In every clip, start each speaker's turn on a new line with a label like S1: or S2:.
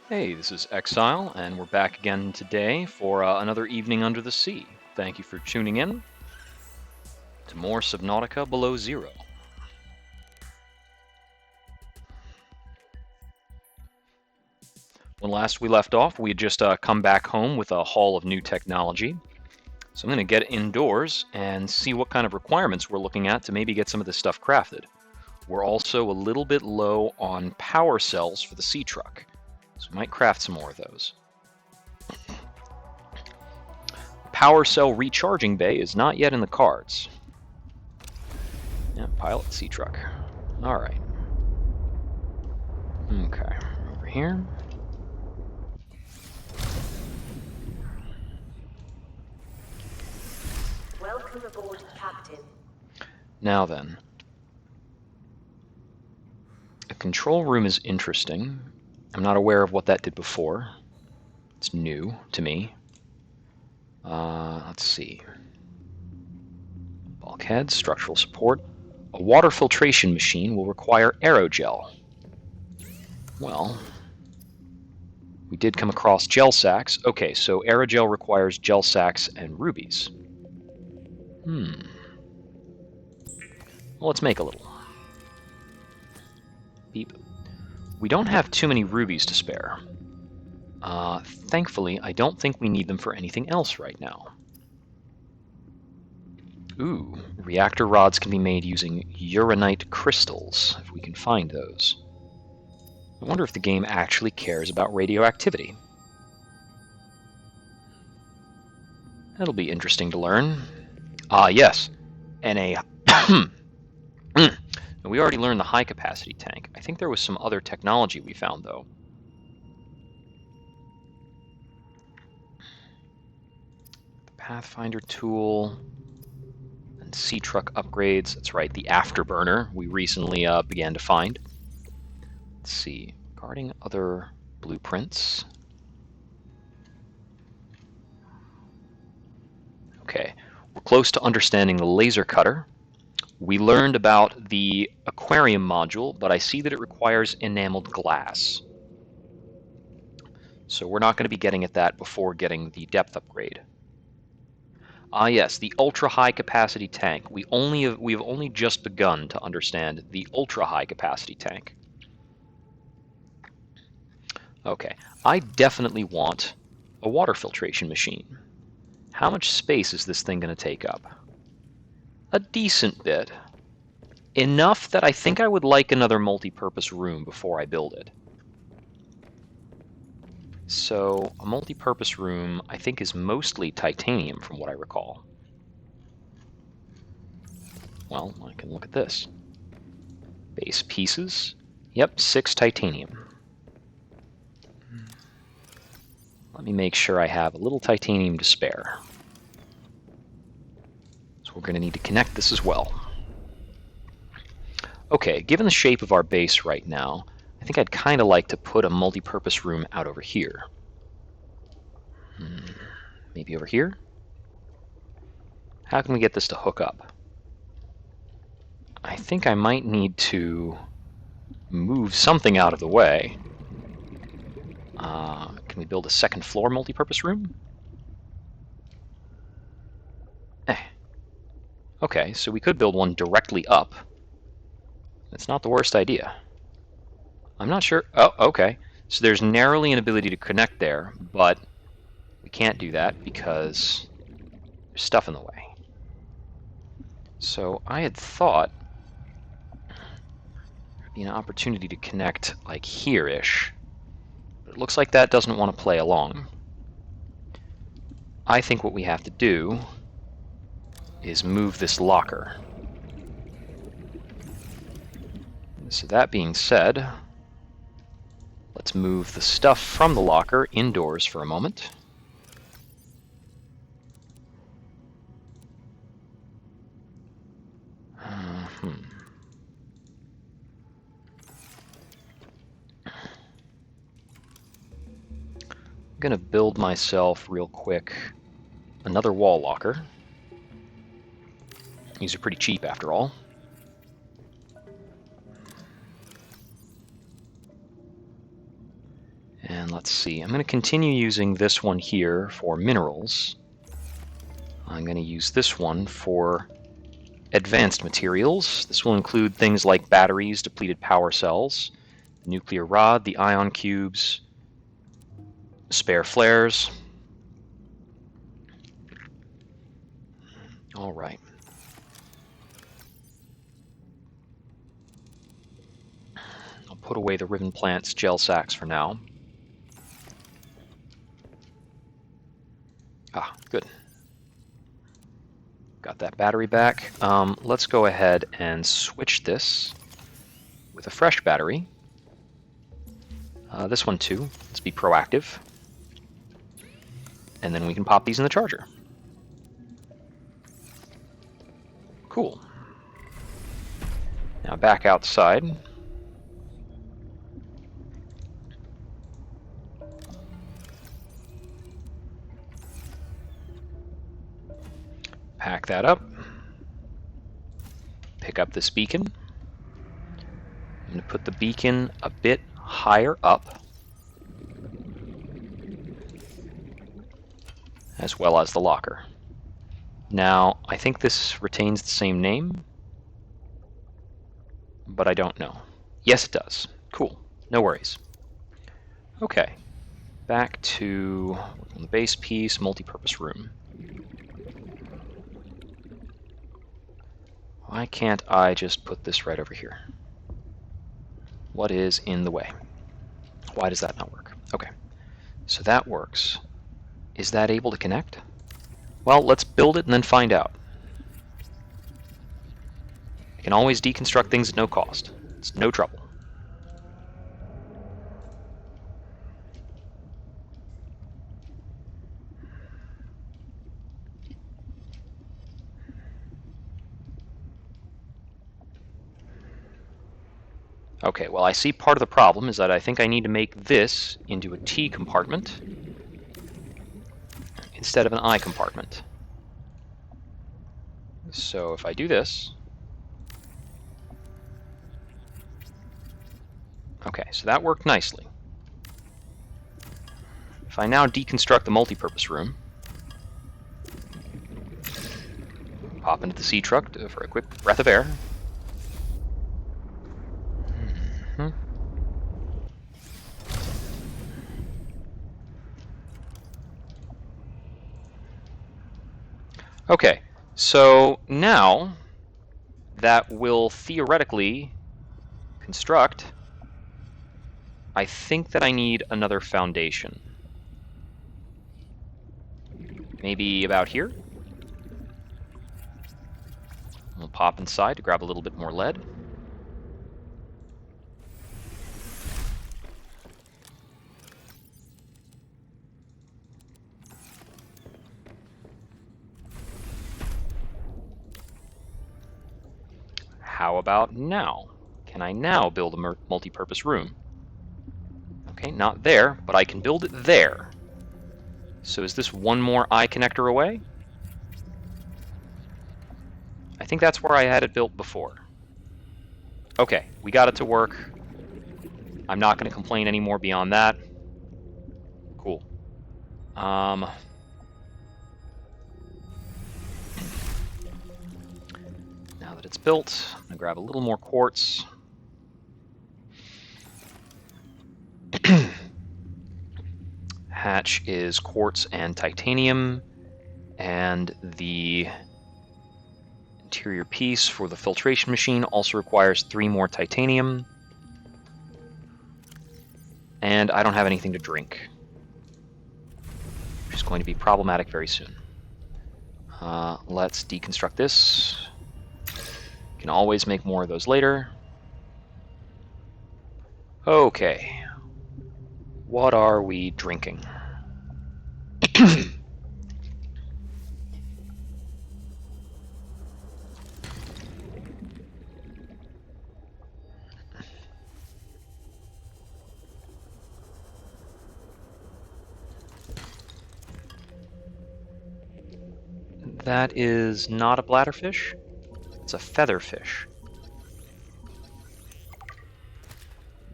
S1: Hey, this is Exile, and we're back again today for another evening under the sea. Thank you for tuning in to more Subnautica Below Zero. When last we left off, we had just come back home with a haul of new technology. So I'm going to get indoors and see what kind of requirements we're looking at to maybe get some of this stuff crafted. We're also a little bit low on power cells for the sea truck, so we might craft some more of those. Power cell recharging bay is not yet in the cards. Yeah, pilot sea truck. Alright. Okay, over here.
S2: Welcome aboard, Captain.
S1: Now then. A control room is interesting. I'm not aware of what that did before. It's new to me. Let's see. Bulkhead, structural support. A water filtration machine will require aerogel. Well, we did come across gel sacks. Okay, so aerogel requires gel sacks and rubies. Well, let's make a little. Beep. We don't have too many rubies to spare. Thankfully, I don't think we need them for anything else right now. Ooh, reactor rods can be made using uranite crystals, if we can find those. I wonder if the game actually cares about radioactivity. That'll be interesting to learn. Yes, and a... We already learned the high-capacity tank. I think there was some other technology we found, though. The Pathfinder tool... and sea truck upgrades. That's right, the afterburner we recently began to find. Let's see, regarding other blueprints. Okay, we're close to understanding the laser cutter. We learned about the aquarium module, but I see that it requires enameled glass. So we're not going to be getting at that before getting the depth upgrade. Yes, the ultra-high capacity tank. We have only just begun to understand the ultra-high capacity tank. Okay, I definitely want a water filtration machine. How much space is this thing going to take up? A decent bit. Enough that I think I would like another multi-purpose room before I build it. So, a multi-purpose room, I think, is mostly titanium, from what I recall. Well, I can look at this. Base pieces. Yep, 6 titanium. Let me make sure I have a little titanium to spare. So we're going to need to connect this as well. Okay, given the shape of our base right now, I think I'd kind of like to put a multi-purpose room out over here. Maybe over here? How can we get this to hook up? I think I might need to move something out of the way. Can we build a second floor multi-purpose room? Okay, so we could build one directly up. That's not the worst idea. I'm not sure. Oh, okay. So there's narrowly an ability to connect there, but we can't do that because there's stuff in the way. So I had thought there'd be an opportunity to connect like here-ish. But it looks like that doesn't want to play along. I think what we have to do is move this locker. So that being said, let's move the stuff from the locker indoors for a moment. I'm going to build myself real quick another wall locker. These are pretty cheap after all. And let's see, I'm going to continue using this one here for minerals. I'm going to use this one for advanced materials. This will include things like batteries, depleted power cells, nuclear rod, the ion cubes, spare flares. All right. I'll put away the ribbon plant's gel sacks for now. Ah, good. Got that battery back. Let's go ahead and switch this with a fresh battery. This one too. Let's be proactive. And then we can pop these in the charger. Cool. Now back outside. Pack that up. Pick up this beacon. I'm going to put the beacon a bit higher up, as well as the locker. Now, I think this retains the same name, but I don't know. Yes, it does. Cool. No worries. Okay. Back to the base piece, multi-purpose room. Why can't I just put this right over here? What is in the way? Why does that not work? Okay, so that works. Is that able to connect? Well, let's build it and then find out. I can always deconstruct things at no cost. It's no trouble. Okay, well, I see part of the problem is that I think I need to make this into a T compartment instead of an I compartment. So if I do this... Okay, so that worked nicely. If I now deconstruct the multipurpose room, pop into the sea truck for a quick breath of air. Okay, so now that will theoretically construct. I think that I need another foundation. Maybe about here? We'll pop inside to grab a little bit more lead. How about now? Can I now build a multi-purpose room? Okay, not there, but I can build it there. So is this one more eye connector away? I think that's where I had it built before. Okay, we got it to work. I'm not going to complain anymore beyond that. Cool. Now that it's built, I'm going to grab a little more quartz. Hatch is quartz and titanium, and the interior piece for the filtration machine also requires 3 more titanium. And I don't have anything to drink, which is going to be problematic very soon. Let's deconstruct this. Can always make more of those later. Okay. What are we drinking? That is not a bladderfish. It's a featherfish.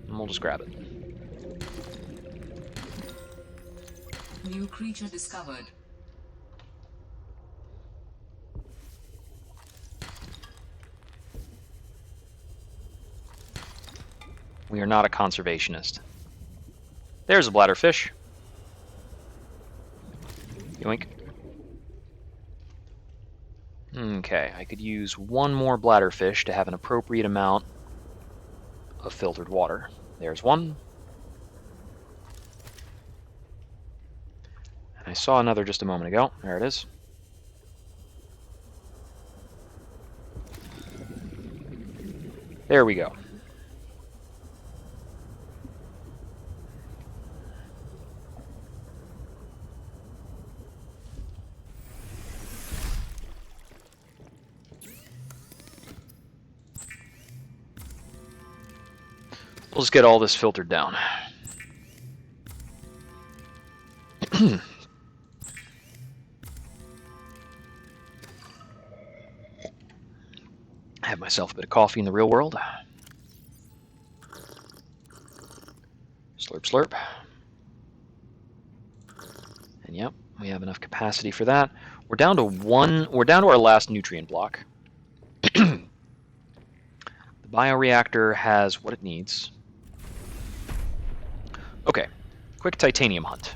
S1: And we'll just grab it.
S3: New creature discovered.
S1: We are not a conservationist. There's a bladderfish. Yoink. Okay, I could use one more bladderfish to have an appropriate amount of filtered water. There's one. And I saw another just a moment ago. There it is. There we go. We'll just get all this filtered down. I have myself a bit of coffee in the real world. Slurp, slurp. And yep, we have enough capacity for that. We're down to our last nutrient block. The bioreactor has what it needs. Okay, quick titanium hunt.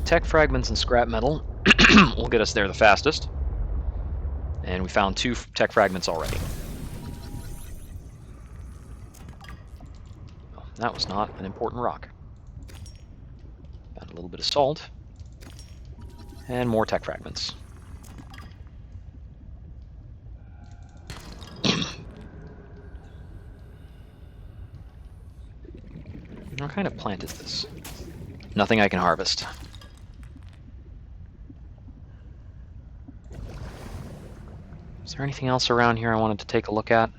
S1: Tech fragments and scrap metal will get us there the fastest. And we found 2 tech fragments already. Oh, that was not an important rock. Found a little bit of salt. And more tech fragments. What kind of plant is this? Nothing I can harvest. Is there anything else around here I wanted to take a look at?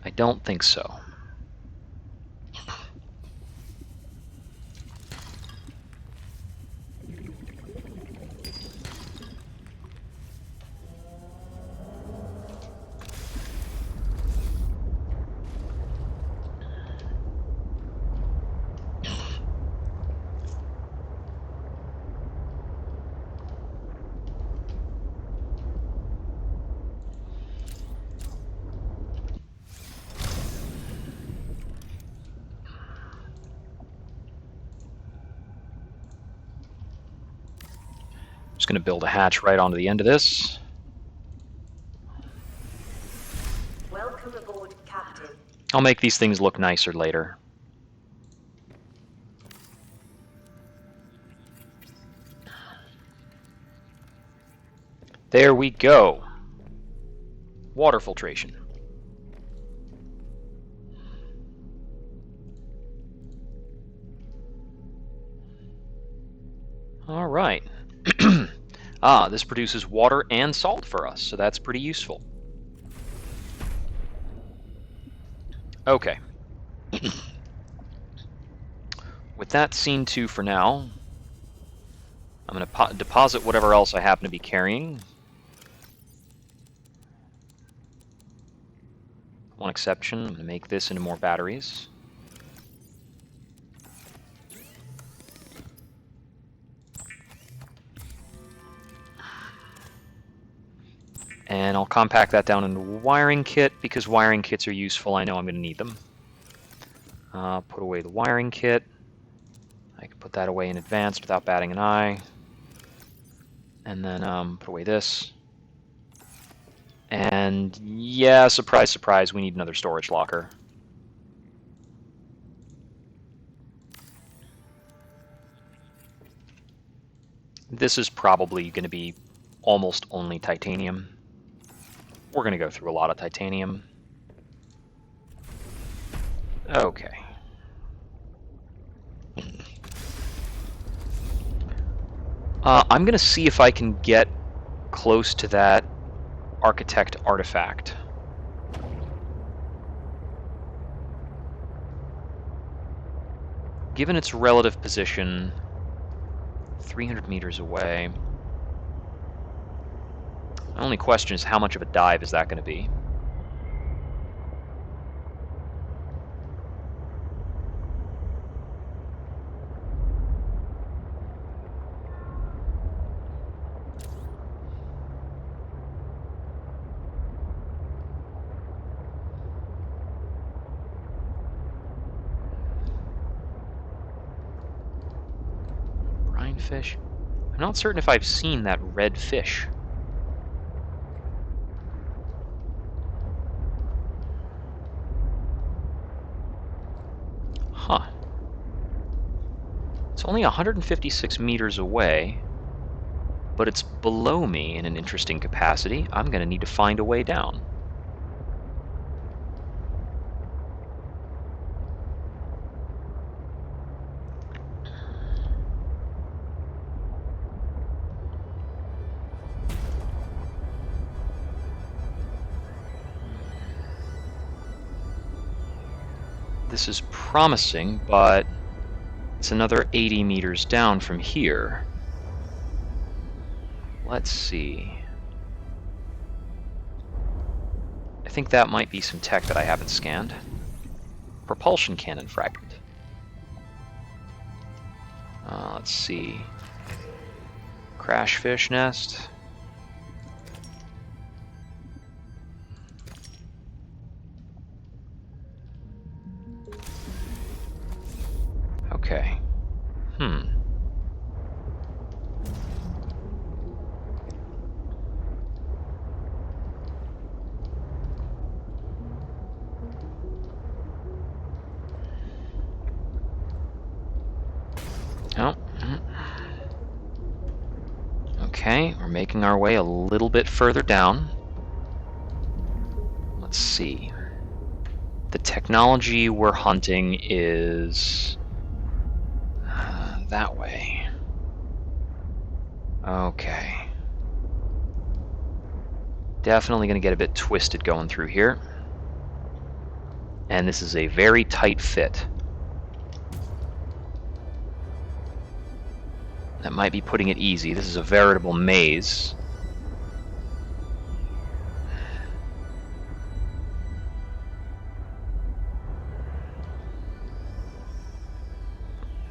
S1: I don't think so. Just going to build a hatch right onto the end of this.
S2: Welcome aboard, Captain.
S1: I'll make these things look nicer later. There we go. Water filtration. All right. This produces water and salt for us, so that's pretty useful. Okay. With that seen to for now, I'm going to deposit whatever else I happen to be carrying. One exception, I'm going to make this into more batteries. And I'll compact that down into a wiring kit, because wiring kits are useful. I know I'm going to need them. Put away the wiring kit. I can put that away in advance without batting an eye. And then put away this. And yeah, surprise, surprise, we need another storage locker. This is probably going to be almost only titanium. We're going to go through a lot of titanium. Okay. I'm going to see if I can get close to that architect artifact. given its relative position, 300 meters away. The only question is how much of a dive is that going to be? Fish. I'm not certain if I've seen that red fish. Huh. It's only 156 meters away, but it's below me in an interesting capacity. I'm going to need to find a way down. This is promising, but it's another 80 meters down from here. Let's see. I think that might be some tech that I haven't scanned. Propulsion Cannon Fragment. Let's see. Crash fish nest. Okay. Oh. Okay, we're making our way a little bit further down. Let's see. The technology we're hunting is that way. Okay. Definitely going to get a bit twisted going through here. And this is a very tight fit. That might be putting it easy. This is a veritable maze.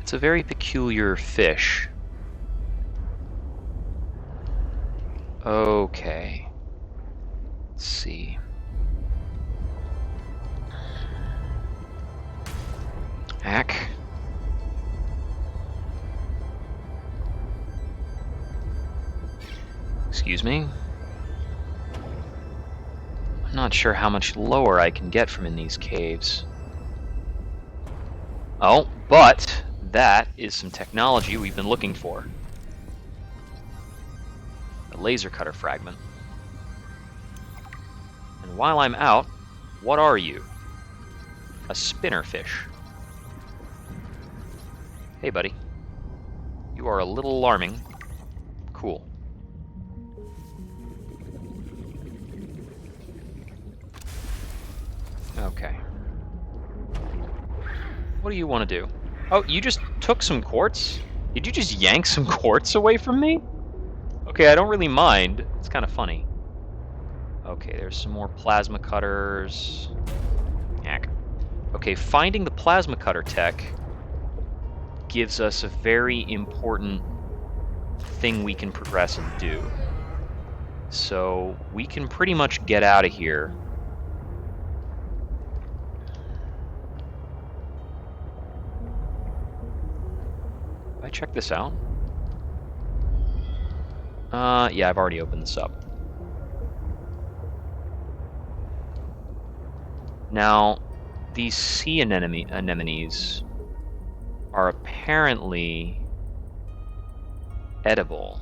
S1: It's a very peculiar fish. Okay. Let's see. Hack. Excuse me. I'm not sure how much lower I can get from in these caves. Oh, but that is some technology we've been looking for. A laser cutter fragment. And while I'm out, what are you? A spinnerfish. Hey, buddy. You are a little alarming. Cool. Okay. What do you want to do? Oh, you just took some quartz? Did you just yank some quartz away from me? Okay, I don't really mind. It's kind of funny. Okay, there's some more plasma cutters. Yak. Okay, finding the plasma cutter tech gives us a very important thing we can progress and do. So we can pretty much get out of here. I check this out? Yeah, I've already opened this up. Now, these sea anemones are apparently edible.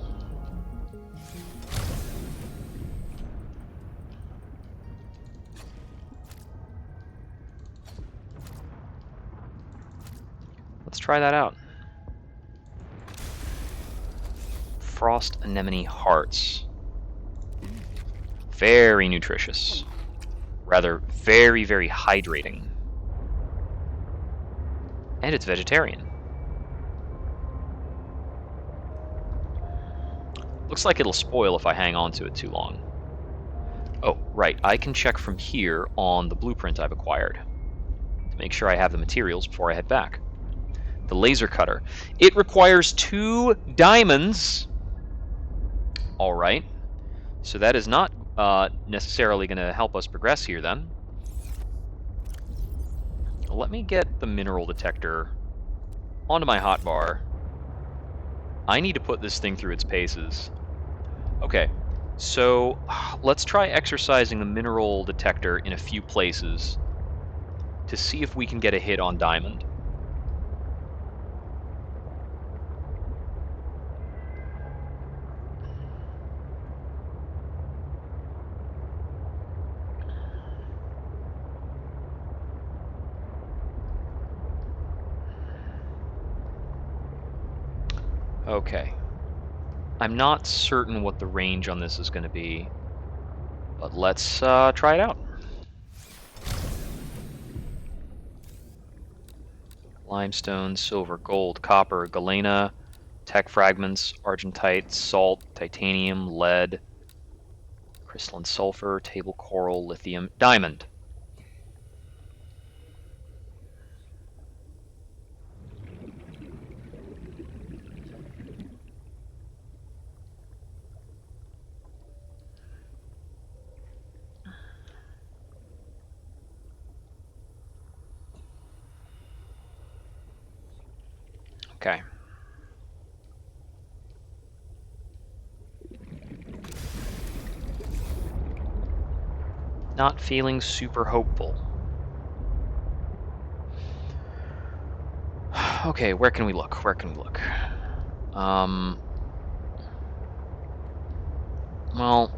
S1: Let's try that out. Frost anemone hearts. Very nutritious. Rather, very, very hydrating. And it's vegetarian. Looks like it'll spoil if I hang on to it too long. Oh, right, I can check from here on the blueprint I've acquired to make sure I have the materials before I head back. The laser cutter. It requires 2 diamonds. All right, so that is not necessarily going to help us progress here then. Let me get the mineral detector onto my hotbar. I need to put this thing through its paces. Okay, so let's try exercising the mineral detector in a few places to see if we can get a hit on diamond. Okay. I'm not certain what the range on this is going to be, but let's try it out. Limestone, silver, gold, copper, galena, tech fragments, argentite, salt, titanium, lead, crystalline sulfur, table coral, lithium, diamond. Okay. Not feeling super hopeful. Okay, where can we look? Where can we look? Well,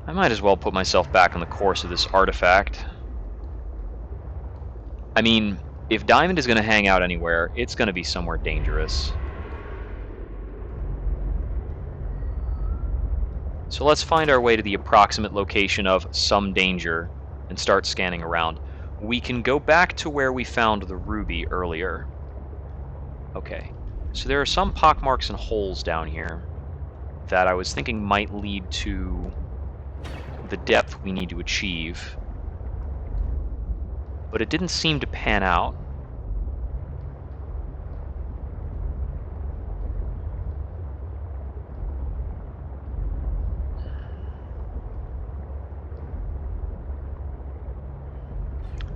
S1: I might as well put myself back on the course of this artifact. I mean, if diamond is going to hang out anywhere, it's going to be somewhere dangerous. So let's find our way to the approximate location of some danger and start scanning around. We can go back to where we found the ruby earlier. Okay, so there are some pockmarks and holes down here that I was thinking might lead to the depth we need to achieve, but it didn't seem to pan out.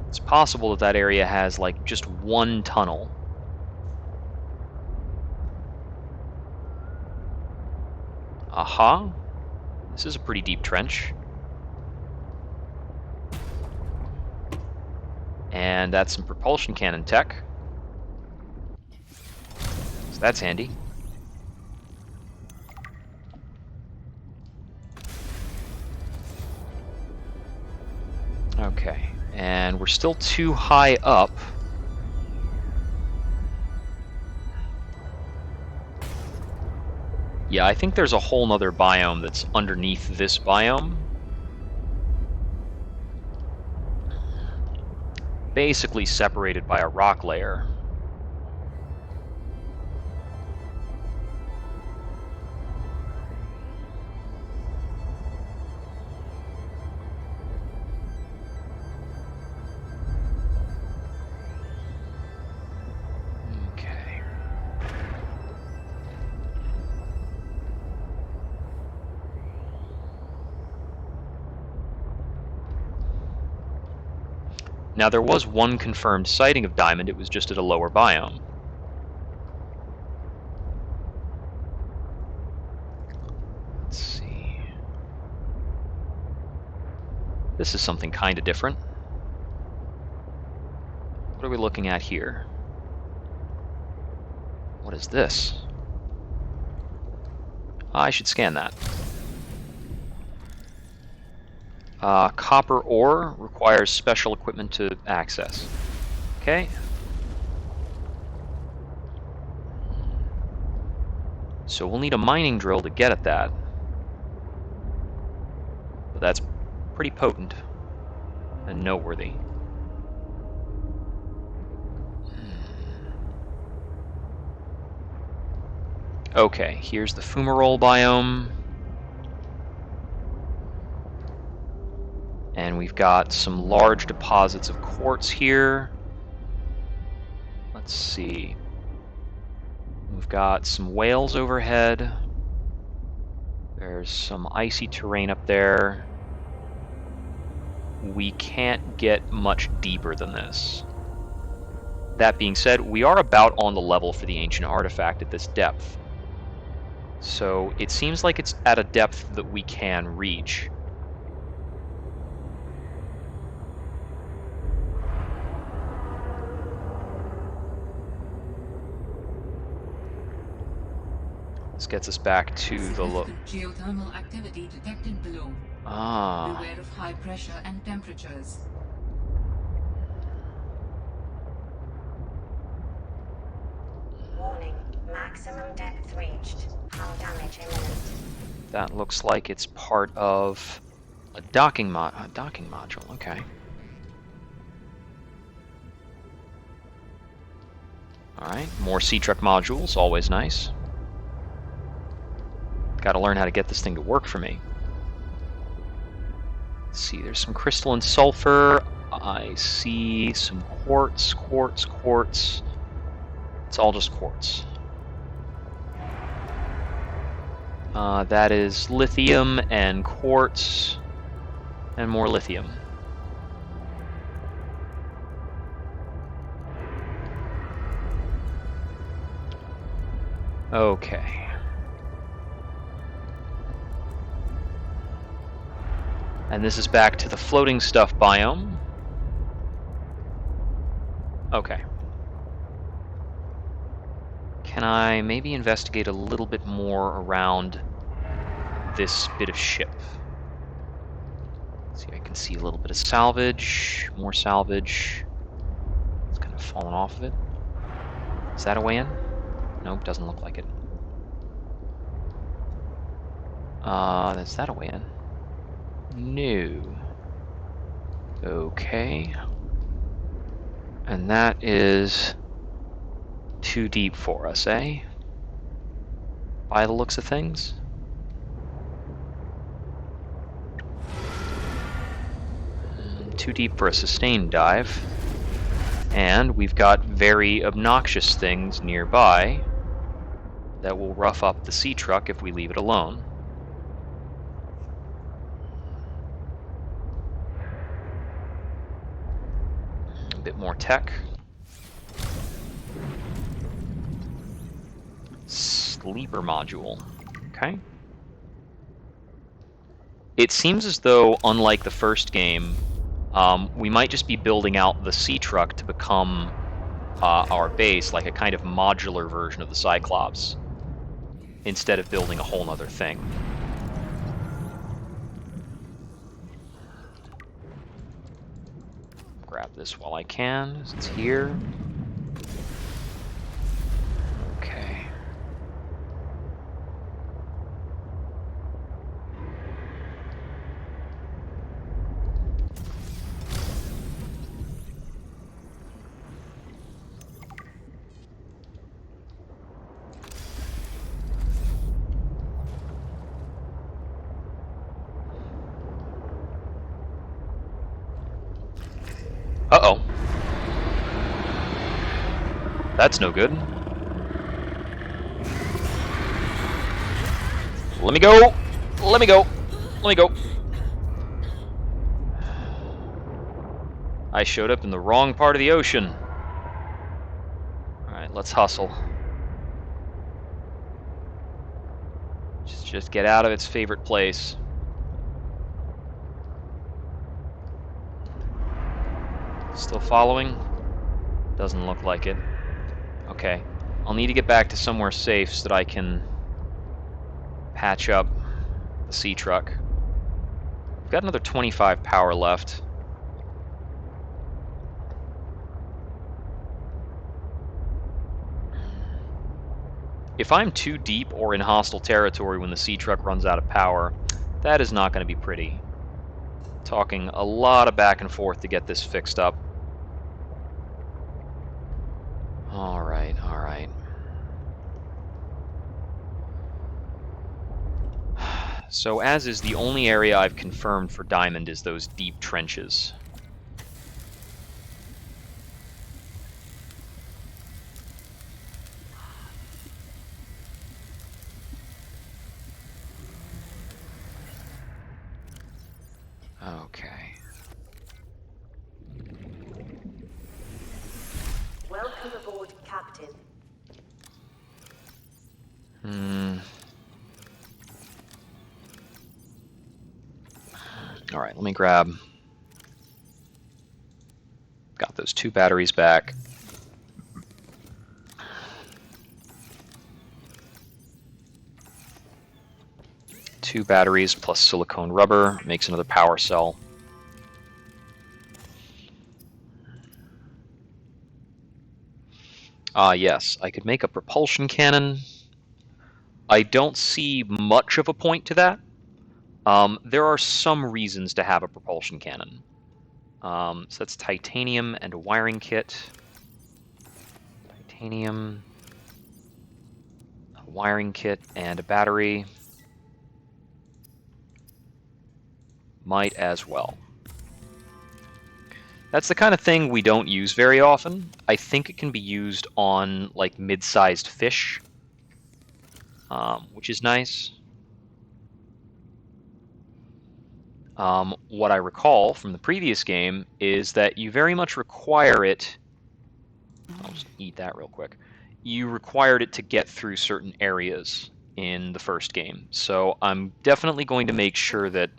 S1: It's possible that that area has like just one tunnel. Aha! This is a pretty deep trench. And that's some propulsion cannon tech. So that's handy. Okay, and we're still too high up. Yeah, I think there's a whole nother biome that's underneath this biome. Basically separated by a rock layer. Okay. Now there was one confirmed sighting of diamond, it was just at a lower biome. Let's see. This is something kind of different. What are we looking at here? What is this? I should scan that. Copper ore requires special equipment to access. Okay. So we'll need a mining drill to get at that. But that's pretty potent and noteworthy. Okay, here's the Fumarole Biome. And we've got some large deposits of quartz here. Let's see. We've got some whales overhead. There's some icy terrain up there. We can't get much deeper than this. That being said, we are about on the level for the ancient artifact at this depth. So it seems like it's at a depth that we can reach. This gets us back to the
S3: geothermal activity detected below. Beware of high pressure and temperatures.
S2: Warning, maximum depth reached. Hull damage imminent.
S1: That looks like it's part of a docking module. Okay. All right, more sea truck modules, always nice. Got to learn how to get this thing to work for me. Let's see, there's some crystalline sulfur. I see some quartz. It's all just quartz. That is lithium and quartz and more lithium. Okay. And this is back to the floating stuff biome. Okay. Can I maybe investigate a little bit more around this bit of ship? Let's see, I can see a little bit of salvage, more salvage. It's kind of fallen off of it. Is that a way in? Nope, doesn't look like it. Is that a way in? No. Okay. And that is too deep for us, eh? By the looks of things. Too deep for a sustained dive. And we've got very obnoxious things nearby that will rough up the sea truck if we leave it alone. A bit more tech. Sleeper module. Okay. It seems as though, unlike the first game, we might just be building out the sea truck to become our base, like a kind of modular version of the Cyclops, instead of building a whole nother thing. Grab this while I can. It's here. Okay. Uh-oh. That's no good. Let me go! Let me go! Let me go! I showed up in the wrong part of the ocean. Alright, let's hustle. Just get out of its favorite place. Still following? Doesn't look like it. Okay. I'll need to get back to somewhere safe so that I can patch up the sea truck. We've got another 25 power left. If I'm too deep or in hostile territory when the sea truck runs out of power, that is not going to be pretty. Talking a lot of back and forth to get this fixed up. Alright, alright. So as is, the only area I've confirmed for diamond is those deep trenches. Okay.
S2: Welcome aboard, Captain.
S1: All right, let me grab. Got those 2 batteries back. Two batteries plus silicone rubber makes another power cell. Yes, I could make a propulsion cannon. I don't see much of a point to that. There are some reasons to have a propulsion cannon. So that's titanium and a wiring kit. Titanium, a wiring kit, and a battery. Might as well. That's the kind of thing we don't use very often. I think it can be used on like mid-sized fish, which is nice. What I recall from the previous game is that you very much require it. I'll just eat that real quick. You required it to get through certain areas in the first game. So I'm definitely going to make sure that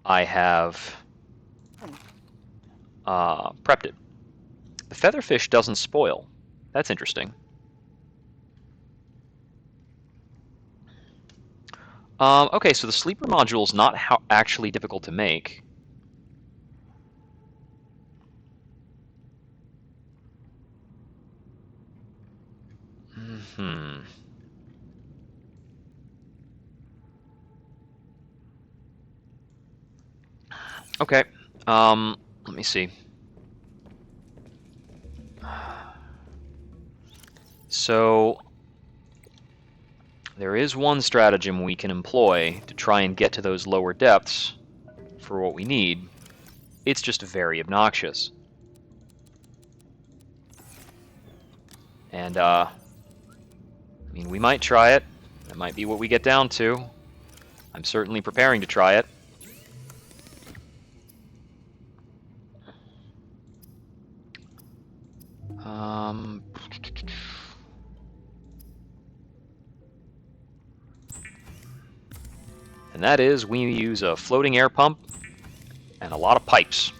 S1: I have prepped it. The featherfish doesn't spoil. That's interesting. Okay, so the sleeper module is not actually difficult to make. Okay, let me see. So there is one stratagem we can employ to try and get to those lower depths for what we need. It's just very obnoxious. And, I mean, we might try it. That might be what we get down to. I'm certainly preparing to try it. And that is, we use a floating air pump and a lot of pipes.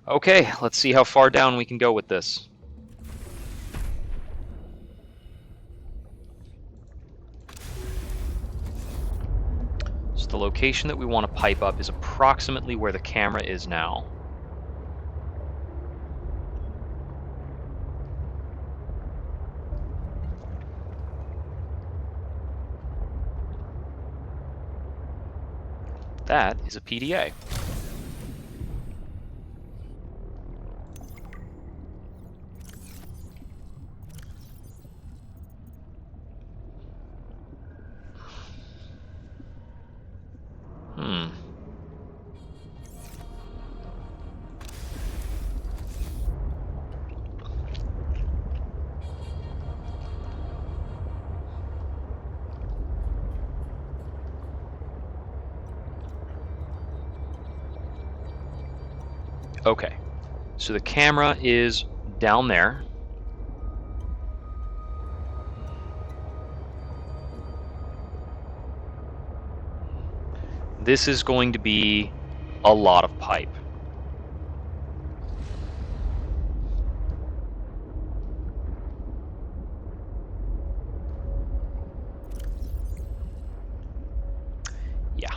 S1: Okay, let's see how far down we can go with this. So the location that we want to pipe up is approximately where the camera is now. That is a PDA. Okay, so the camera is down there. This is going to be a lot of pipe. Yeah.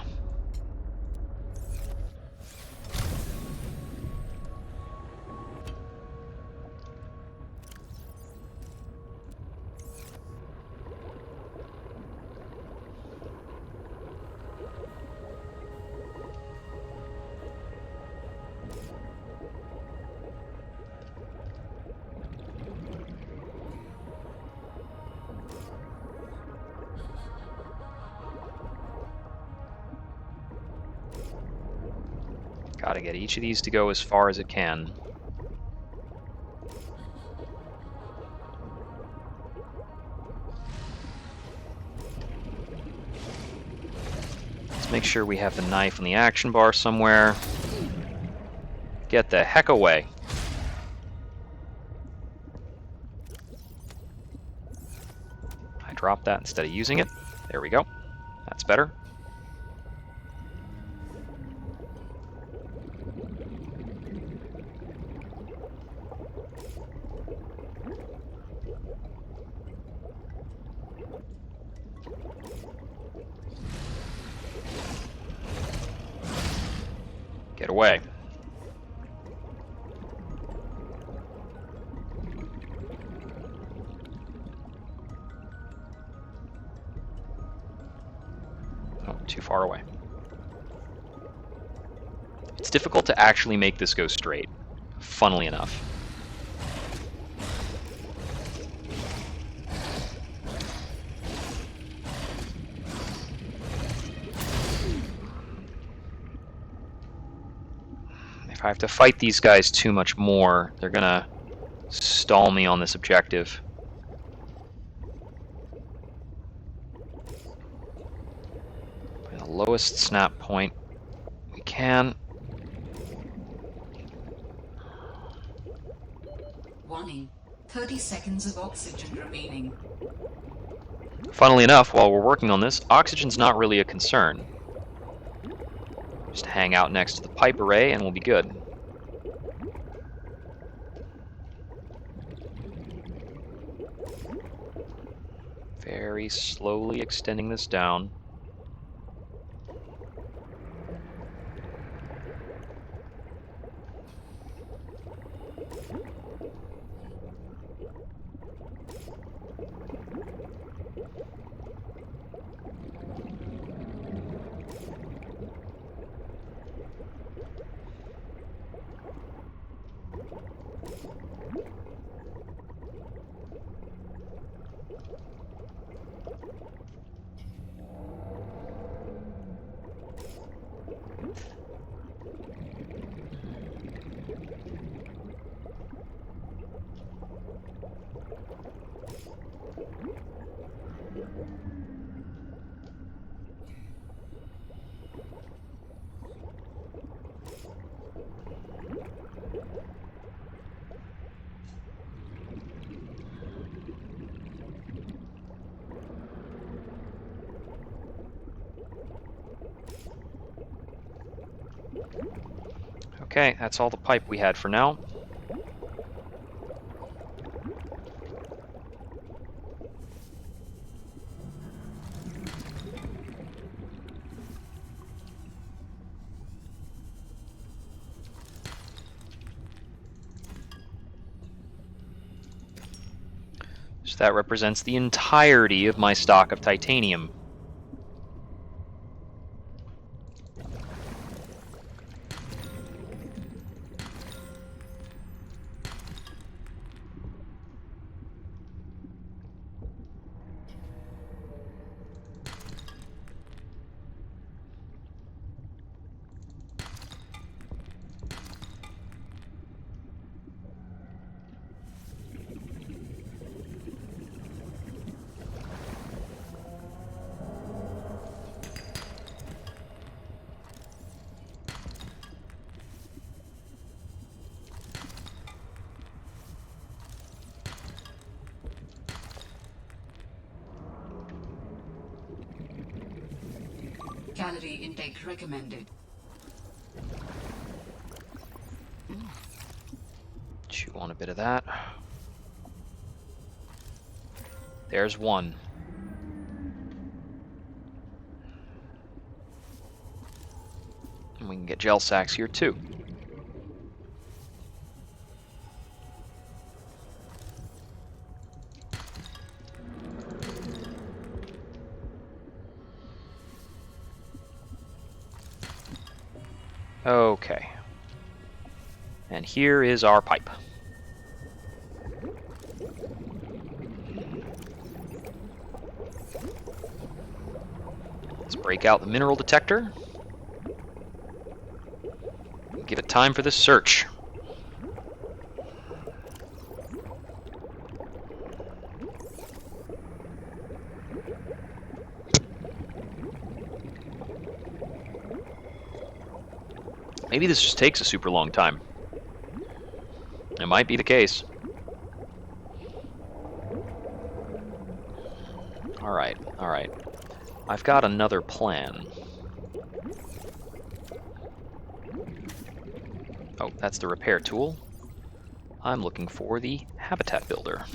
S1: Gotta get each of these to go as far as it can. Let's make sure we have the knife on the action bar somewhere. Get the heck away. I dropped that instead of using it. There we go. That's better. Get away. Oh, too far away. It's difficult to actually make this go straight, funnily enough. If I have to fight these guys too much more, they're gonna stall me on this objective. By the lowest snap point we can.
S3: Warning, 30 seconds of oxygen remaining.
S1: Funnily enough, while we're working on this, oxygen's not really a concern. Just hang out next to the pipe array and we'll be good. Very slowly extending this down. Okay, that's all the pipe we had for now. So that represents the entirety of my stock of titanium.
S3: Calorie intake recommended.
S1: Chew on a bit of that. There's one. And we can get gel sacks here too. Okay. And here is our pipe. Let's break out the mineral detector. Give it time for the search. Maybe this just takes a super long time. It might be the case. Alright, alright. I've got another plan. Oh, that's the repair tool. I'm looking for the habitat builder.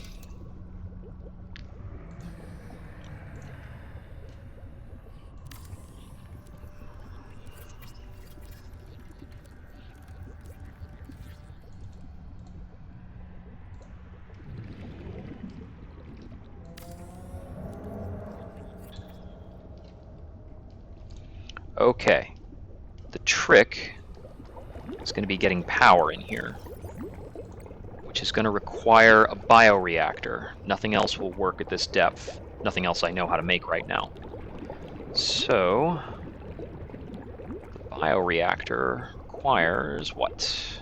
S1: Okay. The trick is going to be getting power in here, which is going to require a bioreactor. Nothing else will work at this depth. Nothing else I know how to make right now. So, the bioreactor requires what?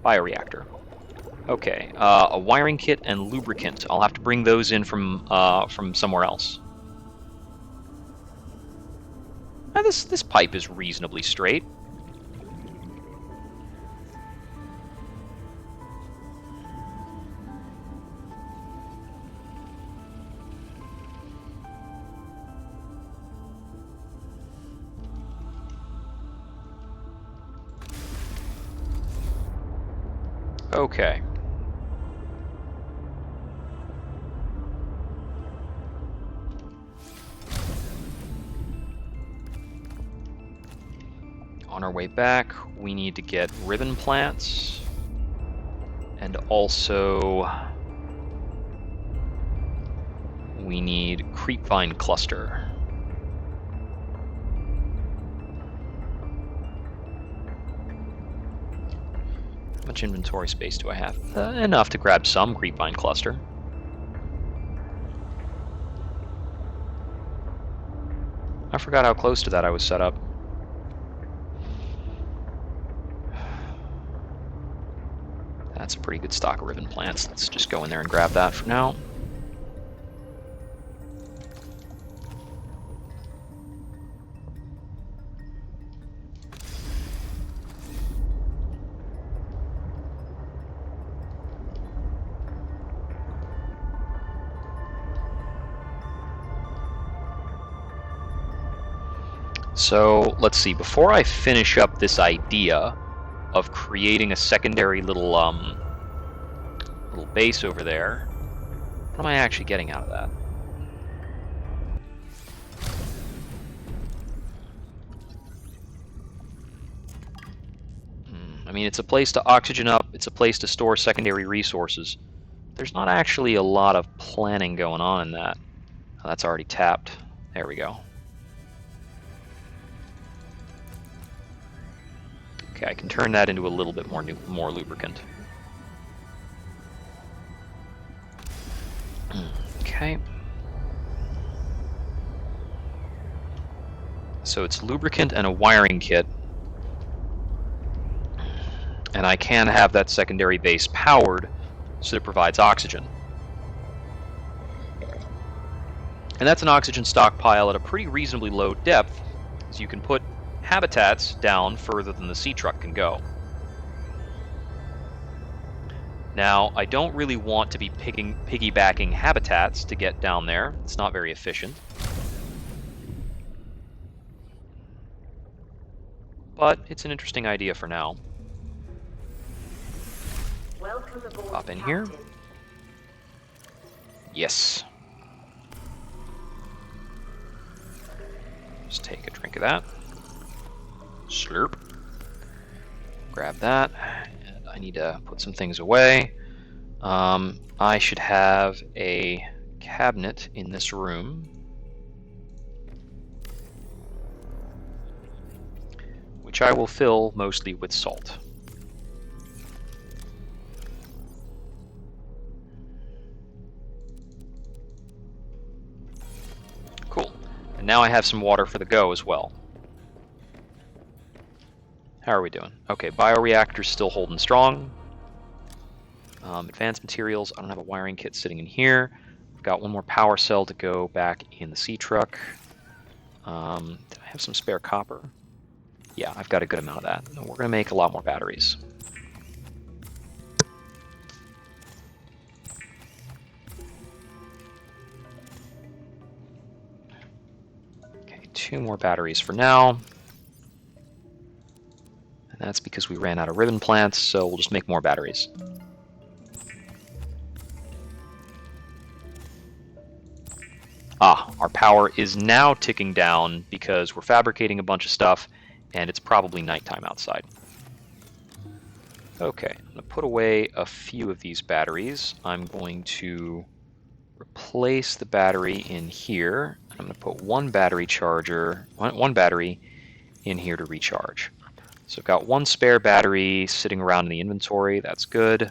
S1: Bioreactor. Okay, a wiring kit and lubricant. I'll have to bring those in from somewhere else. Now, this pipe is reasonably straight. Okay. On our way back, we need to get ribbon plants, and also we need creepvine cluster. How much inventory space do I have? Enough to grab some creepvine cluster. I forgot how close to that I was set up. That's a pretty good stock of ribbon plants. Let's just go in there and grab that for now. So let's see, before I finish up this idea of creating a secondary little base over there, what am I actually getting out of that? I mean, it's a place to oxygen up, it's a place to store secondary resources. There's not actually a lot of planning going on in that. Oh, that's already tapped. There we go. Okay, I can turn that into a little bit more lubricant. Okay. So it's lubricant and a wiring kit. And I can have that secondary base powered so it provides oxygen. And that's an oxygen stockpile at a pretty reasonably low depth, as you can put habitats down further than the sea truck can go. Now, I don't really want to be piggybacking habitats to get down there. It's not very efficient. But it's an interesting idea for now.
S2: Welcome aboard,
S1: Pop in here.
S2: Captain.
S1: Yes. Just take a drink of that. Slurp. Grab that. And I need to put some things away. I should have a cabinet in this room, which I will fill mostly with salt. Cool. And now I have some water for the go as well. How are we doing? Okay, bioreactor's still holding strong. Advanced materials, I don't have a wiring kit sitting in here. I've got one more power cell to go back in the sea truck. Did I have some spare copper? Yeah, I've got a good amount of that. We're going to make a lot more batteries. Okay, 2 more batteries for now. And that's because we ran out of ribbon plants, so we'll just make more batteries. Our power is now ticking down because we're fabricating a bunch of stuff, and it's probably nighttime outside. Okay, I'm going to put away a few of these batteries. I'm going to replace the battery in here. I'm going to put one battery in here to recharge. So I've got 1 spare battery sitting around in the inventory. That's good.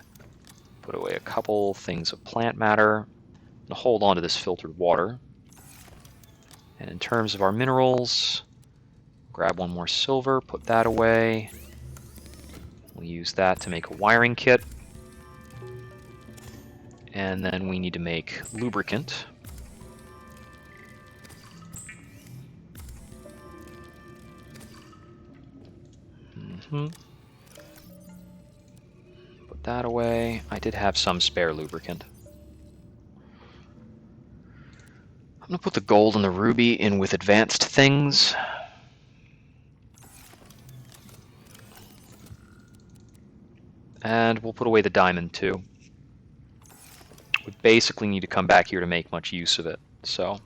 S1: Put away a couple things of plant matter. I'm going to hold on to this filtered water. And in terms of our minerals, grab 1 more silver, put that away. We'll use that to make a wiring kit. And then we need to make lubricant. Put that away. I did have some spare lubricant. I'm going to put the gold and the ruby in with advanced things. And we'll put away the diamond too. We basically need to come back here to make much use of it, so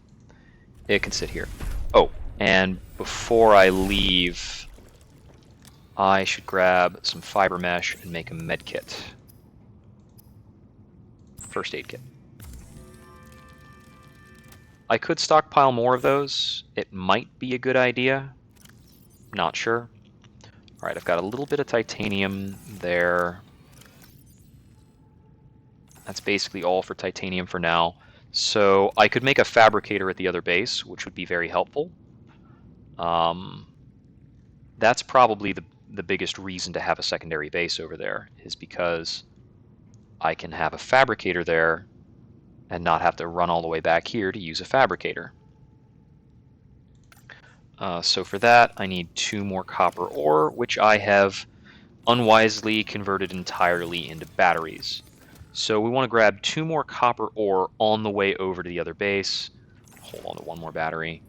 S1: it can sit here. Oh, and before I leave, I should grab some fiber mesh and make a med kit. First aid kit. I could stockpile more of those. It might be a good idea. Not sure. Alright, I've got a little bit of titanium there. That's basically all for titanium for now. So I could make a fabricator at the other base, which would be very helpful. That's probably the biggest reason to have a secondary base over there, is because I can have a fabricator there and not have to run all the way back here to use a fabricator. So for that, I need 2 more copper ore, which I have unwisely converted entirely into batteries. So we want to grab 2 more copper ore on the way over to the other base. Hold on to 1 more battery.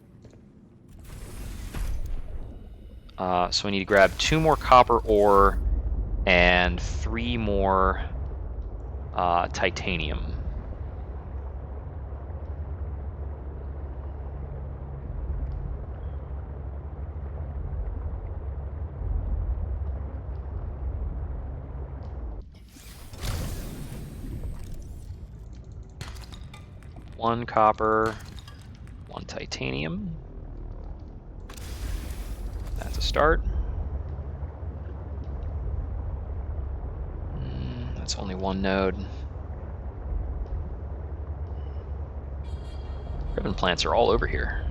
S1: So I need to grab 2 more copper ore and 3 more titanium. One copper, 1 titanium. That's a start. That's only 1 node. Ribbon plants are all over here.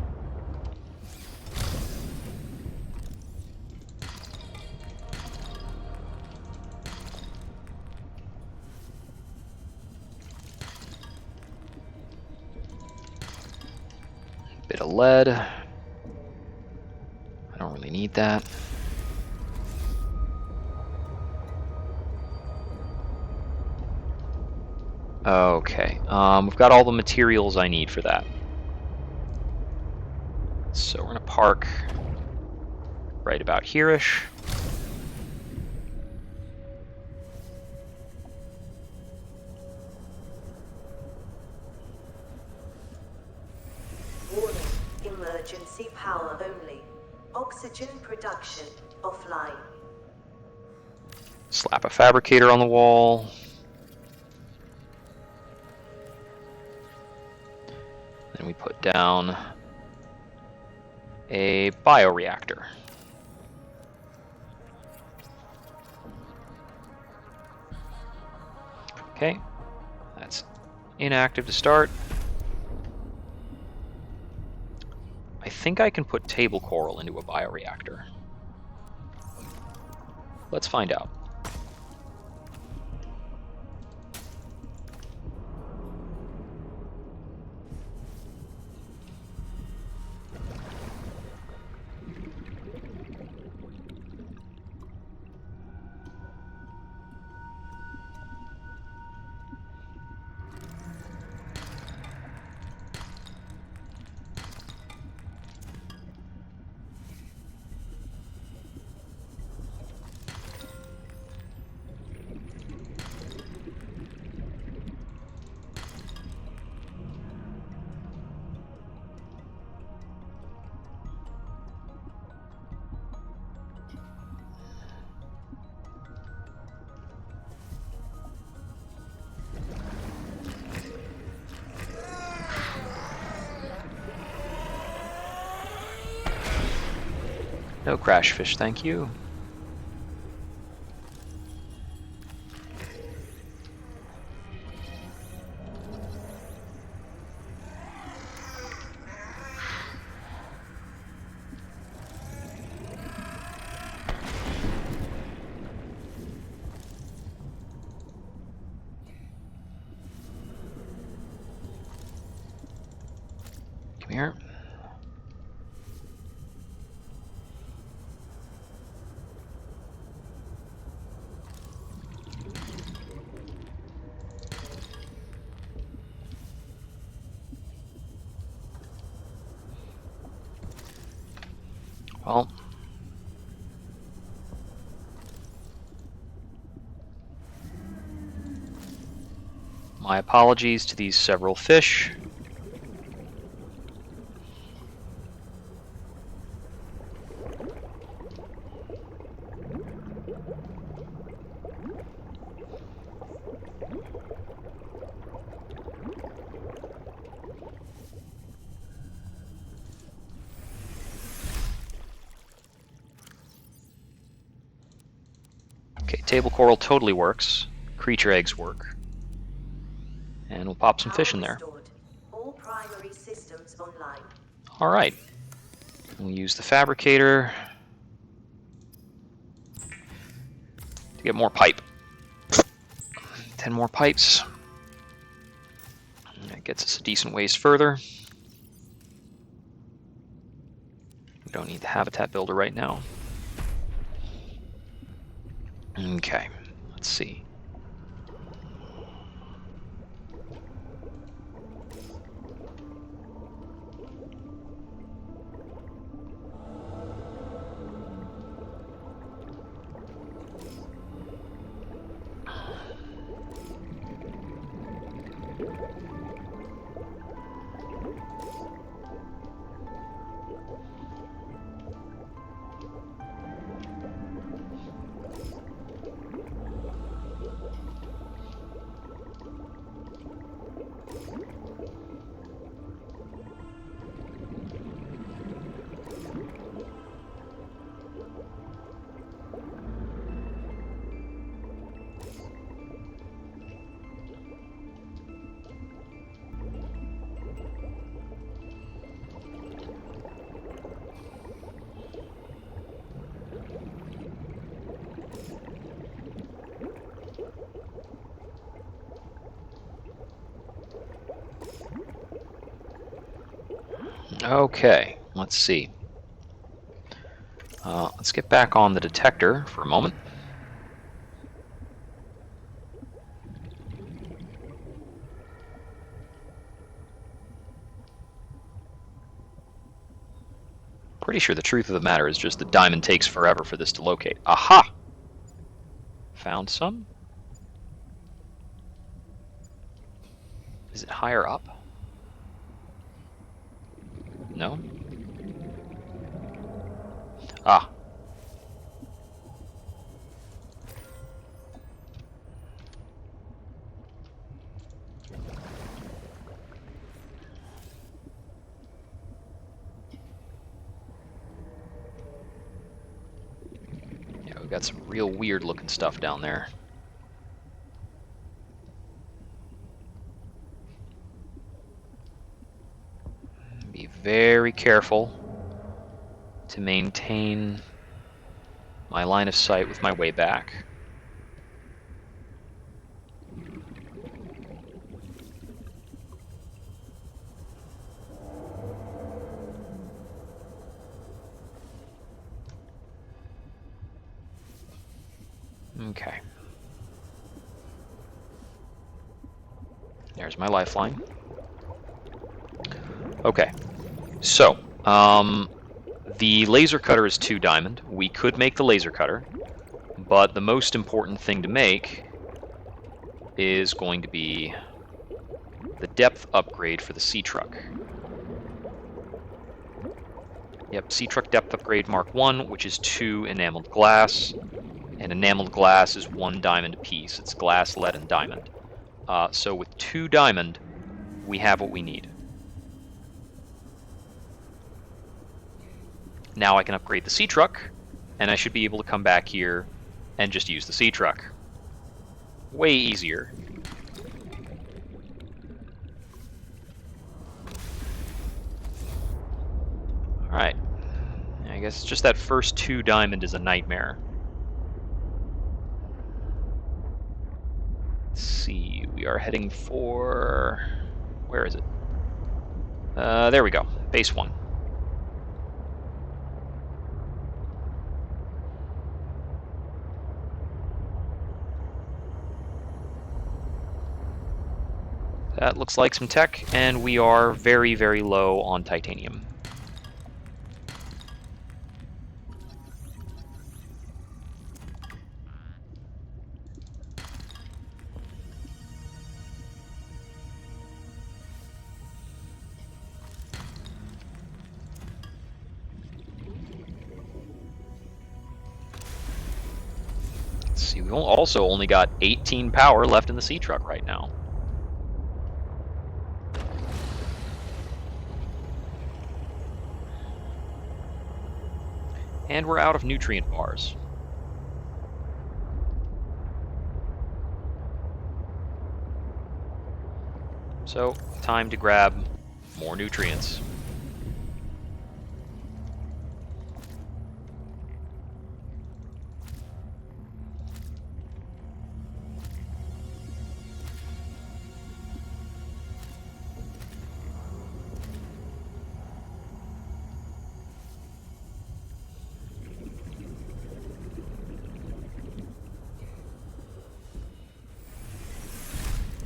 S1: Bit of lead. I don't really need that. Okay, we've got all the materials I need for that. So we're gonna park right about here-ish.
S4: Warning, emergency power only. Oxygen production offline.
S1: Slap a fabricator on the wall. Then we put down a bioreactor. Okay, that's inactive to start. I think I can put table coral into a bioreactor. Let's find out. No crash fish, thank you. Come here. Well, my apologies to these several fish. Okay, table coral totally works. Creature eggs work. And we'll pop some fish in there.
S4: All primary systems online.
S1: All right. We'll use the fabricator to get more pipe. 10 more pipes. And that gets us a decent ways further. We don't need the habitat builder right now. Okay, let's see. Okay, let's see. Let's get back on the detector for a moment. Pretty sure the truth of the matter is just the diamond takes forever for this to locate. Aha! Found some? Is it higher up? No? Ah. Yeah, we've got some real weird looking stuff down there. Be very careful to maintain my line of sight with my way back. Okay. There's my lifeline. Okay. So, the laser cutter is 2 diamond. We could make the laser cutter, but the most important thing to make is going to be the depth upgrade for the sea truck. Yep, sea truck depth upgrade Mark 1, which is 2 enameled glass. And enameled glass is 1 diamond apiece. It's glass, lead, and diamond. So with 2 diamond, we have what we need. Now I can upgrade the sea truck, and I should be able to come back here and just use the sea truck. Way easier. Alright. I guess just that first 2 diamond is a nightmare. Let's see, we are heading for... where is it? There we go, base 1. That looks like some tech, and we are very, very low on titanium. Let's see, we've also only got 18 power left in the sea truck right now. And we're out of nutrient bars. So, time to grab more nutrients.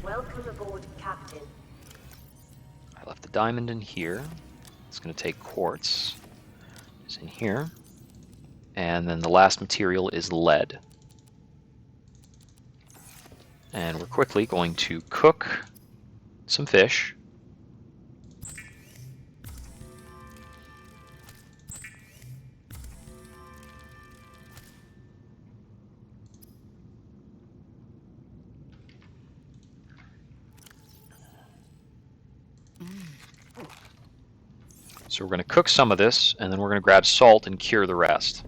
S4: Welcome aboard, Captain.
S1: I left the diamond in here. It's going to take quartz. It's in here. And then the last material is lead. And we're quickly going to cook some fish. So we're going to cook some of this, and then we're going to grab salt and cure the rest.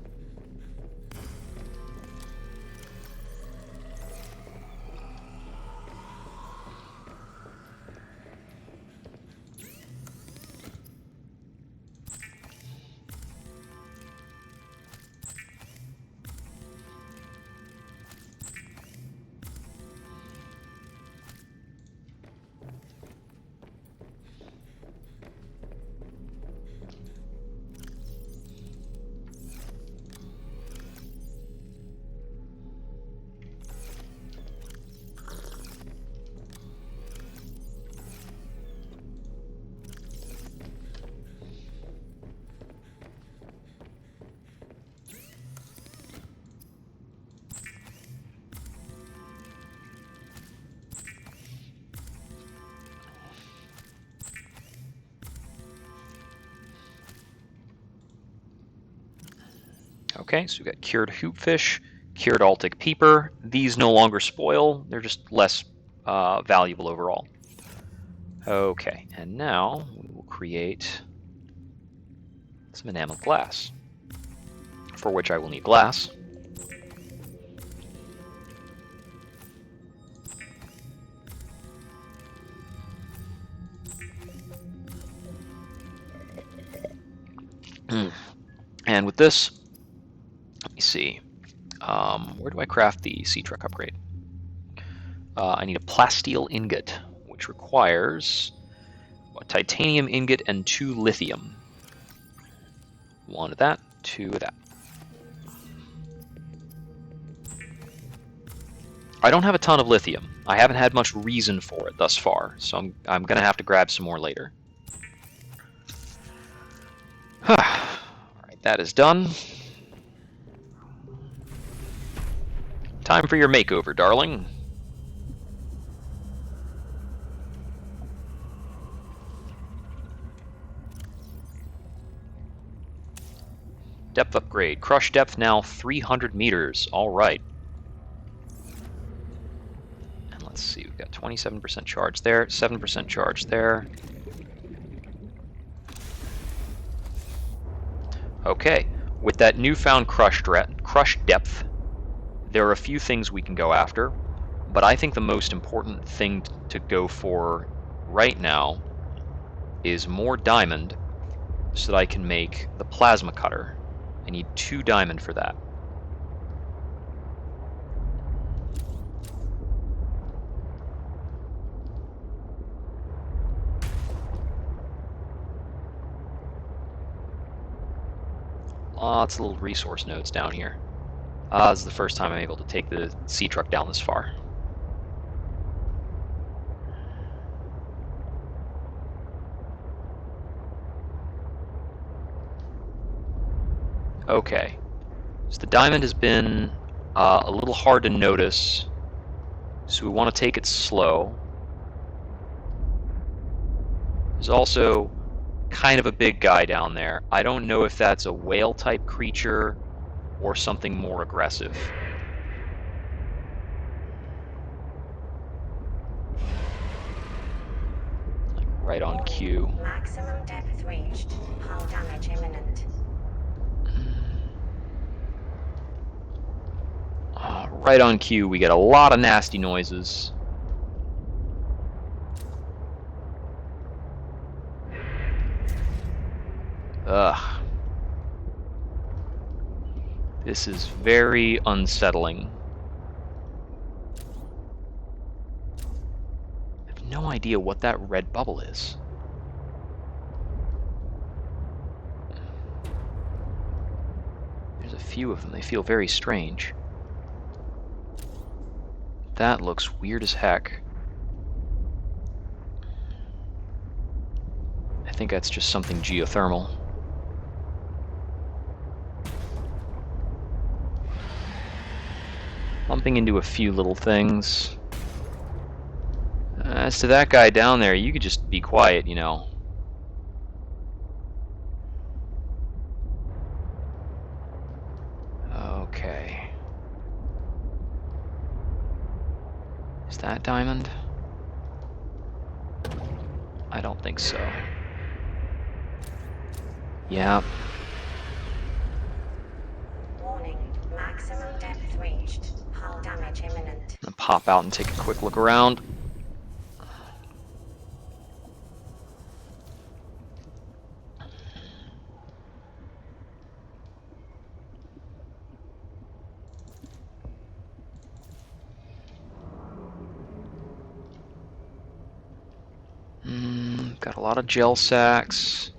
S1: Okay, so we've got cured hoopfish, cured Altic peeper. These no longer spoil, they're just less valuable overall. Okay, and now we will create some enameled glass, for which I will need glass. And with this, let me see. Where do I craft the sea truck upgrade? I need a plasteel ingot, which requires a titanium ingot and 2 lithium. 1 of that, 2 of that. I don't have a ton of lithium. I haven't had much reason for it thus far, so I'm gonna have to grab some more later. Alright, that is done. Time for your makeover, darling. Depth upgrade. Crush depth now 300 meters. Alright. And let's see, we've got 27% charge there, 7% charge there. Okay, with that newfound crush depth, there are a few things we can go after, but I think the most important thing to go for right now is more diamond so that I can make the plasma cutter. I need 2 diamond for that. Lots of little resource nodes down here. This is the first time I'm able to take the sea truck down this far. Okay, so the diamond has been a little hard to notice, so we want to take it slow. There's also kind of a big guy down there. I don't know if that's a whale type creature or something more aggressive. Like right on cue.
S2: Maximum depth reached. Hull damage imminent.
S1: Right on cue, we get a lot of nasty noises. Ugh. This is very unsettling. I have no idea what that red bubble is. There's a few of them. They feel very strange. That looks weird as heck. I think that's just something geothermal. Bumping into a few little things. As to that guy down there, you could just be quiet, you know. Okay. Is that diamond? I don't think so. Yeah.
S2: Warning. Maximum depth reached. Hull damage imminent.
S1: I'm gonna pop out and take a quick look around. Got a lot of gel sacks.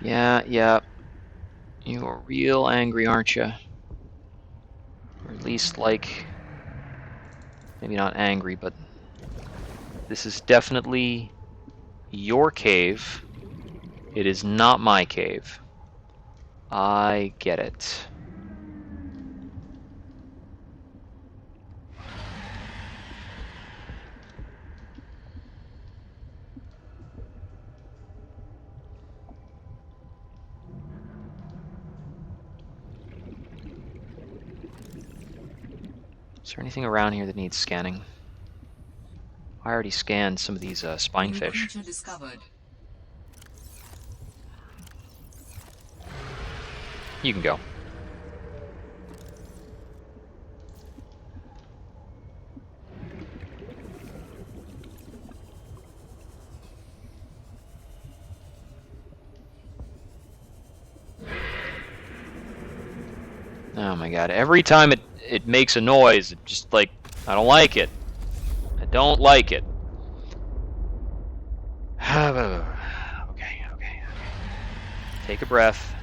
S1: Yeah. You're real angry, aren't you? Or at least, like, maybe not angry, but this is definitely your cave. It is not my cave. I get it. Is there anything around here that needs scanning? I already scanned some of these spinefish. You can go. Oh my god, every time it makes a noise, it just like, I don't like it. I don't like it. Okay. Take a breath.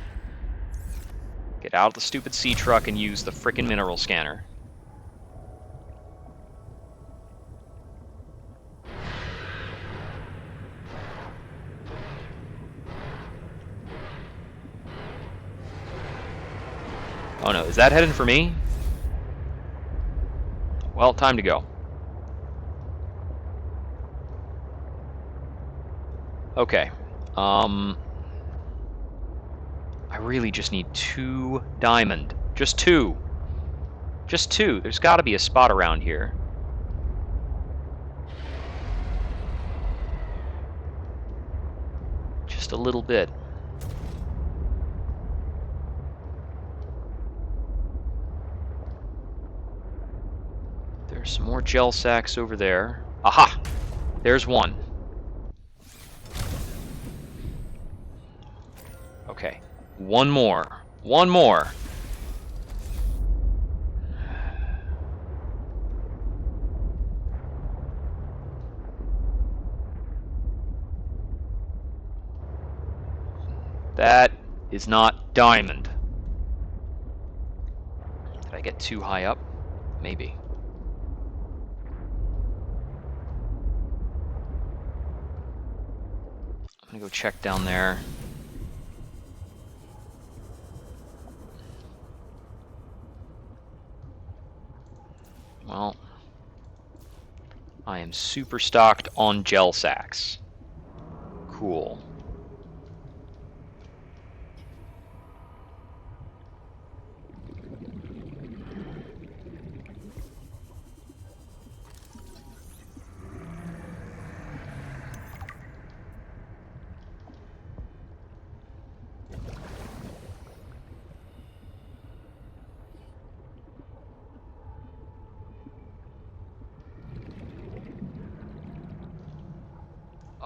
S1: Get out of the stupid sea truck and use the frickin' mineral scanner. Oh no, is that heading for me? Well, time to go. Okay. I really just need 2 diamond. Just 2. Just 2. There's got to be a spot around here. Just a little bit. There's some more gel sacks over there. Aha! There's one. Okay. One more. One more. That is not diamond. Did I get too high up? Maybe. I'm gonna go check down there. Well, I am super stocked on gel sacks. Cool.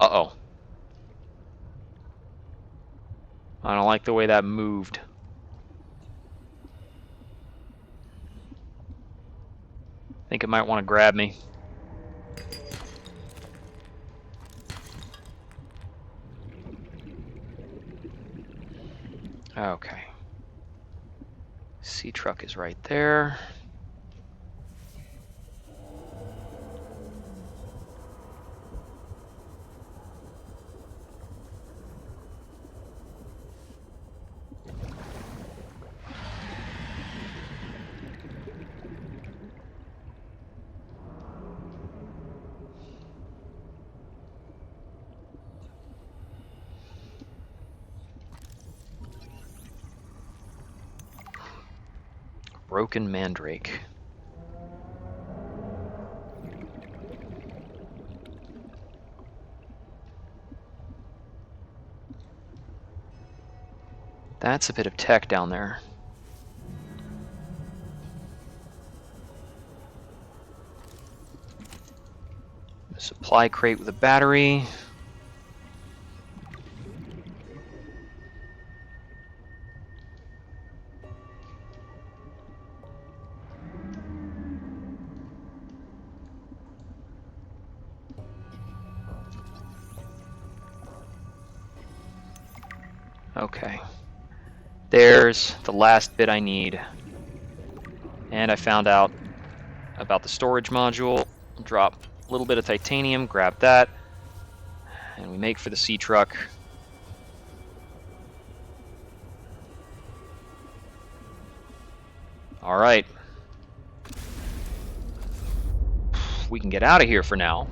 S1: Uh-oh. I don't like the way that moved. I think it might want to grab me. Okay. Sea truck is right there. Broken mandrake. That's a bit of tech down there. A supply crate with a battery. Okay. There's the last bit I need. And I found out about the storage module. Drop a little bit of titanium, grab that, and we make for the sea truck. Alright. We can get out of here for now.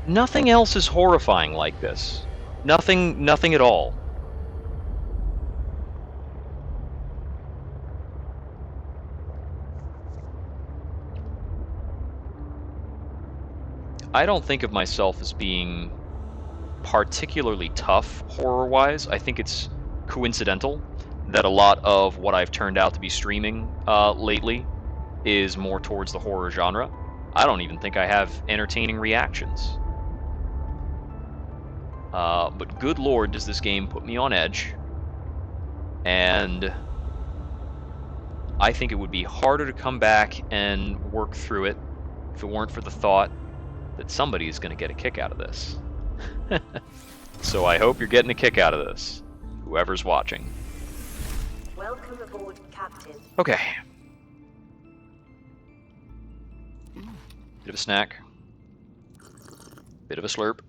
S1: Nothing else is horrifying like this. Nothing at all. I don't think of myself as being particularly tough horror-wise. I think it's coincidental that a lot of what I've turned out to be streaming lately is more towards the horror genre. I don't even think I have entertaining reactions. But good lord, does this game put me on edge. And I think it would be harder to come back and work through it if it weren't for the thought that somebody is going to get a kick out of this. So I hope you're getting a kick out of this, whoever's watching.
S4: Welcome aboard, Captain.
S1: Okay. Bit of a snack. Bit of a slurp.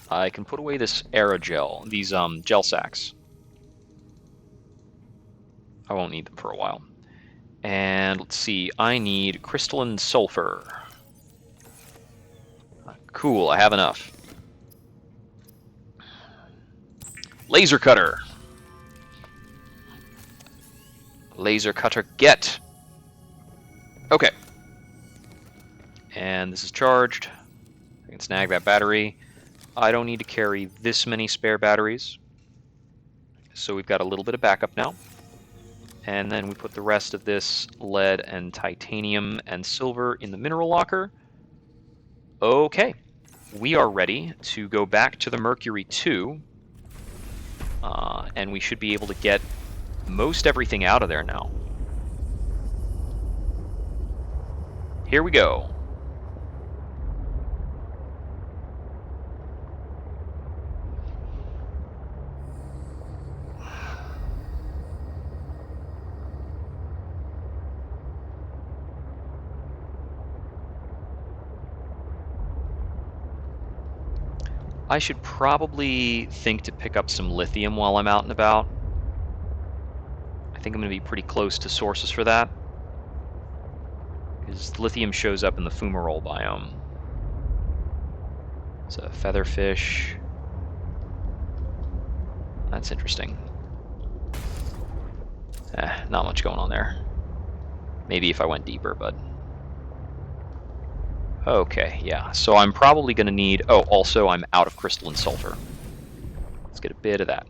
S1: I can put away this aerogel, these gel sacks. I won't need them for a while. And let's see, I need crystalline sulfur. Cool, I have enough. Laser cutter. Laser cutter, get. Okay. And this is charged. I can snag that battery. I don't need to carry this many spare batteries. So we've got a little bit of backup now. And then we put the rest of this lead and titanium and silver in the mineral locker. Okay. We are ready to go back to the Mercury 2. And we should be able to get most everything out of there now. Here we go. I should probably think to pick up some lithium while I'm out and about. I think I'm going to be pretty close to sources for that, because lithium shows up in the Fumarole Biome. It's a featherfish. That's interesting. Not much going on there. Maybe if I went deeper, but... Okay, yeah, so I'm probably going to need... Oh, also I'm out of crystalline sulfur. Let's get a bit of that.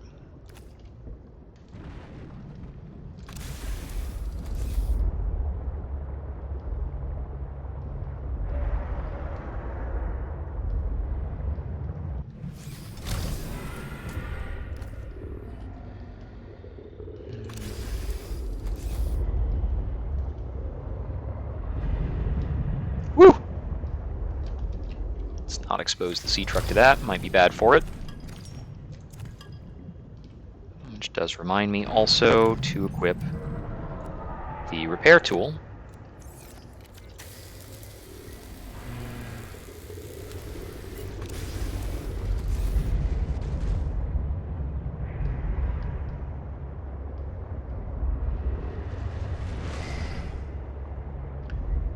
S1: Woo! Let's not expose the sea truck to that. Might be bad for it. Which does remind me also to equip the repair tool.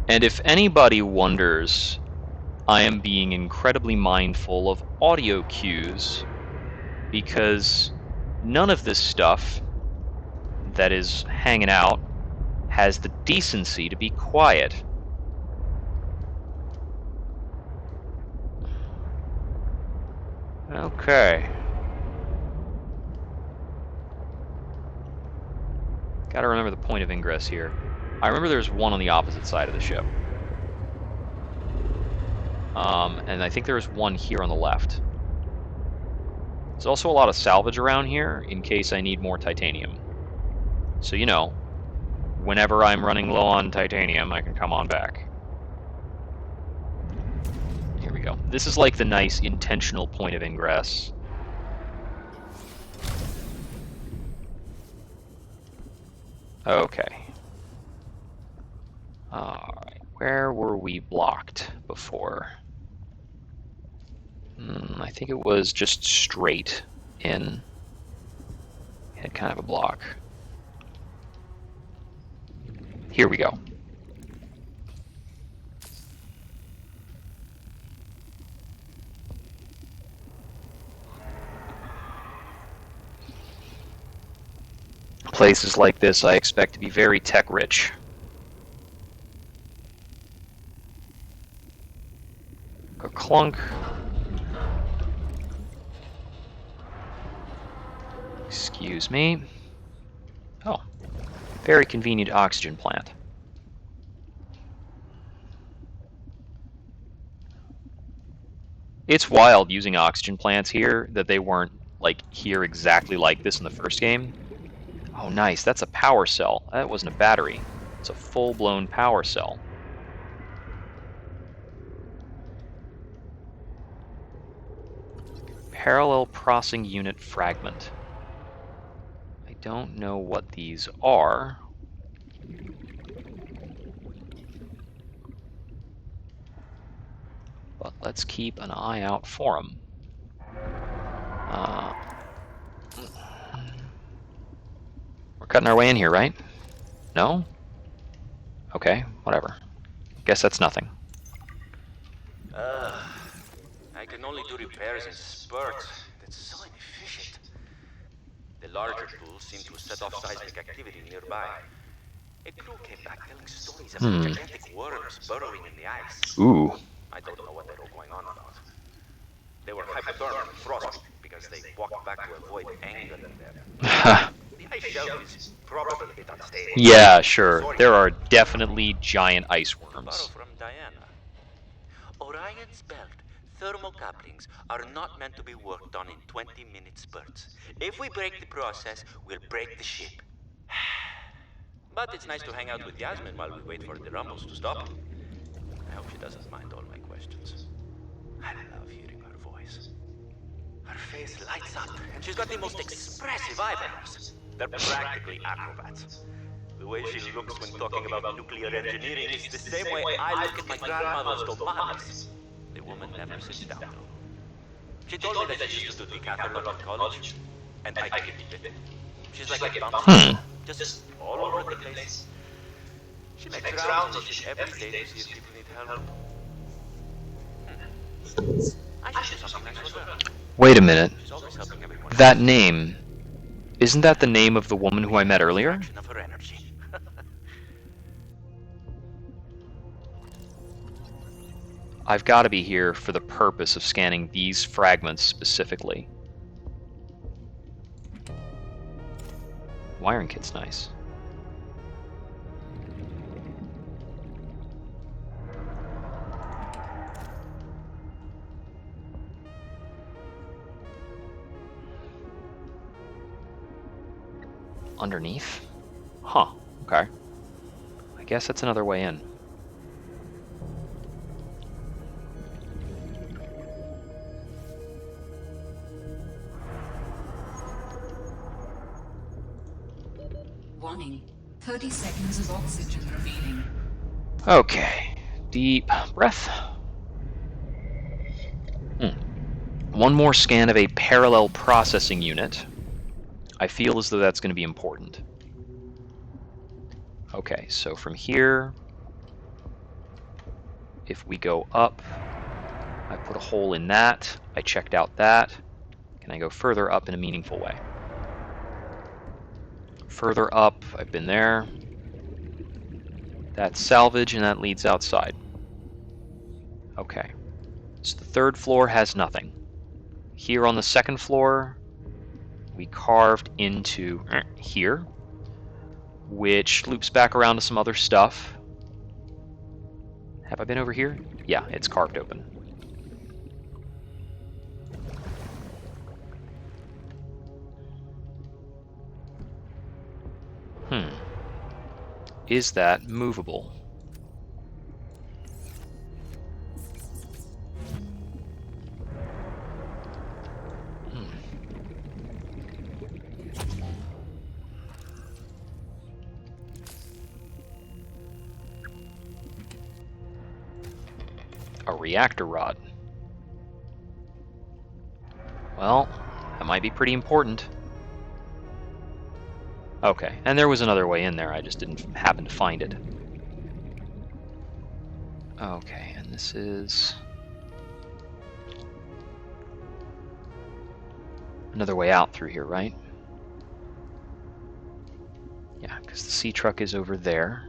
S1: And if anybody wonders, I am being incredibly mindful of audio cues, because none of this stuff that is hanging out has the decency to be quiet. Okay. Gotta remember the point of ingress here. I remember there's one on the opposite side of the ship. And I think there's one here on the left. There's also a lot of salvage around here in case I need more titanium. So, you know, whenever I'm running low on titanium, I can come on back. Here we go. This is like the nice intentional point of ingress. Okay. Alright, where were we blocked before? I think it was just straight in. Had kind of a block. Here we go. Places like this I expect to be very tech-rich. A clunk. Excuse me. Oh, very convenient oxygen plant. It's wild using oxygen plants here that they weren't like here exactly like this in the first game. Oh, nice. That's a power cell. That wasn't a battery. It's a full-blown power cell. Parallel processing unit fragment. I don't know what these are. But let's keep an eye out for them. We're cutting our way in here, right? No? Okay, whatever. Guess that's nothing.
S5: I can only do repairs in spurts. That's so inefficient. The larger pools seem to set off seismic activity nearby. A crew came back telling stories of gigantic worms burrowing in the ice.
S1: Ooh.
S5: I don't know what they're all going on about. They were hypothermic and frostbitten because they walked back to avoid anger in them. The ice shelf is probably a bit unstable.
S1: Yeah, sure. There are definitely giant ice worms.
S5: Borrow from Diana. Orion's belt thermocouplings are not meant to be worked on in 20-minute spurts. If we break the process, we'll break the ship. But it's nice to hang out with Yasmin while we wait for the rumbles to stop. I hope she doesn't mind all my questions. I love hearing her voice. Her face lights up, and she's got the most expressive eyebrows. They're practically acrobats. The way she looks when talking about nuclear engineering is the same way I look at my grandmother's tomatoes. The woman never sits down, though. She told me that she used to do decathlon in college, and I couldn't believe it. She's like a bouncer, just all over the place. She makes rounds on the ship every day to see if people need help. I should do something nice for her.
S1: Wait a minute.
S5: She's always helping everyone.
S1: That name, isn't that the name of the woman who I met earlier?
S5: Of her energy.
S1: I've got to be here for the purpose of scanning these fragments specifically. Wiring kit's nice. Underneath? Huh, okay. I guess that's another way in.
S3: Warning. 30 seconds of oxygen remaining.
S1: Okay, deep breath. One more scan of a parallel processing unit. I feel as though that's going to be important. Okay, so from here, if we go up, I put a hole in that. I checked out that. Can I go further up in a meaningful way? Further up, I've been there. That's salvage, and that leads outside. Okay, so the third floor has nothing. Here on the second floor, we carved into here, which loops back around to some other stuff. Have I been over here? Yeah, it's carved open. Is that movable? A reactor rod. Well, that might be pretty important. Okay, and there was another way in there, I just didn't happen to find it. Okay, and this is another way out through here, right? Yeah, because the sea truck is over there.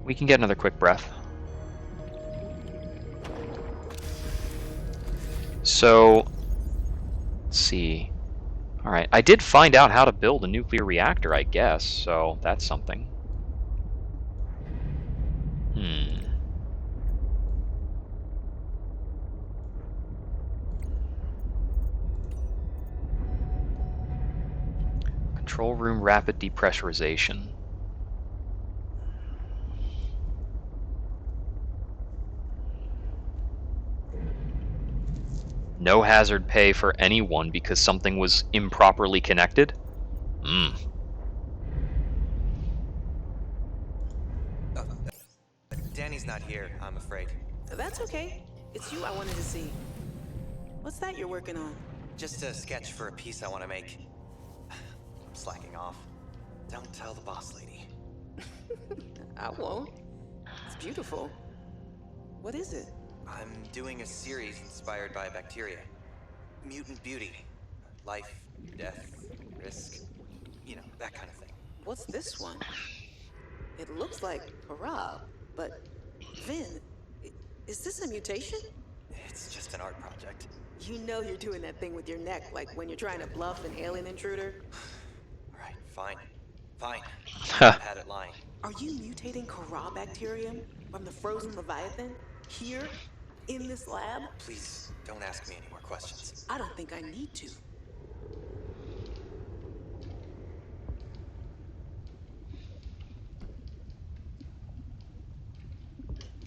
S1: We can get another quick breath. So, let's see. Alright, I did find out how to build a nuclear reactor, I guess, so that's something. Control room rapid depressurization. No hazard pay for anyone because something was improperly connected?
S6: Danny's not here, I'm afraid.
S7: That's okay. It's you I wanted to see. What's that you're working on?
S6: Just a sketch for a piece I want to make. I'm slacking off. Don't tell the boss lady.
S7: I won't. It's beautiful. What is it?
S6: I'm doing a series inspired by bacteria. Mutant beauty. Life, death, risk. You know, that kind of thing.
S7: What's this one? It looks like Parab, but Vin, is this a mutation?
S6: It's just an art project.
S7: You know you're doing that thing with your neck, like when you're trying to bluff an alien intruder.
S6: Alright, fine. Fine. I've had it lying.
S7: Are you mutating Corabacterium from the frozen Leviathan? Here? In this lab?
S6: Please, don't ask me any more questions.
S7: I don't think I need to.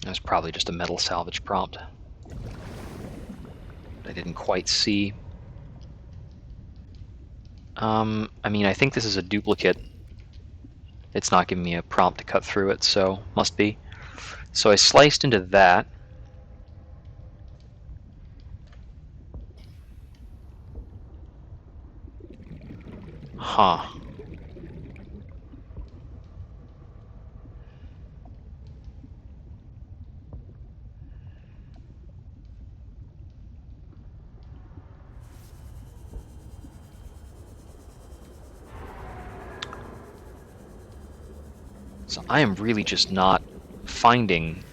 S1: That's probably just a metal salvage prompt. I didn't quite see. I mean, I think this is a duplicate. It's not giving me a prompt to cut through it, so must be. So I sliced into that. Huh. So I am really just not finding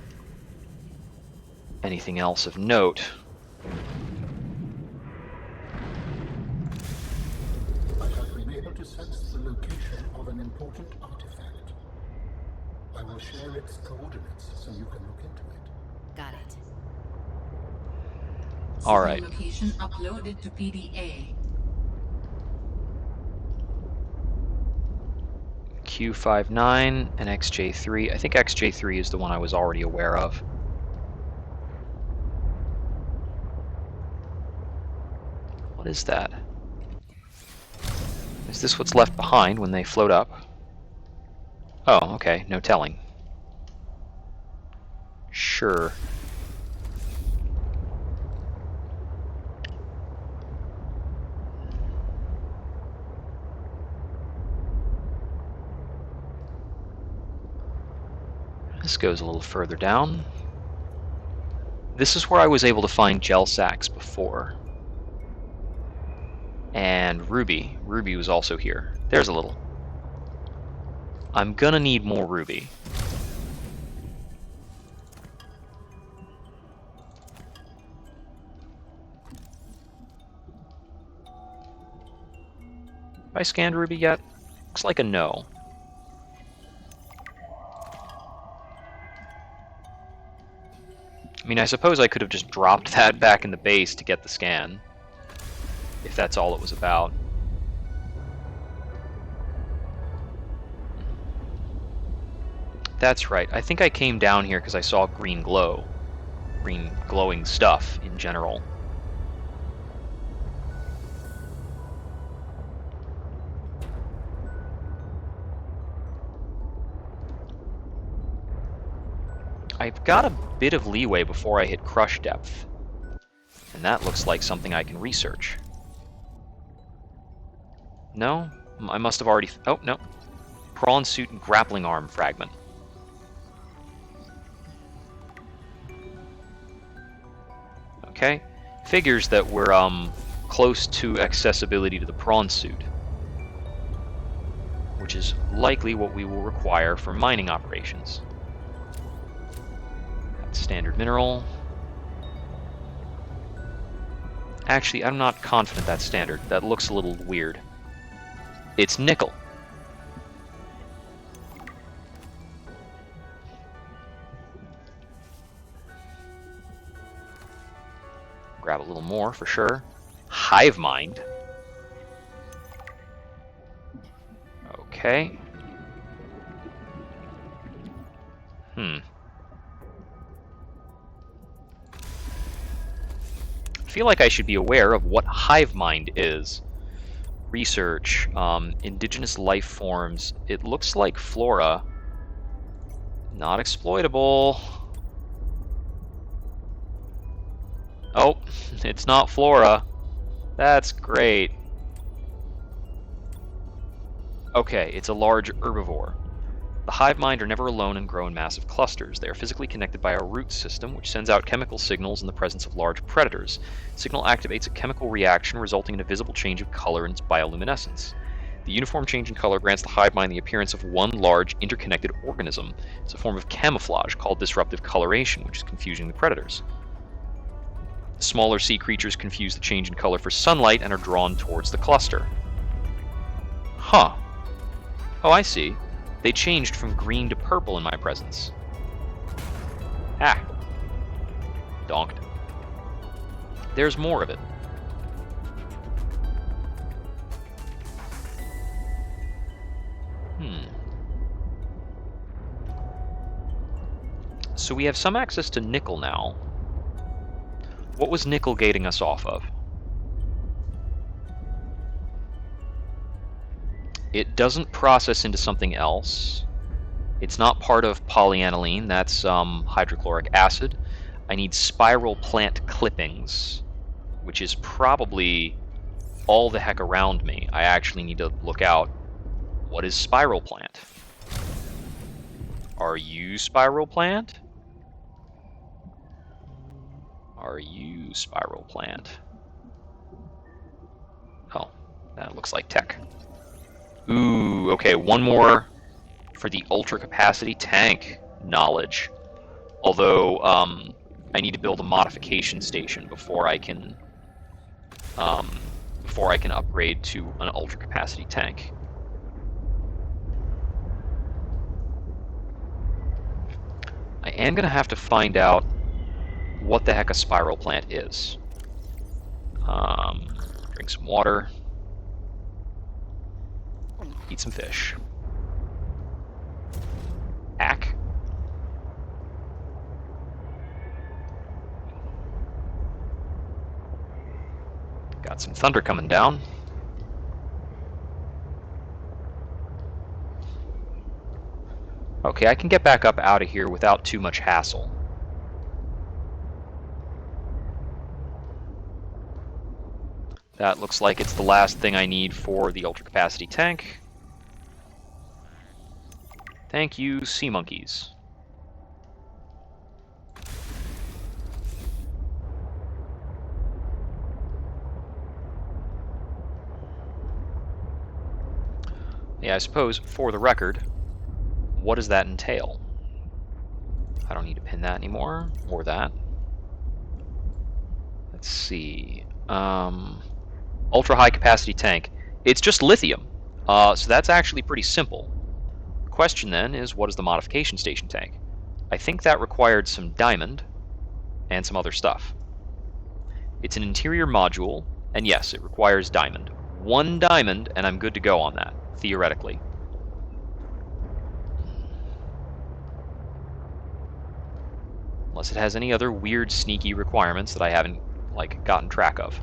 S1: anything else of note.
S8: I have been able to sense the location of an important artifact. I will share its coordinates so you can look into it.
S3: Got it.
S1: All right.
S3: Location uploaded to PDA.
S1: Q59 and XJ3. I think XJ3 is the one I was already aware of. What is that? Is this what's left behind when they float up? Oh, okay, no telling. Sure. This goes a little further down. This is where I was able to find gel sacks before. And ruby. Ruby was also here. There's a little. I'm gonna need more ruby. Have I scanned ruby yet? Looks like a no. I mean, I suppose I could have just dropped that back in the base to get the scan, if that's all it was about. That's right. I think I came down here because I saw green glow. Green glowing stuff in general. I've got a bit of leeway before I hit crush depth. And that looks like something I can research. No? I must have already... Oh, no. Prawn suit and grappling arm fragment. Okay. Figures that we're close to accessibility to the prawn suit. Which is likely what we will require for mining operations. Standard mineral. Actually, I'm not confident that's standard. That looks a little weird. It's nickel. Grab a little more for sure. Hive mind. Okay. I feel like I should be aware of what hive mind is. Research, indigenous life forms. It looks like flora. Not exploitable. Oh, it's not flora. That's great. Okay, it's a large herbivore. The hive mind are never alone and grow in massive clusters. They are physically connected by a root system, which sends out chemical signals in the presence of large predators. The signal activates a chemical reaction, resulting in a visible change of color in its bioluminescence. The uniform change in color grants the hive mind the appearance of one large, interconnected organism. It's a form of camouflage called disruptive coloration, which is confusing the predators. Smaller sea creatures confuse the change in color for sunlight and are drawn towards the cluster. Huh. Oh, I see. They changed from green to purple in my presence. Ah. Donked. There's more of it. So we have some access to nickel now. What was nickel gating us off of? It doesn't process into something else. It's not part of polyaniline, that's hydrochloric acid. I need spiral plant clippings, which is probably all the heck around me. I actually need to look out. What is spiral plant? Are you spiral plant? Are you spiral plant? Oh, that looks like tech. Ooh, okay, one more for the ultra capacity tank knowledge. Although I need to build a modification station before I can upgrade to an ultra capacity tank. I am gonna have to find out what the heck a spiral plant is. Drink some water. Eat some fish. Ack. Got some thunder coming down. Okay, I can get back up out of here without too much hassle. That looks like it's the last thing I need for the ultra capacity tank. Thank you, sea monkeys. Yeah, I suppose, for the record, what does that entail? I don't need to pin that anymore, or that. Let's see. Ultra high capacity tank. It's just lithium, so that's actually pretty simple. The question then is, what is the modification station tank? I think that required some diamond and some other stuff. It's an interior module, and yes, it requires diamond. 1 diamond, and I'm good to go on that, theoretically. Unless it has any other weird, sneaky requirements that I haven't, like, gotten track of.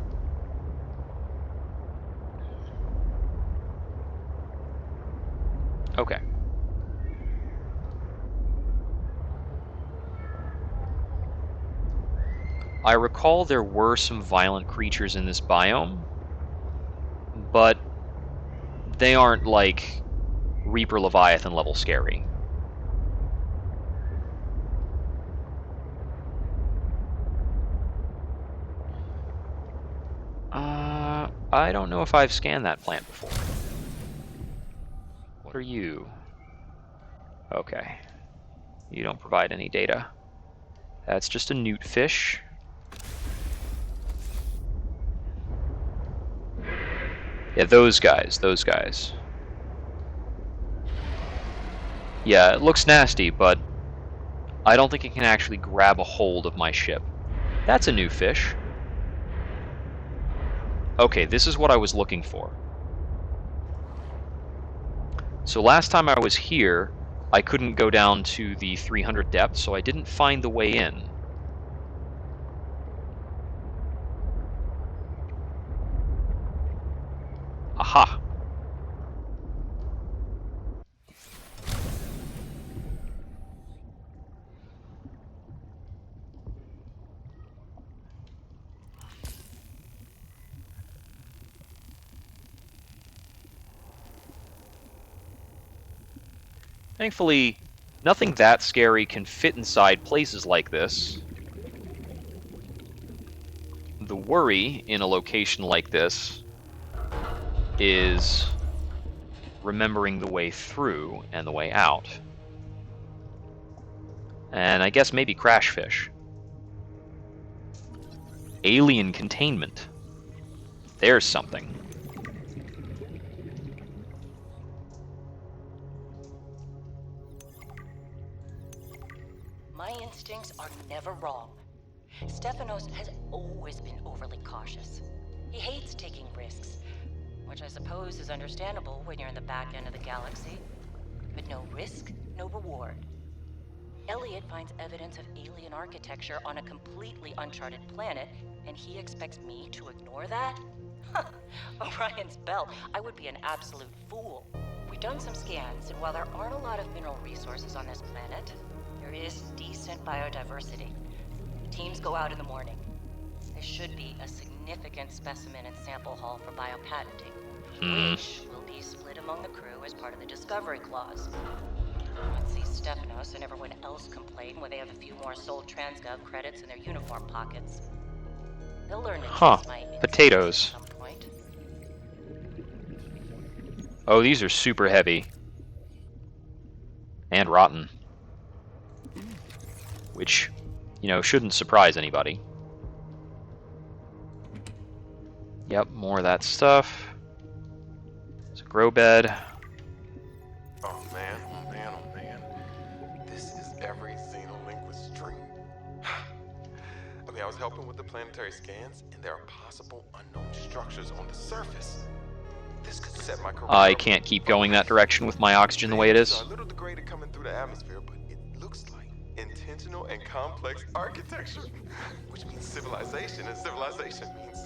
S1: Okay. I recall there were some violent creatures in this biome, but they aren't like Reaper Leviathan level scary. I don't know if I've scanned that plant before. What are you? Okay. You don't provide any data. That's just a newt fish. Yeah, those guys, those guys. Yeah, it looks nasty, but I don't think it can actually grab a hold of my ship. That's a new fish. Okay, this is what I was looking for. So last time I was here, I couldn't go down to the 300 depth, so I didn't find the way in. Aha! Thankfully, nothing that scary can fit inside places like this. The worry in a location like this is remembering the way through and the way out. And I guess maybe crash fish. Alien containment. There's something.
S9: My instincts are never wrong. Stefanos has always been overly cautious. He hates taking risks, which I suppose is understandable when you're in the back end of the galaxy. But no risk, no reward. Elliot finds evidence of alien architecture on a completely uncharted planet, and he expects me to ignore that? Orion's belt, I would be an absolute fool. We've done some scans, and while there aren't a lot of mineral resources on this planet, there is decent biodiversity. Teams go out in the morning. There should be a significant specimen and sample haul for biopatenting, which will be split among the crew as part of the discovery clause. Let's see Stefanos and everyone else complain when they have a few more sold transgov credits in their uniform pockets. They'll learn to trust my instincts
S1: Potatoes.
S9: at some point.
S1: Oh, these are super heavy. And rotten. Which, you know, shouldn't surprise anybody. Yep, more of that stuff. There's a grow bed.
S10: Oh man, oh man, oh man. This is every xenolinguist's dream. Okay, I was helping with the planetary scans, and there are possible unknown structures on the surface. This could set my career
S1: I
S10: up
S1: can't
S10: for
S1: keep going that
S10: life.
S1: direction with my oxygen the way it is.
S10: So a little degraded coming through the atmosphere, but it looks like intentional and complex architecture, which means civilization, and civilization means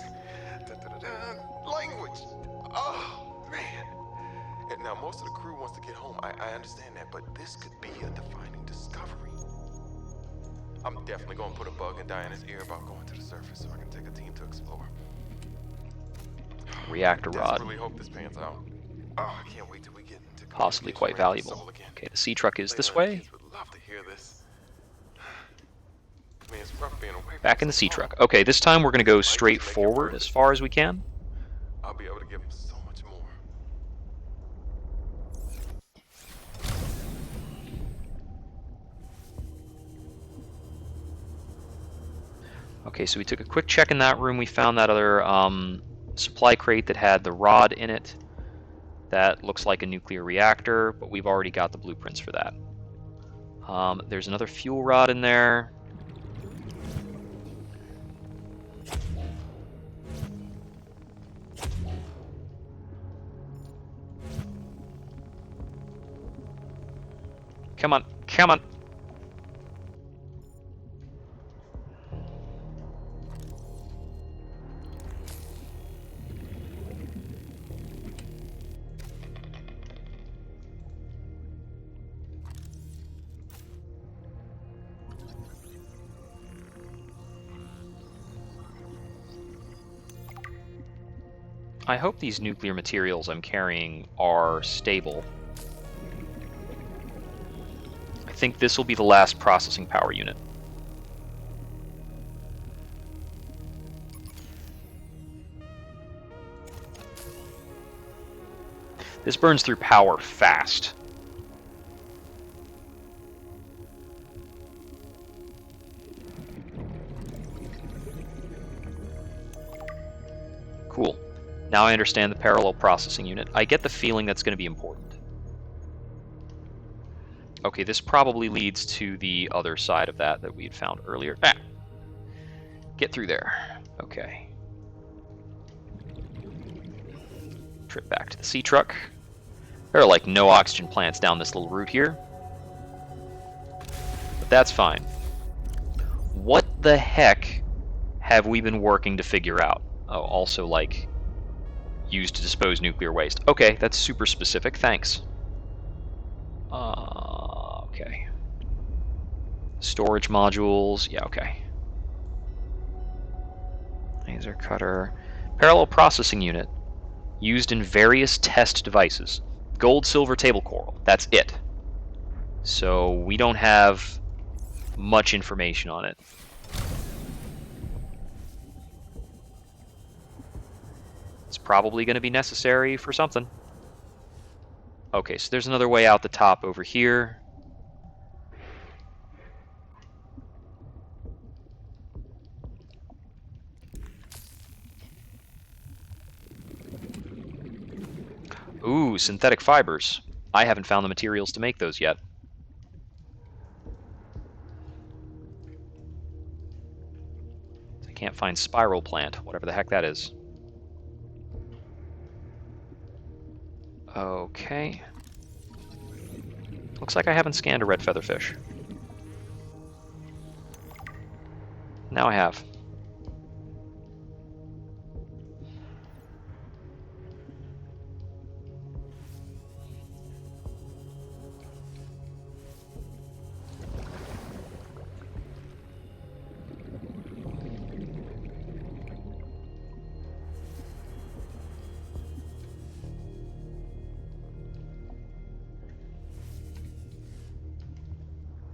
S10: language. Oh man. And now most of the crew wants to get home. I understand that, but this could be a defining discovery. I'm definitely going to put a bug in Diana's ear about going to the surface so I can take a team to explore.
S1: Reactor rod.
S10: Desperately hope this pans out. Oh, I can't wait till we get into
S1: Possibly quite
S10: communication
S1: valuable.
S10: with Soul again.
S1: Okay, the sea truck is this
S10: Layla and
S1: way.
S10: kids would love to hear this. I mean, it's rough being away from
S1: Back in the
S10: so
S1: sea
S10: long.
S1: truck. Okay, this time we're going to go straight forward as far as we can.
S10: I'll be able to give them so much more.
S1: Okay, so we took a quick check in that room. We found that other supply crate that had the rod in it. That looks like a nuclear reactor, but we've already got the blueprints for that. There's another fuel rod in there. Come on, come on. I hope these nuclear materials I'm carrying are stable. I think this will be the last processing power unit. This burns through power fast. Cool. Now I understand the parallel processing unit. I get the feeling that's going to be important. Okay, this probably leads to the other side of that we had found earlier. Ah! Get through there. Okay. Trip back to the sea truck. There are like no oxygen plants down this little route here. But that's fine. What the heck have we been working to figure out? Oh, also like used to dispose nuclear waste. Okay, that's super specific. Thanks. Okay. Storage modules. Yeah, okay. Laser cutter. Parallel processing unit. Used in various test devices. Gold, silver, table coral. That's it. So we don't have much information on it. It's probably going to be necessary for something. Okay, so there's another way out the top over here. Ooh, synthetic fibers. I haven't found the materials to make those yet. I can't find spiral plant, whatever the heck that is. Okay. Looks like I haven't scanned a red featherfish. Now I have.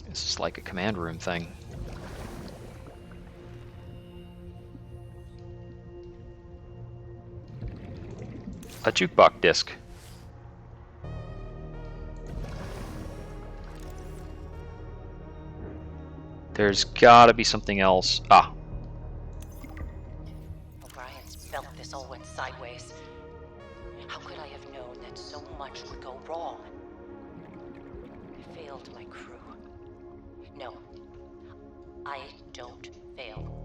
S1: This is like a command room thing. A jukebox disc. There's gotta be something else. Ah.
S9: O'Brien's felt this all went sideways. How could I have known that so much would go wrong? I failed my crew. No, I don't fail.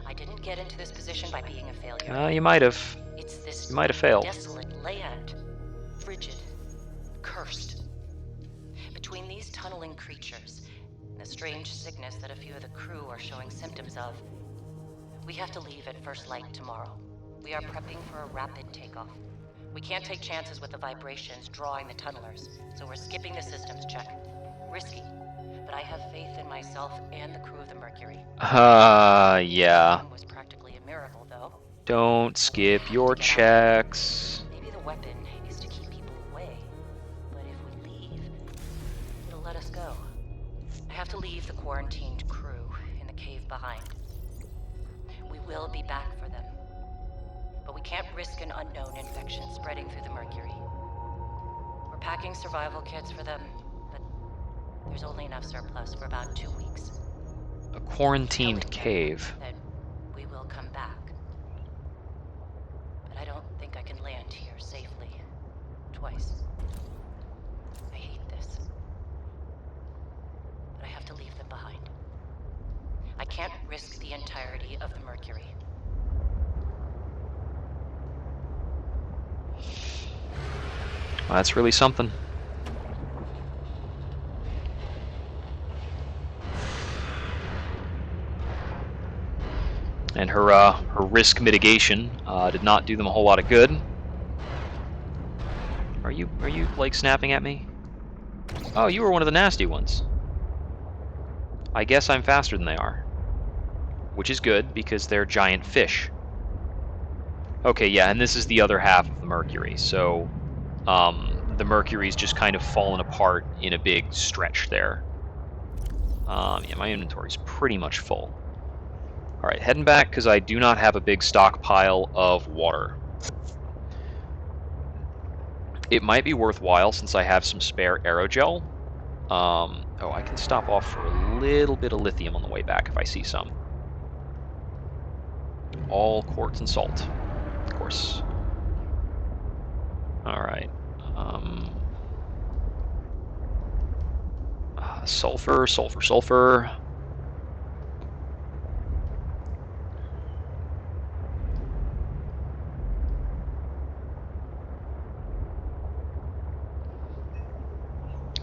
S9: I didn't get into this position by being a failure.
S1: You might have.
S9: It's this
S1: You might have failed.
S9: desolate land. Frigid. Cursed. Between these tunneling creatures and the strange sickness that a few of the crew are showing symptoms of, we have to leave at first light tomorrow. We are prepping for a rapid takeoff. We can't take chances with the vibrations drawing the tunnelers, so we're skipping the systems check. Risky. But I have faith in myself and the crew of the Mercury.
S1: Yeah.
S9: It was practically a miracle, though.
S1: Don't skip your checks.
S9: Maybe the weapon is to keep people away. But if we leave, it'll let us go. I have to leave the quarantined crew in the cave behind. We will be back for them. But we can't risk an unknown infection spreading through the Mercury. We're packing survival kits for them. There's only enough surplus for about 2 weeks.
S1: A quarantined cave.
S9: That we will come back. But I don't think I can land here safely. Twice. I hate this. But I have to leave them behind. I can't risk the entirety of the Mercury.
S1: Well, that's really something. And her risk mitigation did not do them a whole lot of good. Are you like snapping at me? Oh, you were one of the nasty ones. I guess I'm faster than they are. Which is good, because they're giant fish. Okay, yeah, and this is the other half of the Mercury, so the Mercury's just kind of fallen apart in a big stretch there. Yeah, my inventory's pretty much full. Alright, heading back because I do not have a big stockpile of water. It might be worthwhile since I have some spare aerogel. Oh, I can stop off for a little bit of lithium on the way back if I see some. All quartz and salt, of course. Alright. Sulfur, sulfur, sulfur.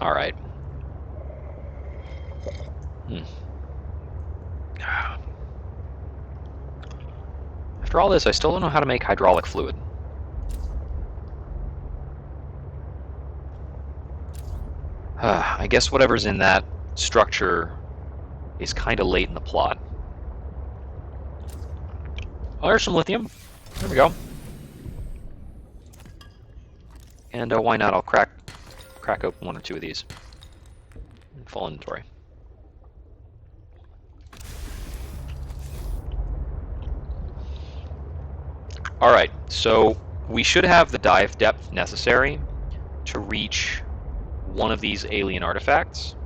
S1: Alright. After all this, I still don't know how to make hydraulic fluid. I guess whatever's in that structure is kind of late in the plot. Oh, there's some lithium. There we go. And why not? I'll crack open one or two of these. Full inventory. Alright, so we should have the dive depth necessary to reach one of these alien artifacts.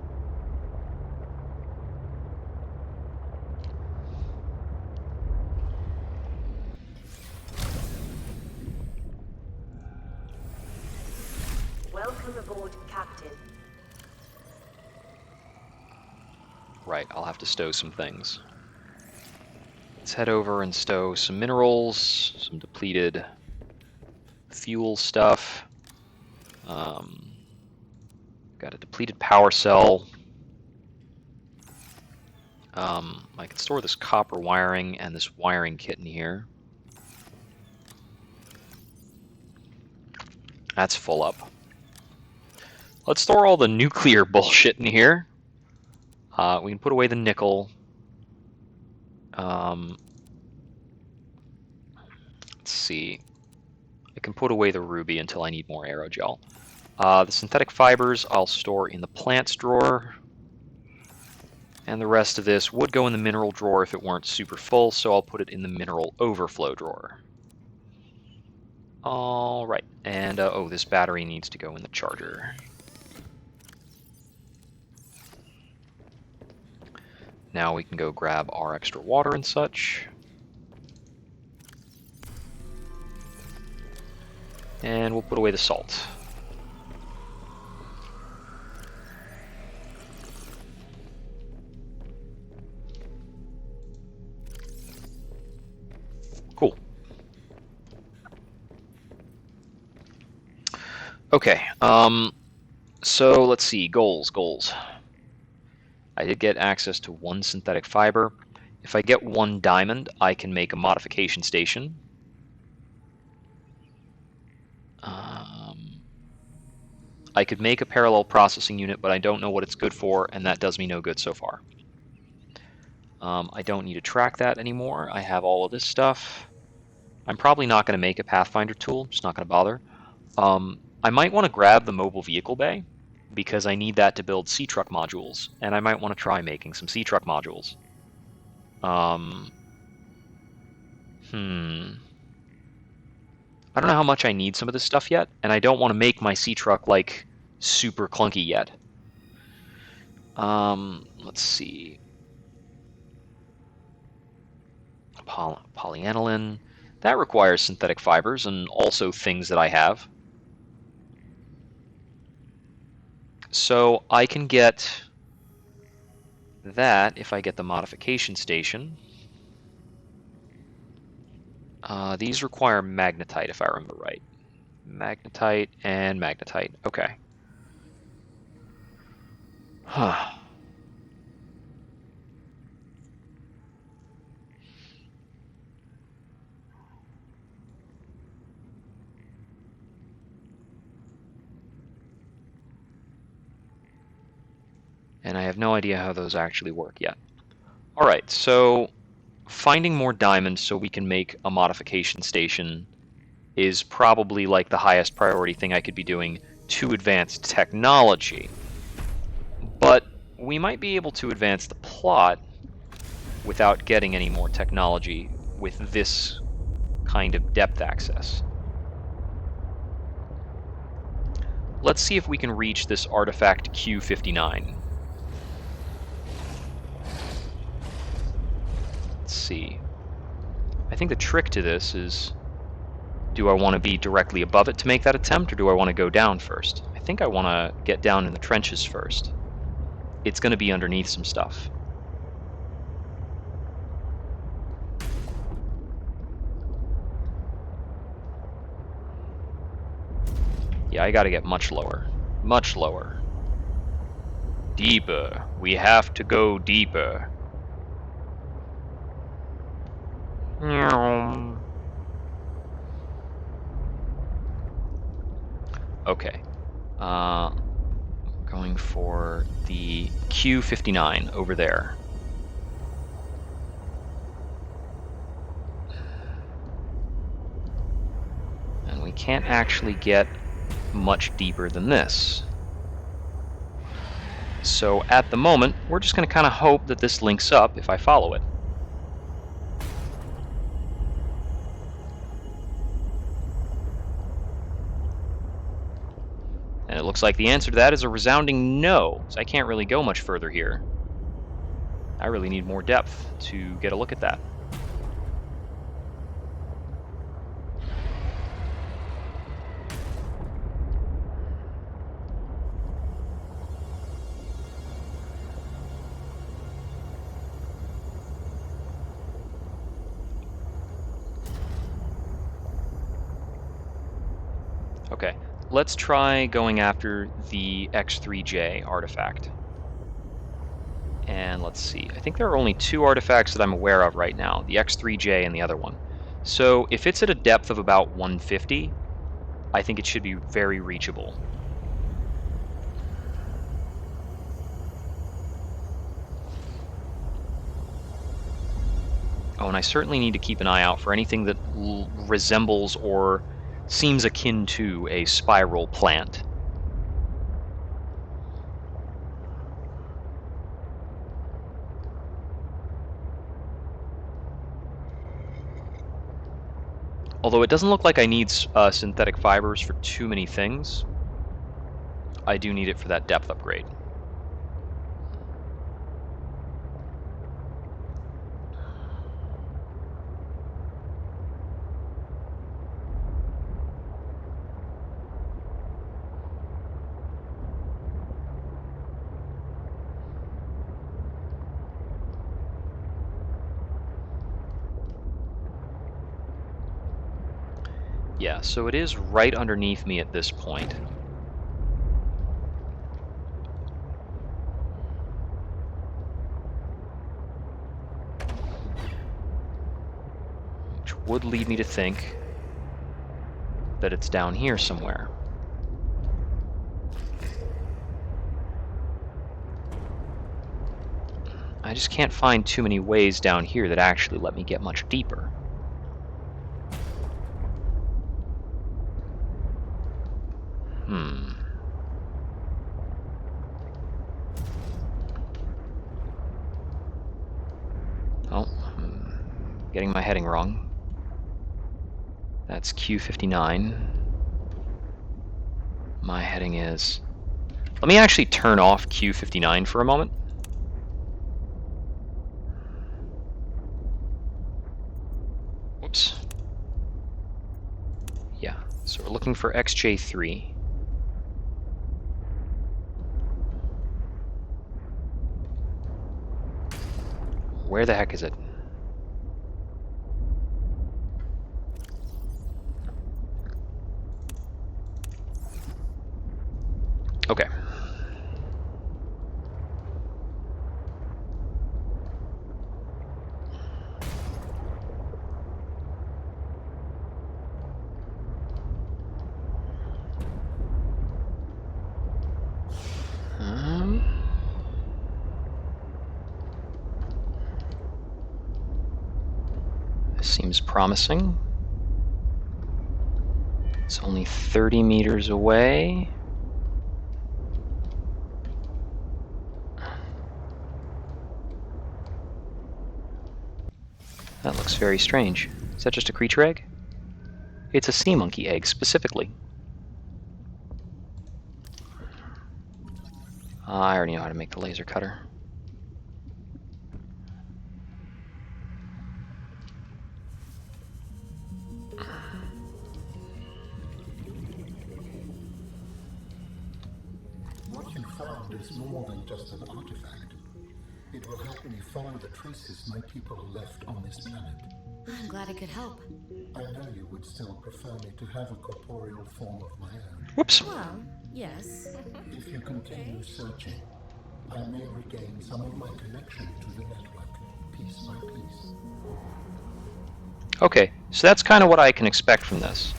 S4: Welcome aboard, Captain.
S1: Right, I'll have to stow some things. Let's head over and stow some minerals, some depleted fuel stuff. Got a depleted power cell. I can store this copper wiring and this wiring kit in here. That's full up. Let's store all the nuclear bullshit in here. We can put away the nickel. Let's see. I can put away the ruby until I need more aerogel. The synthetic fibers I'll store in the plants drawer. And the rest of this would go in the mineral drawer if it weren't super full, so I'll put it in the mineral overflow drawer. Alright, and oh, this battery needs to go in the charger. Now we can go grab our extra water and such. And we'll put away the salt. Cool. Okay, so let's see, goals. I did get access to one synthetic fiber. If I get one diamond, I can make a modification station. I could make a parallel processing unit, but I don't know what it's good for, and that does me no good so far. I don't need to track that anymore. I have all of this stuff. I'm probably not going to make a Pathfinder tool. Just not going to bother. I might want to grab the mobile vehicle bay, because I need that to build sea truck modules, and I might want to try making some sea truck modules. I don't know how much I need some of this stuff yet, and I don't want to make my sea truck like super clunky yet. Let's see. Polyaniline. That requires synthetic fibers and also things that I have. So I can get that if I get the modification station. These require magnetite, if I remember right. Magnetite and magnetite. Okay. Huh. And I have no idea how those actually work yet. Alright, so finding more diamonds so we can make a modification station is probably like the highest priority thing I could be doing to advance technology. But we might be able to advance the plot without getting any more technology with this kind of depth access. Let's see if we can reach this artifact Q59. Let's see. I think the trick to this is Do I want to be directly above it to make that attempt, or do I want to go down first? I think I want to get down in the trenches first. It's going to be underneath some stuff. Yeah, I got to get much lower. Much lower. Deeper. We have to go deeper. Okay. Going for the Q59 over there. And we can't actually get much deeper than this. So at the moment, we're just going to kind of hope that this links up if I follow it. And it looks like the answer to that is a resounding no, so I can't really go much further here. I really need more depth to get a look at that. Okay, let's try going after the X3J artifact. And let's see, I think there are only 2 artifacts that I'm aware of right now, the X3J and the other one. So if it's at a depth of about 150, I think it should be very reachable. Oh, and I certainly need to keep an eye out for anything that resembles or seems akin to a spiral plant. Although it doesn't look like I need synthetic fibers for too many things, I do need it for that depth upgrade. Yeah, so it is right underneath me at this point. Which would lead me to think that it's down here somewhere. I just can't find too many ways down here that actually let me get much deeper. Oh, I'm getting my heading wrong. That's Q59. My heading is... Let me actually turn off Q59 for a moment. Whoops. Yeah, so we're looking for XJ3. Where the heck is it? Okay. This seems promising. It's only 30 meters away. That looks very strange. Is that just a creature egg? It's a sea monkey egg, specifically. I already know how to make the laser cutter.
S8: found is more than just an artifact. It will help me follow the traces my people left on this planet.
S11: I'm glad I could help.
S8: I know you would still prefer me to have a corporeal form of my own.
S1: Whoops.
S11: Well, yes.
S8: If you continue searching, I may regain some of my connection to the network, piece by piece.
S1: Okay, so that's kind of what I can expect from this.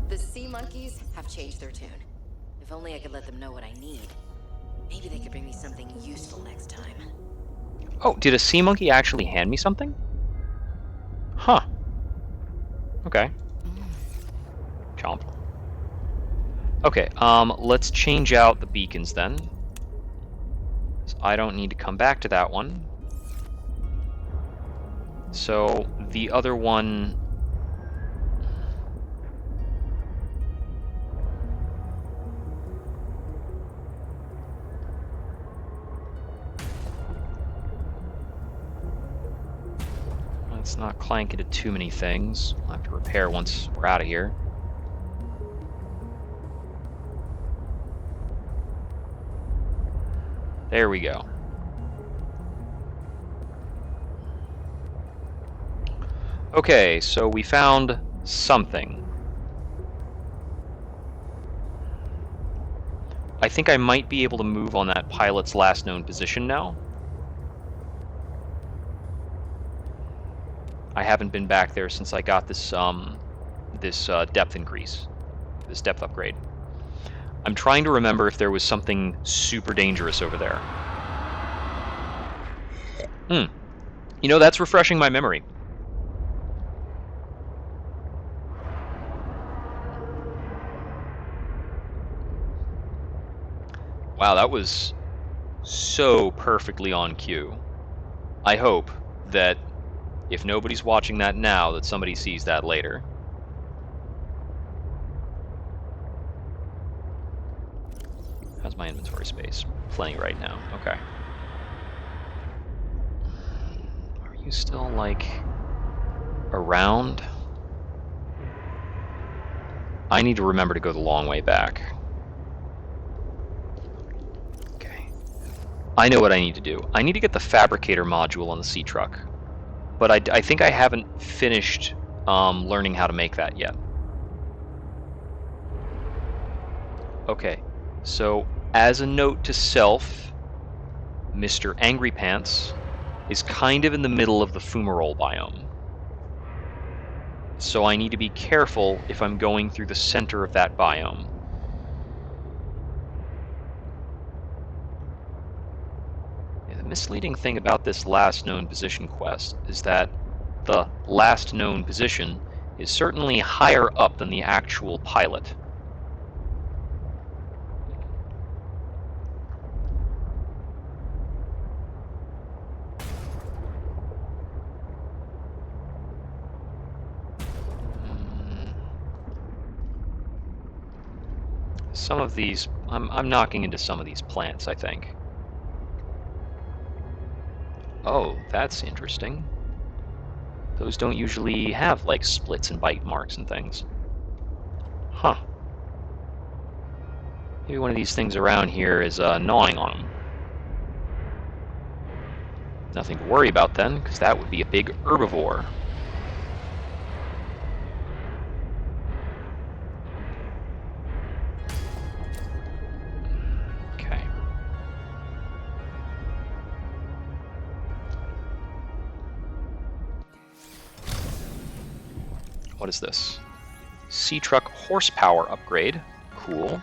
S11: The sea monkeys have changed their tune. If only I could let them know what I need. Maybe they could bring me something useful next time.
S1: Oh, did a sea monkey actually hand me something? Huh. Okay. Chomp. Okay, let's change out the beacons then. So I don't need to come back to that one. So the other one... Let's not clank into too many things. I'll have to repair once we're out of here. There we go. Okay, so we found something. I think I might be able to move on that pilot's last known position now. I haven't been back there since I got this depth increase, this depth upgrade. I'm trying to remember if there was something super dangerous over there. You know, that's refreshing my memory. Wow, that was so perfectly on cue. I hope that if nobody's watching that now, that somebody sees that later. How's my inventory space? Plenty right now. Okay. Are you still, like, around? I need to remember to go the long way back. Okay. I know what I need to do. I need to get the fabricator module on the sea truck. But I think I haven't finished learning how to make that yet. Okay, so as a note to self, Mr. Angry Pants is kind of in the middle of the Fumarole Biome. So I need to be careful if I'm going through the center of that biome. The misleading thing about this last known position quest is that the last known position is certainly higher up than the actual pilot. Some of these, I'm knocking into some of these plants, I think. Oh, that's interesting. Those don't usually have, like, splits and bite marks and things. Huh. Maybe one of these things around here is gnawing on them. Nothing to worry about then, because that would be a big herbivore. What is this? Sea truck horsepower upgrade. Cool.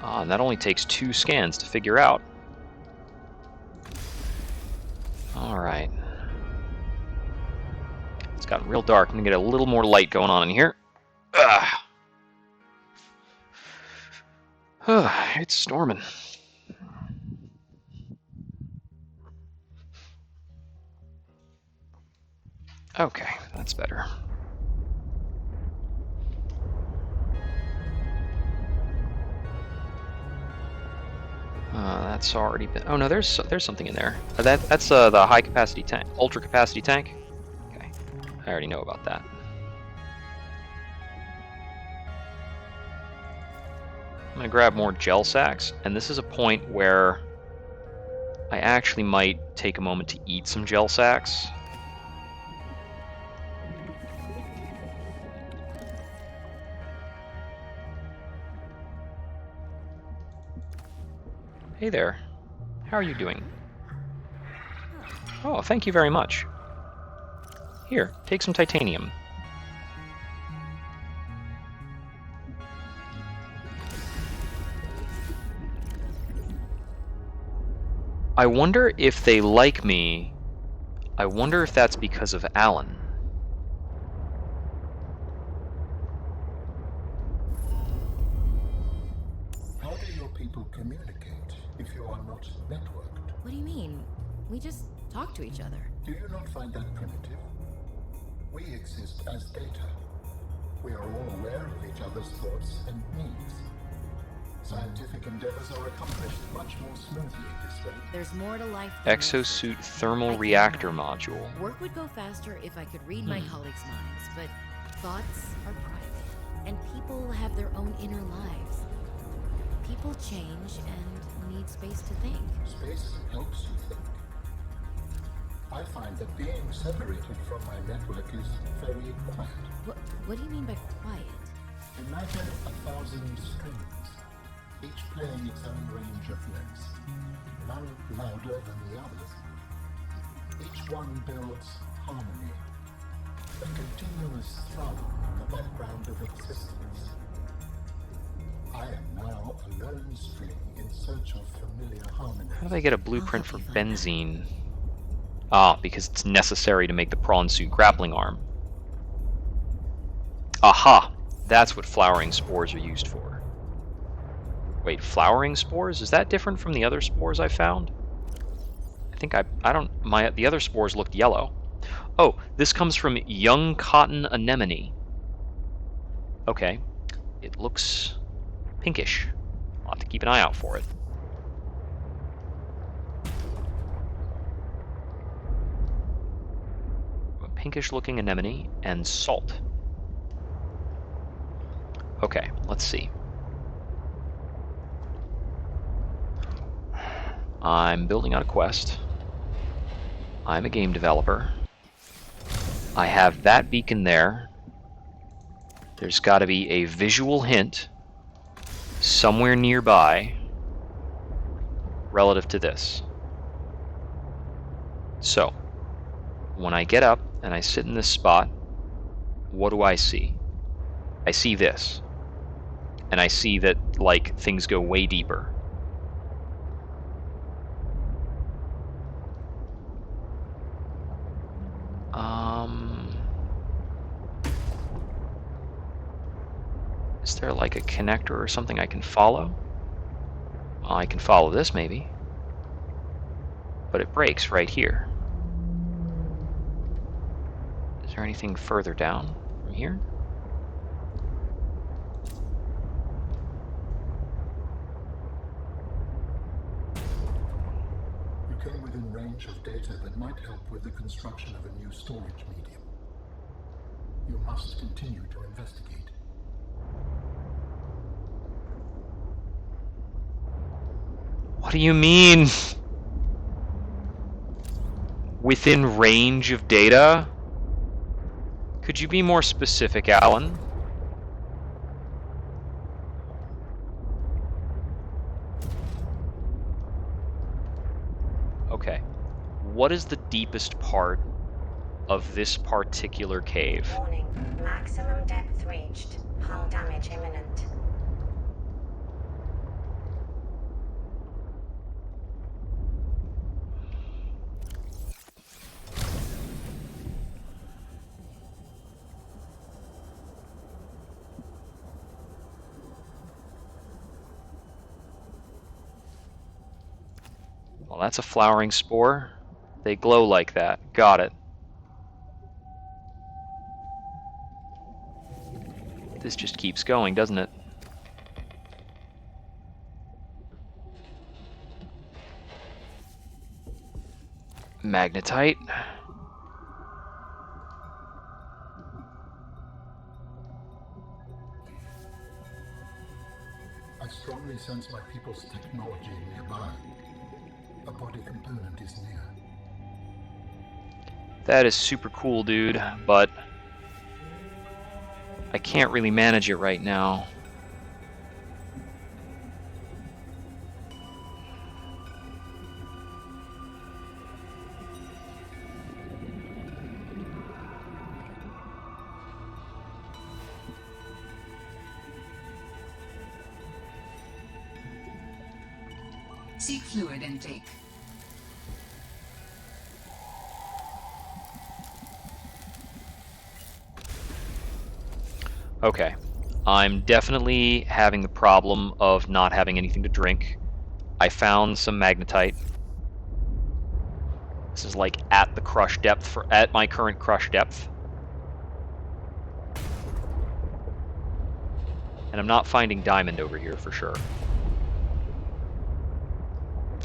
S1: And that only takes 2 scans to figure out. Alright. It's gotten real dark. I'm gonna get a little more light going on in here. It's storming. Okay, that's better. That's already been. Oh no, there's something in there. That's the high capacity tank, ultra capacity tank. Okay, I already know about that. I'm gonna grab more gel sacks, and this is a point where I actually might take a moment to eat some gel sacks. Hey there. How are you doing? Oh, thank you very much. Here, take some titanium. I wonder if they like me. I wonder if that's because of Alan.
S8: How do your people communicate if you are not networked?
S11: What do you mean? We just talk to each other.
S8: Do you not find that primitive? We exist as data. We are all aware of each other's thoughts and needs. Scientific endeavors are accomplished much more smoothly this way.
S11: There's more to life than
S1: Exosuit thermal reactor module.
S11: Work would go faster if I could read my colleagues' minds, but thoughts are private, and people have their own inner lives. People change and need space to think.
S8: Space helps you think. I find that being separated from my network is very quiet.
S11: What do you mean by quiet?
S8: Imagine 1,000 strings, each playing its own range of notes, none louder than the others. Each one builds harmony, a continuous thrum in the background of existence. I am now a lone string in search of familiar harmony.
S1: How do I get a blueprint for benzene? Ah, because it's necessary to make the prawn suit grappling arm. Aha! That's what flowering spores are used for. Wait, flowering spores? Is that different from the other spores I found? I think the other spores looked yellow. Oh, this comes from young cotton anemone. Okay. It looks pinkish. I'll have to keep an eye out for it. A pinkish looking anemone and salt. Okay, let's see. I'm building out a quest. I'm a game developer. I have that beacon there. There's got to be a visual hint somewhere nearby relative to this. So, when I get up and I sit in this spot, what do I see? I see this. And I see that, like, things go way deeper. Is there like a connector or something I can follow? Well, I can follow this maybe. But it breaks right here. Is there anything further down from here?
S8: You came within range of data that might help with the construction of a new storage medium. You must continue to investigate.
S1: What do you mean? Within range of data? Could you be more specific, Alan? Okay. What is the deepest part of this particular cave?
S2: Warning. Maximum depth reached. Hull damage imminent.
S1: Well, that's a flowering spore. They glow like that. Got it. This just keeps going, doesn't it? Magnetite.
S8: I I strongly sense my people's technology nearby. A body component is near.
S1: That is super cool, dude, but I can't really manage it right now.
S3: Seek fluid intake.
S1: Okay. I'm definitely having the problem of not having anything to drink. I found some magnetite. This is like at the crush depth, at my current crush depth. And I'm not finding diamond over here for sure.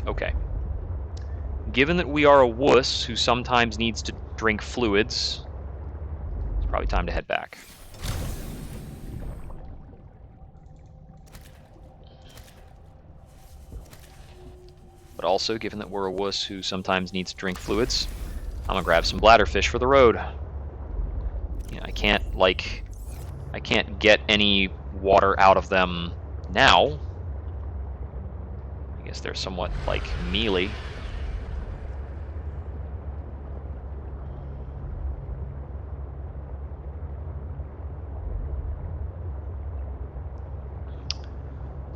S1: Okay. Given that we are a wuss who sometimes needs to drink fluids, it's probably time to head back. But also, given that we're a wuss who sometimes needs to drink fluids, I'm gonna grab some bladderfish for the road. You know, I can't get any water out of them now. I guess they're somewhat, like, mealy.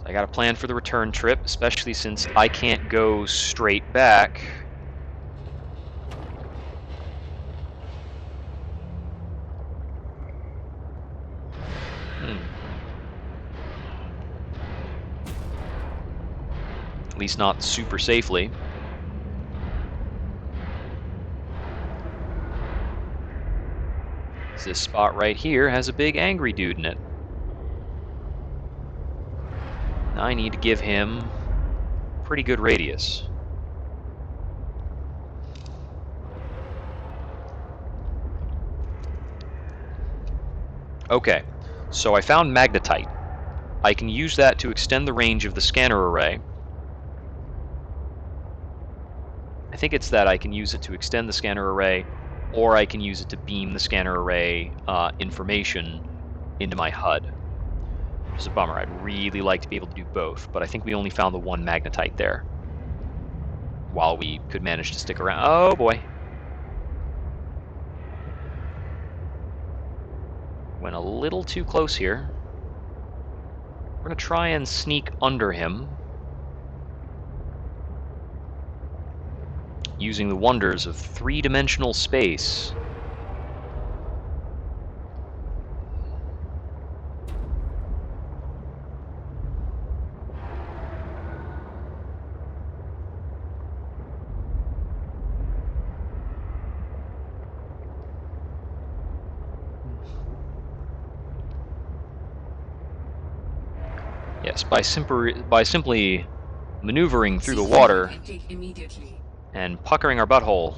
S1: I got a plan for the return trip, especially since I can't go straight back. At least not super safely. This spot right here has a big angry dude in it. I need to give him pretty good radius. Okay, so I found Magnetite. I can use that to extend the range of the scanner array. I think it's that I can use it to extend the scanner array, or I can use it to beam the scanner array information into my HUD. Which is a bummer. I'd really like to be able to do both, but I think we only found the one magnetite there. While we could manage to stick around. Oh boy. Went a little too close here. We're gonna try and sneak under him. Using the wonders of three-dimensional space. Yes, by simply maneuvering through the water and puckering our butthole,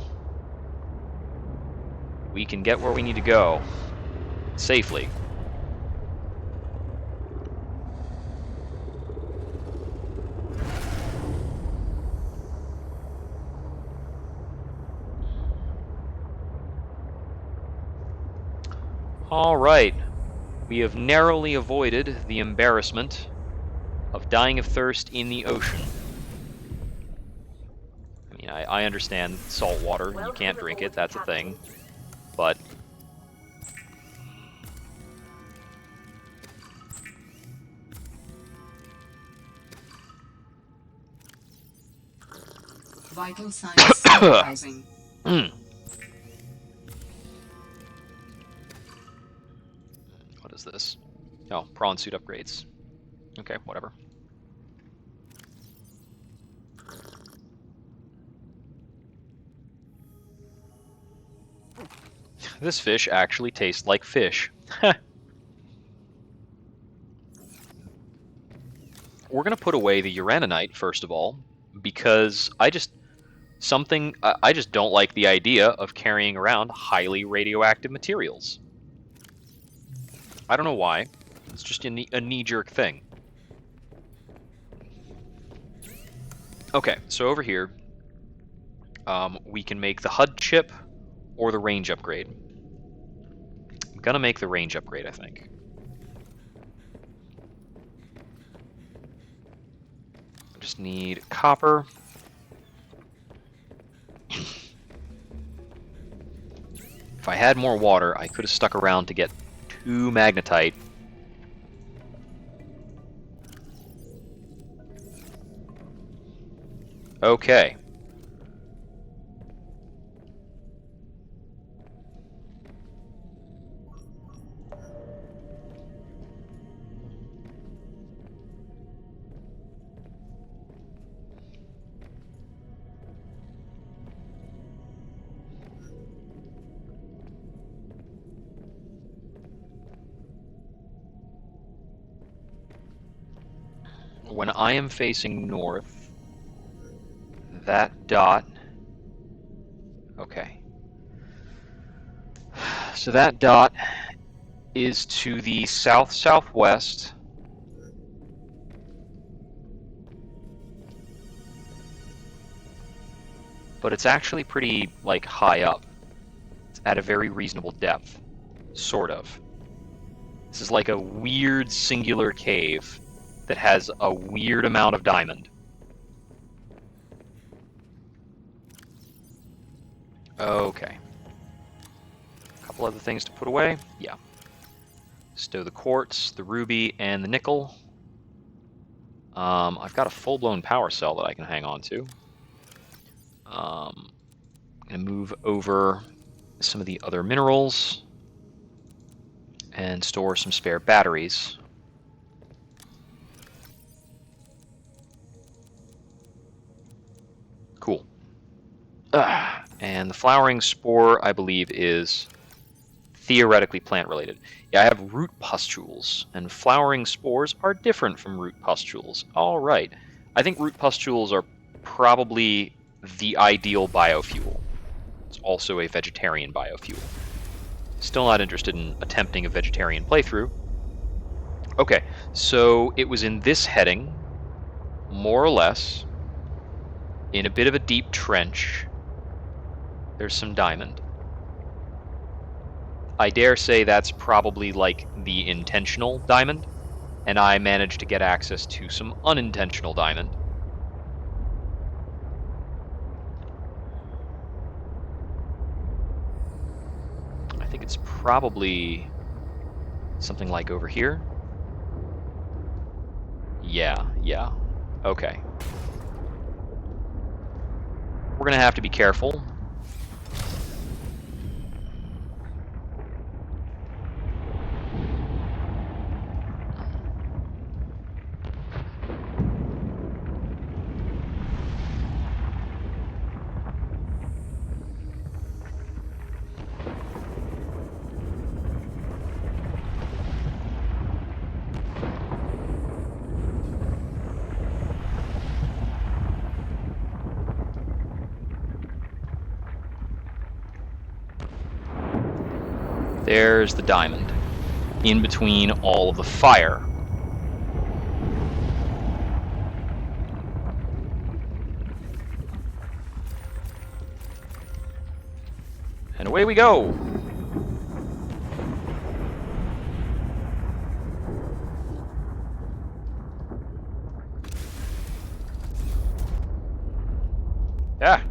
S1: we can get where we need to go safely. All right, we have narrowly avoided the embarrassment of dying of thirst in the ocean. I mean, I understand salt water, you can't drink it, that's a thing, but
S3: vital signs stabilizing.
S1: What is this? Oh, prawn suit upgrades. Okay, whatever. This fish actually tastes like fish. We're gonna put away the uraninite first of all, because I just don't like the idea of carrying around highly radioactive materials. I don't know why. It's just a knee-jerk thing. Okay, so over here, we can make the HUD chip or the range upgrade. I'm gonna make the range upgrade, I think. I just need copper. If I had more water, I could have stuck around to get 2 magnetite. Okay. When I am facing north, that dot... Okay. So that dot is to the south-southwest. But it's actually pretty, like, high up. It's at a very reasonable depth. Sort of. This is like a weird singular cave that has a weird amount of diamond. Okay. A couple other things to put away. Yeah. Stow the quartz, the ruby, and the nickel. I've got a full-blown power cell that I can hang on to. I'm going to move over some of the other minerals and store some spare batteries. Cool. And the flowering spore, I believe, is theoretically plant-related. Yeah, I have root pustules, and flowering spores are different from root pustules. All right. I think root pustules are probably the ideal biofuel. It's also a vegetarian biofuel. Still not interested in attempting a vegetarian playthrough. Okay, so it was in this heading, more or less, in a bit of a deep trench. There's some diamond. I dare say that's probably like the intentional diamond, and I managed to get access to some unintentional diamond. I think it's probably something like over here. Yeah. Okay. We're gonna have to be careful. There's the diamond, in between all of the fire. And away we go! Ah!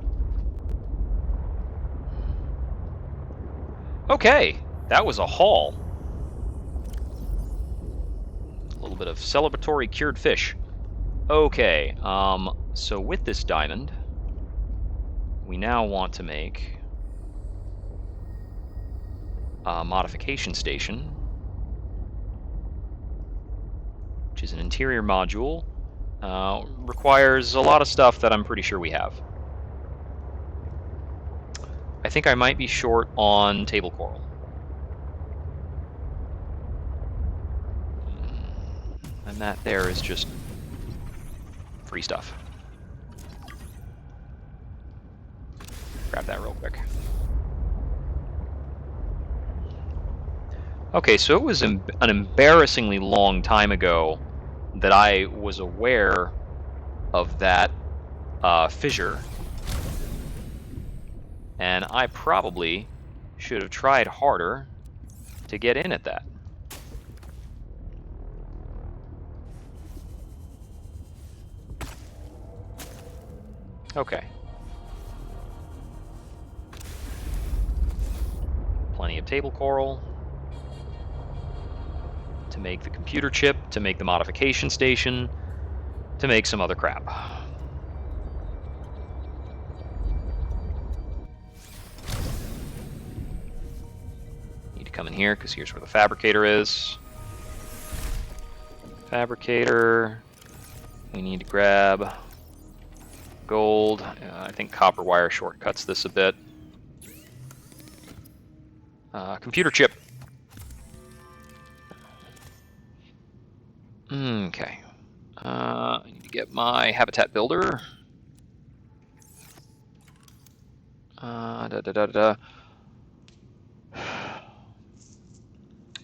S1: Okay! That was a haul. A little bit of celebratory cured fish. Okay, so with this diamond, we now want to make a Modification Station, which is an interior module. Requires a lot of stuff that I'm pretty sure we have. I think I might be short on table coral. And that there is just free stuff. Grab that real quick. Okay, so it was an embarrassingly long time ago that I was aware of that fissure. And I probably should have tried harder to get in at that. Okay. Plenty of table coral to make the computer chip, to make the modification station, to make some other crap. Need to come in here because here's where the fabricator is. Fabricator. We need to grab gold. I think copper wire shortcuts this a bit. Computer chip. Okay. I need to get my habitat builder.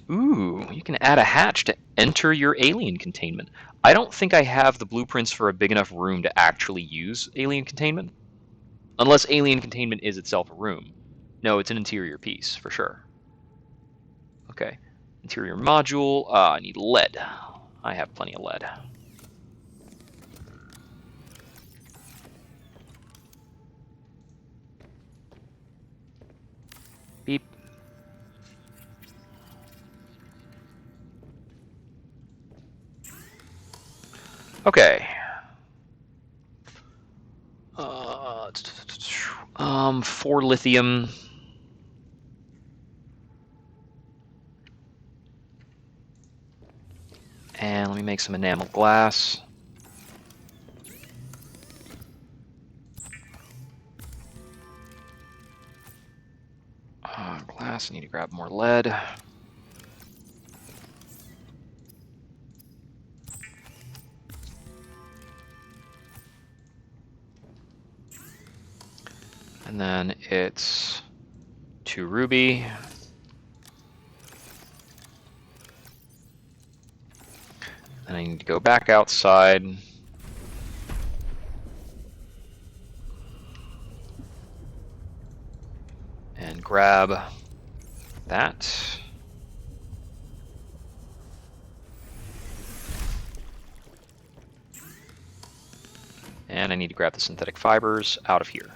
S1: Ooh, you can add a hatch to enter your alien containment. I don't think I have the blueprints for a big enough room to actually use alien containment. Unless alien containment is itself a room. No, it's an interior piece, for sure. Okay. Interior module. I need lead. I have plenty of lead. Beep. Okay. 4 lithium. And let me make some enamel glass. Glass, I need to grab more lead. And then it's 2 ruby. And I need to go back outside. And grab that. And I need to grab the synthetic fibers out of here.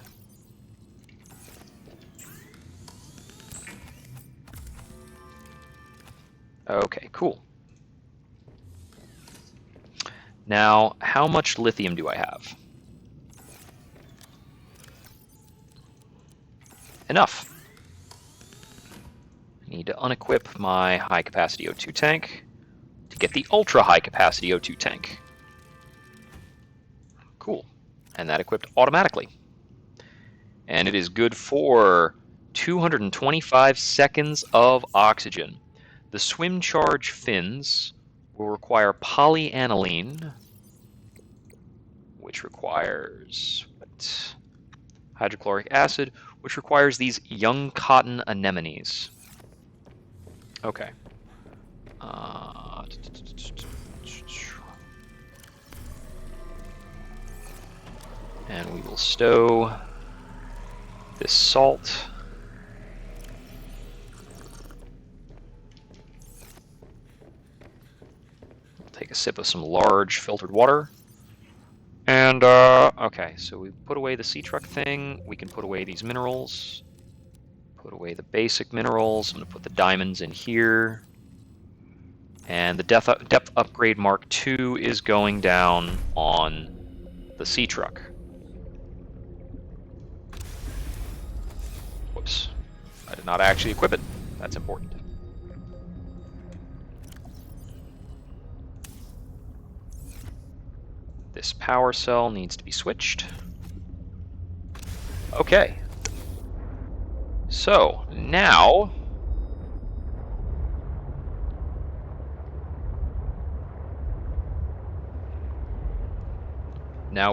S1: Okay, cool. Now, how much lithium do I have? Enough. I need to unequip my high-capacity O2 tank to get the ultra-high-capacity O2 tank. Cool. And that equipped automatically. And it is good for 225 seconds of oxygen. The swim charge fins will require polyaniline, which requires what? Hydrochloric acid, which requires these young cotton anemones. Okay. And we will stow this salt. Take a sip of some large filtered water. And, okay, so we put away the sea truck thing. We can put away these minerals. Put away the basic minerals. I'm going to put the diamonds in here. And the depth upgrade Mark II is going down on the sea truck. Whoops. I did not actually equip it. That's important. This power cell needs to be switched. Okay. So, now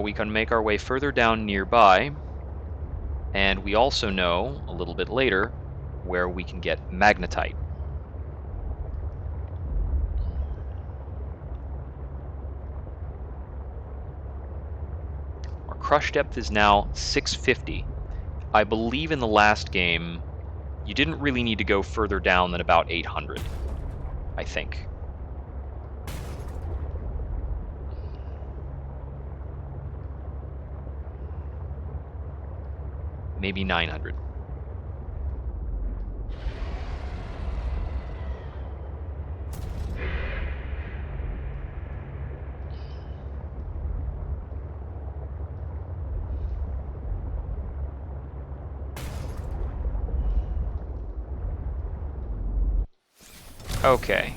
S1: we can make our way further down nearby, and we also know, a little bit later, where we can get Magnetite. Our crush depth is now 650. I believe in the last game, you didn't really need to go further down than about 800, I think. Maybe 900. Okay.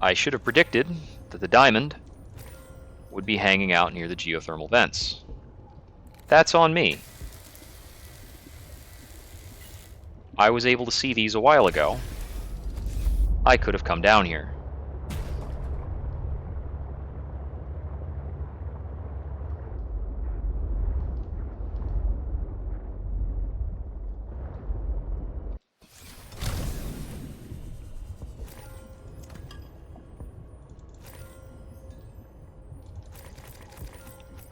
S1: I should have predicted that the diamond would be hanging out near the geothermal vents. That's on me. I was able to see these a while ago. I could have come down here.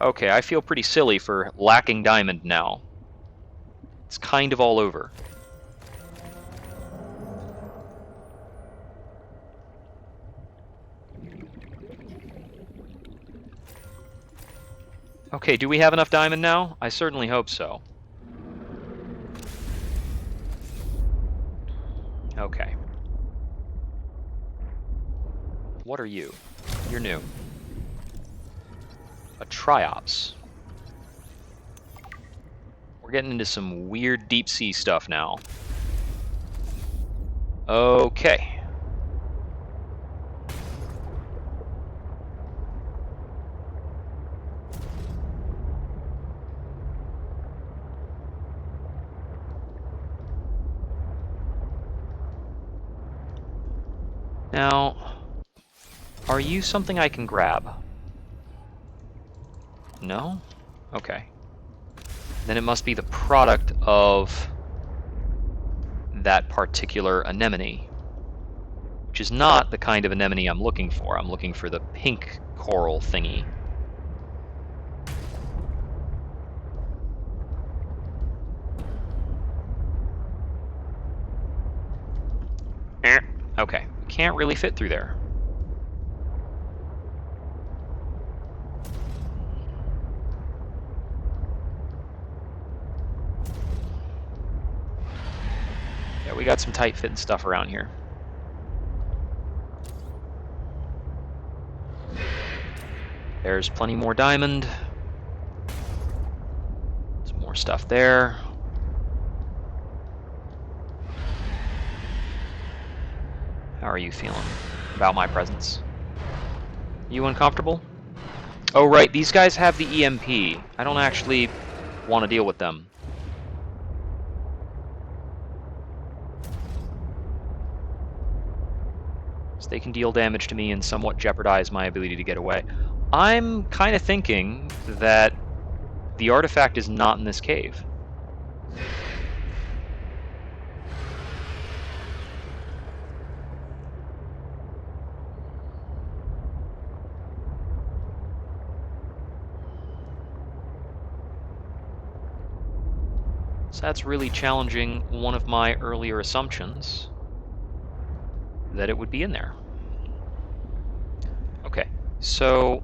S1: Okay, I feel pretty silly for lacking diamond now. It's kind of all over. Okay, do we have enough diamond now? I certainly hope so. Okay. What are you? You're new. A triops. We're getting into some weird deep sea stuff now. Okay. Now, are you something I can grab? No? Okay. Then it must be the product of that particular anemone, which is not the kind of anemone I'm looking for. I'm looking for the pink coral thingy. Okay, can't really fit through there. Yeah, we got some tight fitting stuff around here. There's plenty more diamond. Some more stuff there. How are you feeling about my presence? You uncomfortable? Oh right, these guys have the EMP. I don't actually want to deal with them. So they can deal damage to me and somewhat jeopardize my ability to get away. I'm kind of thinking that the artifact is not in this cave. So that's really challenging one of my earlier assumptions that it would be in there. Okay, so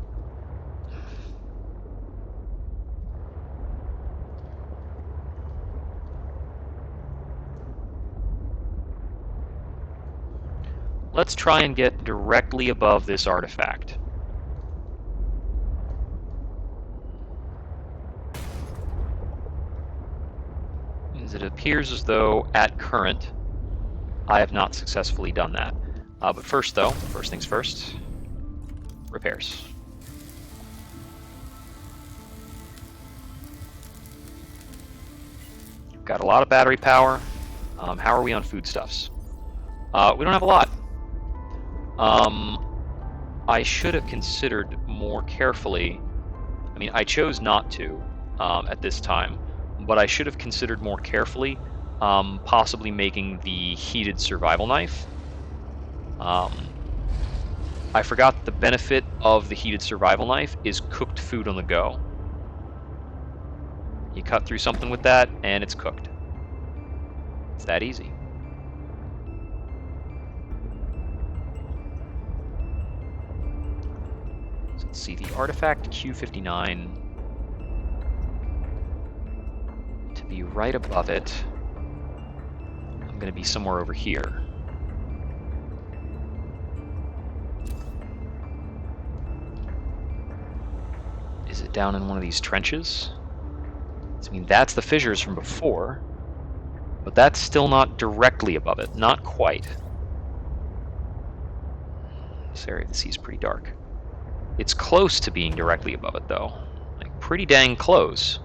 S1: let's try and get directly above this artifact. As it appears as though at current I have not successfully done that. But first though, first things first, repairs. Got a lot of battery power. How are we on foodstuffs? We don't have a lot. I should have considered more carefully. I mean, I chose not to at this time, but I should have considered more carefully possibly making the heated survival knife. I forgot the benefit of the heated survival knife is cooked food on the go. You cut through something with that, and it's cooked. It's that easy. So let's see, the artifact Q59, to be right above it, I'm going to be somewhere over here. Is it down in one of these trenches? I mean, that's the fissures from before, but that's still not directly above it. Not quite. This area of the sea is pretty dark. It's close to being directly above it, though. Like, pretty dang close.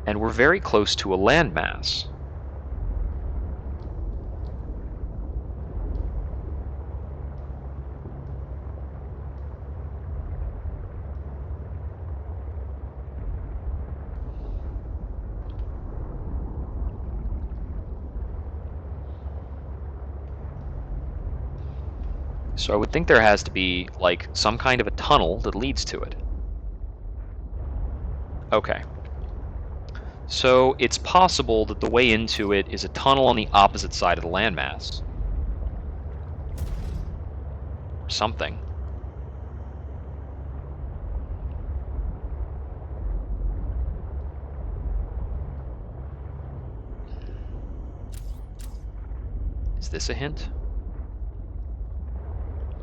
S1: And we're very close to a landmass. So I would think there has to be, like, some kind of a tunnel that leads to it. Okay. So it's possible that the way into it is a tunnel on the opposite side of the landmass. Or something. Is this a hint?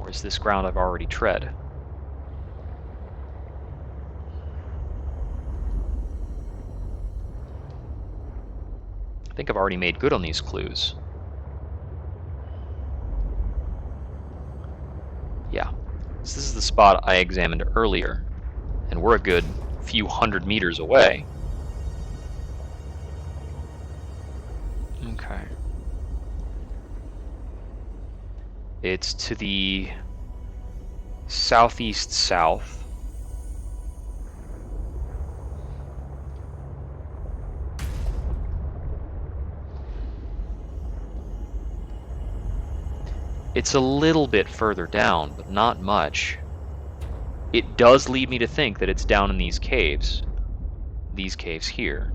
S1: Or is this ground I've already tread? I think I've already made good on these clues. Yeah. So this is the spot I examined earlier, and we're a good few hundred meters away. Okay. It's to the southeast south. It's a little bit further down, but not much. It does lead me to think that it's down in these caves. These caves here.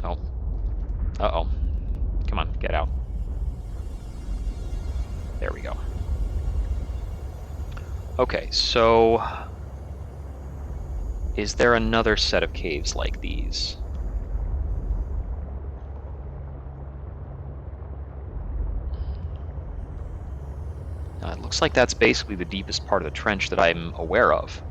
S1: Oh. Uh-oh. Come on, get out. There we go. Okay, so is there another set of caves like these? It looks like that's basically the deepest part of the trench that I'm aware of.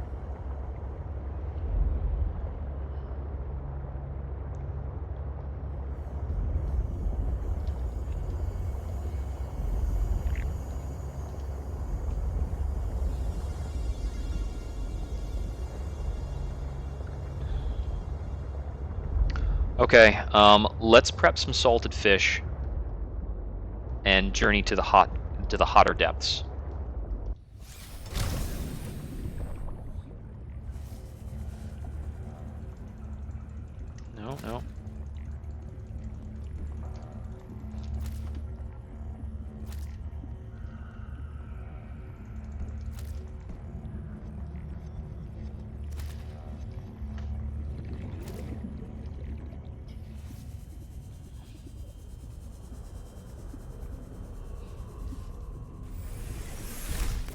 S1: Okay, let's prep some salted fish and journey to the hotter depths. No.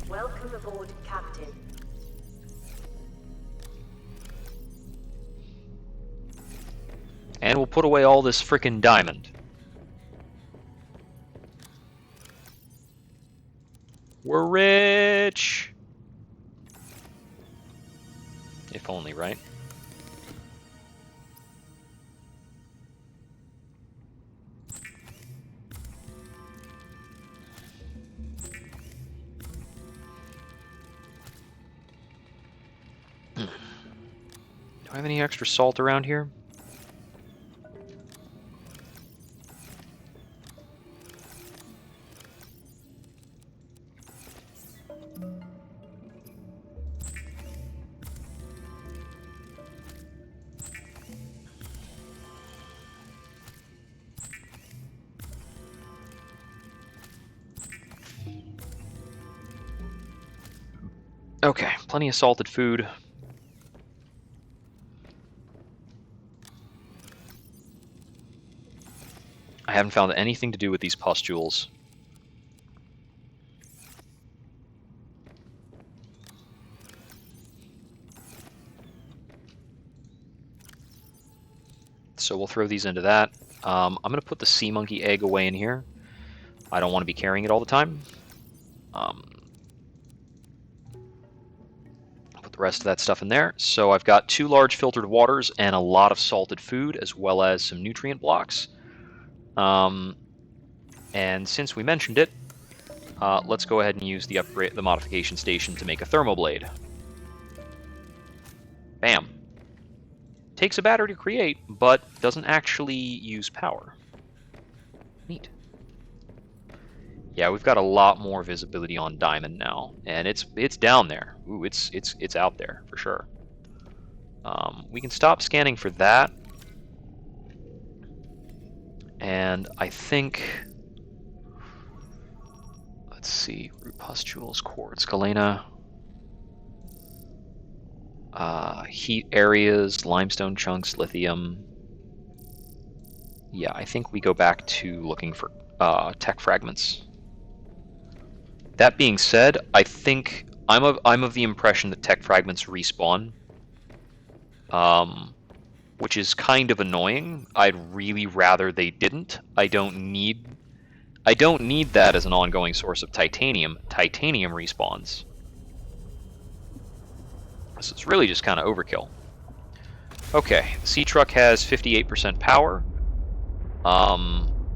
S4: Welcome aboard, Captain.
S1: And we'll put away all this frickin' diamond. We're rich! If only, right? Do I have any extra salt around here? Okay, plenty of salted food. I haven't found anything to do with these pustules. So we'll throw these into that. I'm going to put the sea monkey egg away in here. I don't want to be carrying it all the time. Put the rest of that stuff in there. So I've got 2 large filtered waters and a lot of salted food, as well as some nutrient blocks. And since we mentioned it, let's go ahead and use the modification station to make a thermoblade. Bam. Takes a battery to create, but doesn't actually use power. Neat. Yeah, we've got a lot more visibility on Diamond now, and it's down there. Ooh, it's out there for sure. We can stop scanning for that, and I think, let's see, root pustules, quartz, galena, heat areas, limestone chunks, lithium. Yeah, I think we go back to looking for tech fragments. That being said, I think I'm of the impression that tech fragments respawn, which is kind of annoying. I'd really rather they didn't. I don't need that as an ongoing source of titanium. Titanium respawns. So it's really just kind of overkill. Okay, the sea truck has 58% power.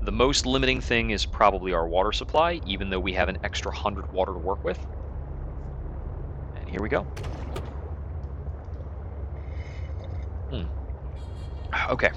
S1: The most limiting thing is probably our water supply, even though we have an extra 100 water to work with. And here we go. Okay.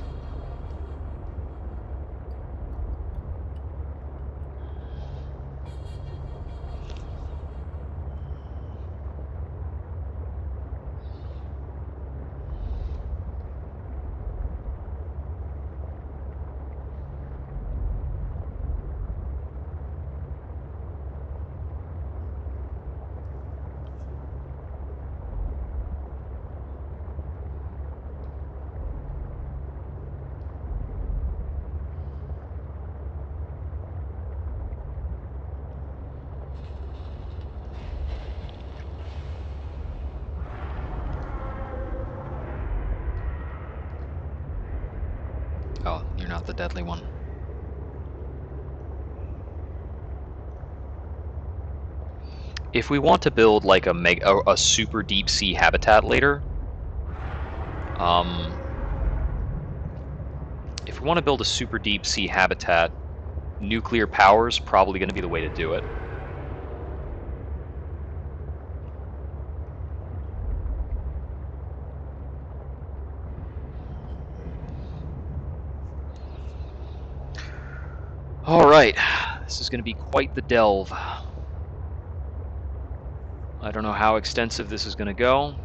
S1: Oh, you're not the deadly one. If we want to build like a super deep sea habitat later, if we want to build a super deep sea habitat, nuclear power is probably going to be the way to do it. Alright, this is going to be quite the delve. I don't know how extensive this is going to go.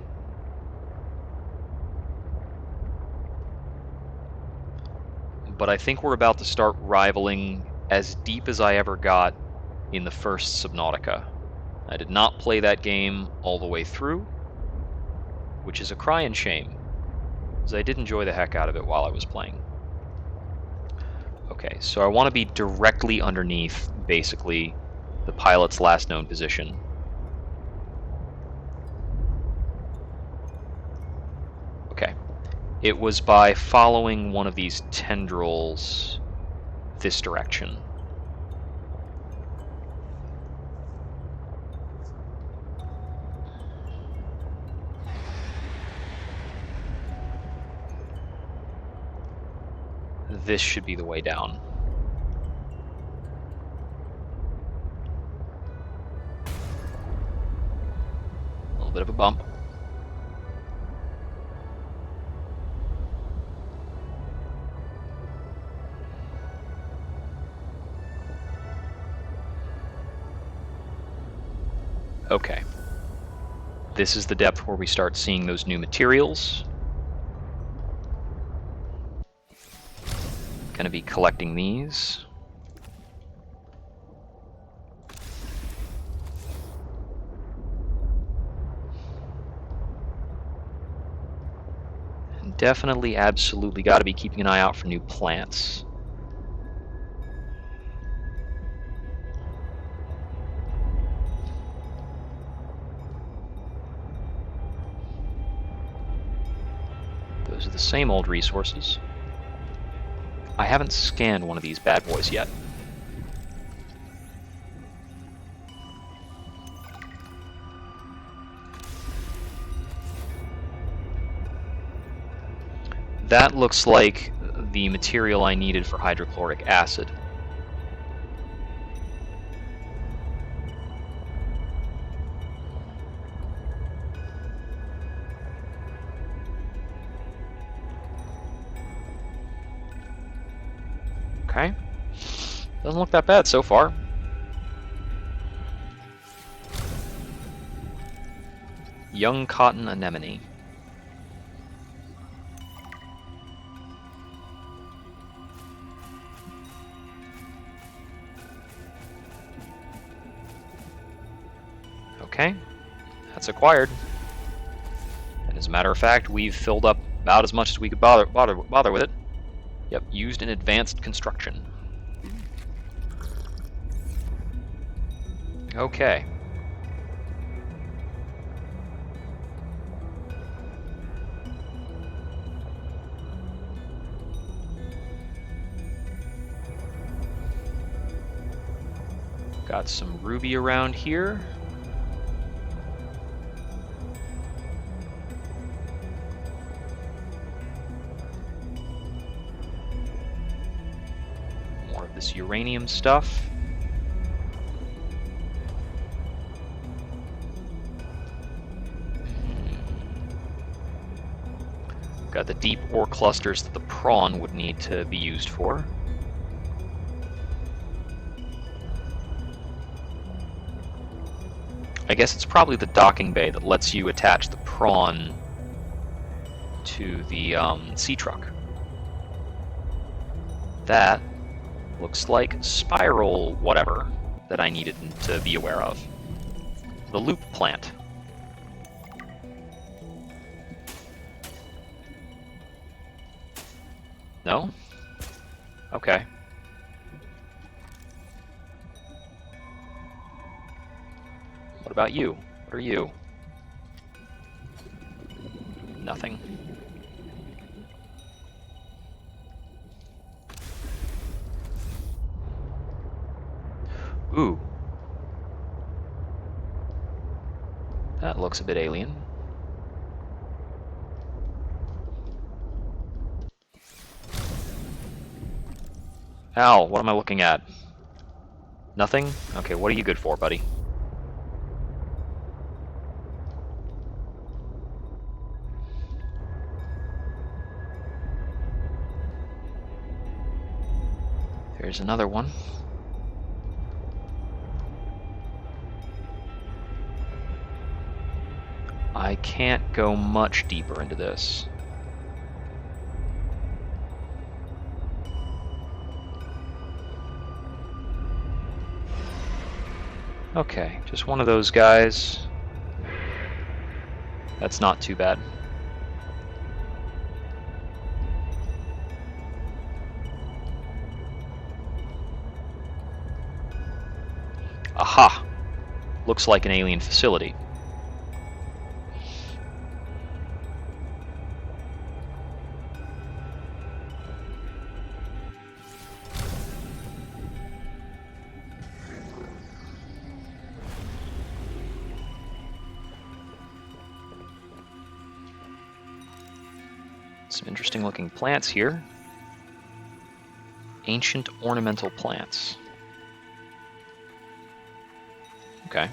S1: But I think we're about to start rivaling as deep as I ever got in the first Subnautica. I did not play that game all the way through, which is a crying shame, because I did enjoy the heck out of it while I was playing. Okay, so I want to be directly underneath, basically, the pilot's last known position. Okay. It was by following one of these tendrils this direction. This should be the way down. A little bit of a bump. Okay. This is the depth where we start seeing those new materials. Going to be collecting these. definitely, absolutely got to be keeping an eye out for new plants. Those are the same old resources. I haven't scanned one of these bad boys yet. That looks like the material I needed for hydrochloric acid. Okay. Doesn't look that bad so far. Young cotton anemone. Okay, that's acquired. And as a matter of fact, we've filled up about as much as we could bother with it. Yep, used in advanced construction. Okay. Got some ruby around here. More of this uranium stuff. Got the deep ore clusters that the prawn would need to be used for. I guess it's probably the docking bay that lets you attach the prawn to the sea truck. That looks like spiral whatever that I needed to be aware of. The loop plant. No? Okay. What about you? What are you? Nothing. Ooh. That looks a bit alien. Al, what am I looking at? Nothing? Okay, what are you good for, buddy? There's another one. I can't go much deeper into this. Okay, just one of those guys. That's not too bad. Aha! Looks like an alien facility. Some interesting looking plants here. Ancient ornamental plants. Okay.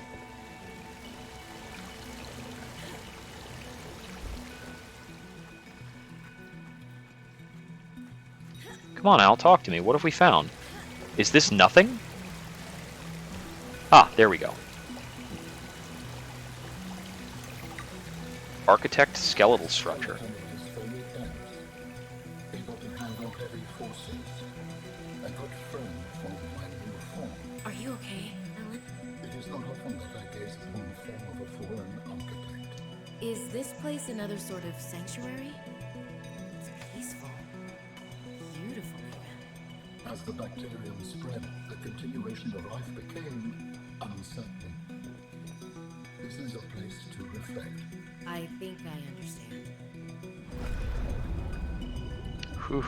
S1: Come on, Al, talk to me. What have we found? Is this nothing? Ah, there we go. Architect skeletal structure.
S11: Are you okay, Alan?
S8: It is not often that I gaze upon the form of a fallen architect.
S11: Is this place another sort of sanctuary?
S8: As the bacterium spread, the continuation of life became uncertain. This is a place to reflect.
S11: I think I understand.
S1: Whew.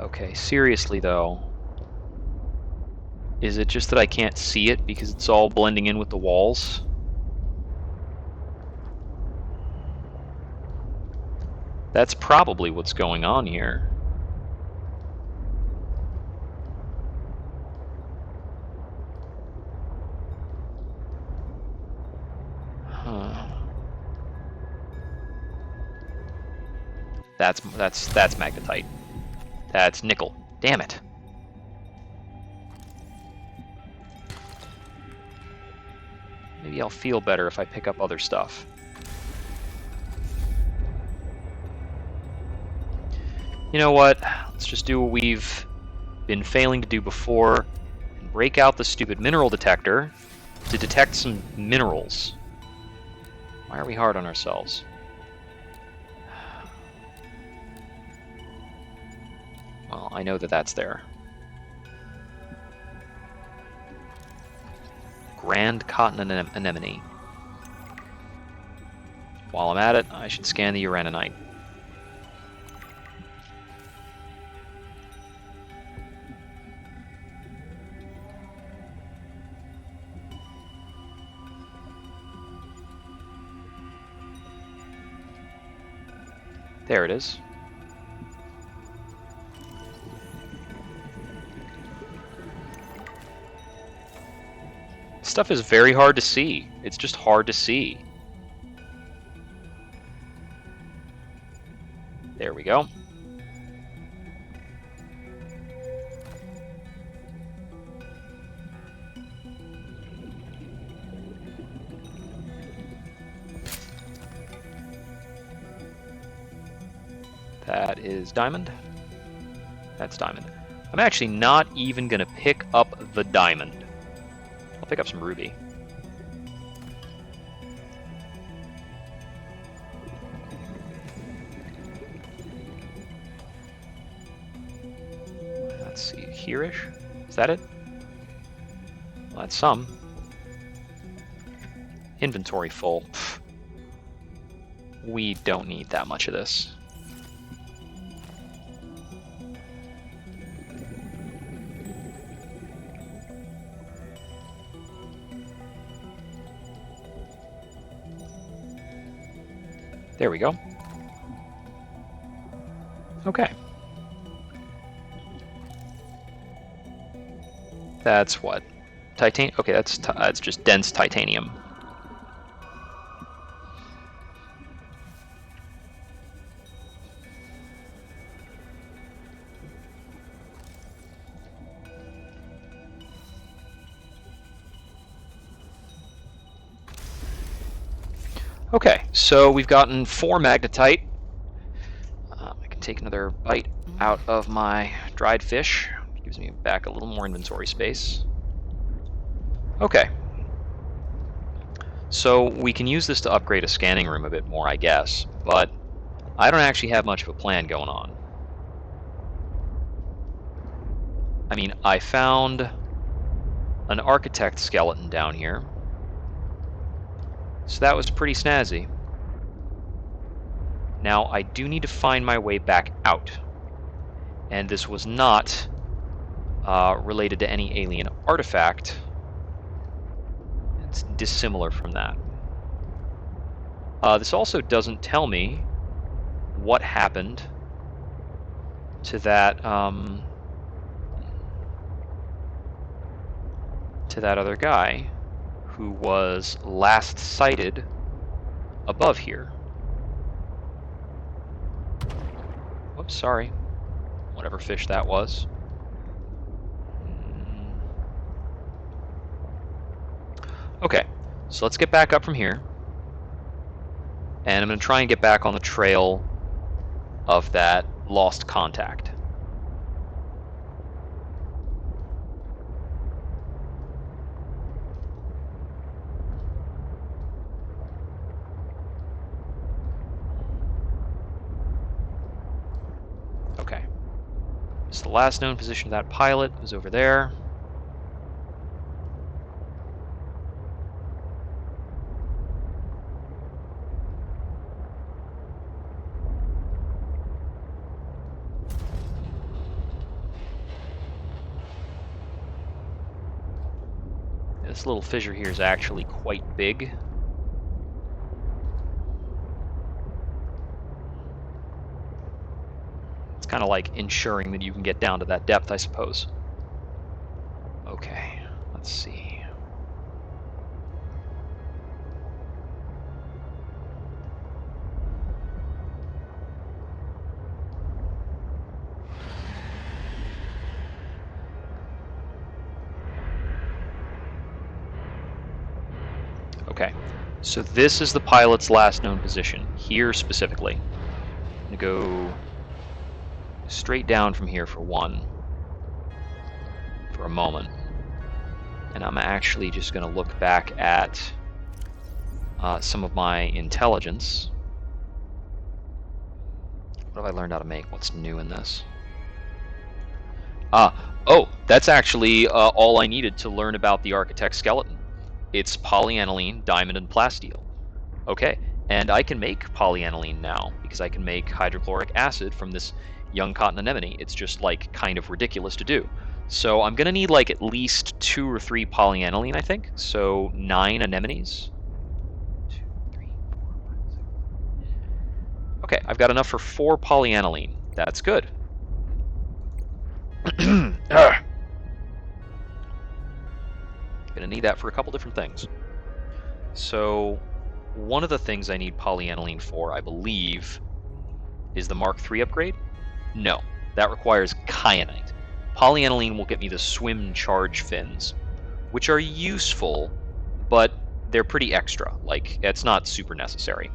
S1: Okay, seriously though, is it just that I can't see it because it's all blending in with the walls? That's probably what's going on here. Huh. That's Magnetite. That's nickel. Damn it. Maybe I'll feel better if I pick up other stuff. You know what? Let's just do what we've been failing to do before and break out the stupid mineral detector to detect some minerals. Why are we hard on ourselves? Well, I know that that's there. Grand cotton anemone. While I'm at it, I should scan the uraninite. There it is. Stuff is very hard to see. It's just hard to see. There we go. That is diamond. That's diamond. I'm actually not even going to pick up the diamond. I'll pick up some ruby. Let's see, here-ish? Is that it? Well, that's some. Inventory full. Pfft. We don't need that much of this. There we go. Okay. That's what? Titanium? Okay, that's just dense titanium. Okay, so we've gotten 4 magnetite. I can take another bite out of my dried fish. Gives me back a little more inventory space. Okay. So we can use this to upgrade a scanning room a bit more, I guess, but I don't actually have much of a plan going on. I mean, I found an architect skeleton down here. So that was pretty snazzy. Now, I do need to find my way back out. And this was not related to any alien artifact. It's dissimilar from that. This also doesn't tell me what happened to that to that other guy who was last sighted above here. Whoops, sorry. Whatever fish that was. Okay, so let's get back up from here. And I'm going to try and get back on the trail of that lost contact. Okay. So the last known position of that pilot was over there. This little fissure here is actually quite big. It's kind of like ensuring that you can get down to that depth, I suppose. Okay, let's see. Okay, so this is the pilot's last known position, here specifically. I'm going to go straight down from here for a moment. And I'm actually just going to look back at some of my intelligence. What have I learned how to make? What's new in this? Oh, that's actually all I needed to learn about the architect's skeleton. It's polyaniline, diamond, and plasteel. Okay, and I can make polyaniline now, because I can make hydrochloric acid from this young cotton anemone. It's just, like, kind of ridiculous to do. So I'm going to need, like, at least 2 or 3 polyaniline, I think. So 9 anemones. 2, 3, 4, 5, 6. Okay, I've got enough for 4 polyaniline. That's good. Gonna need that for a couple different things. So one of the things I need polyaniline for, I believe, is the Mark III upgrade. No, that requires kyanite. Polyaniline will get me the swim charge fins, which are useful, but they're pretty extra. Like, it's not super necessary.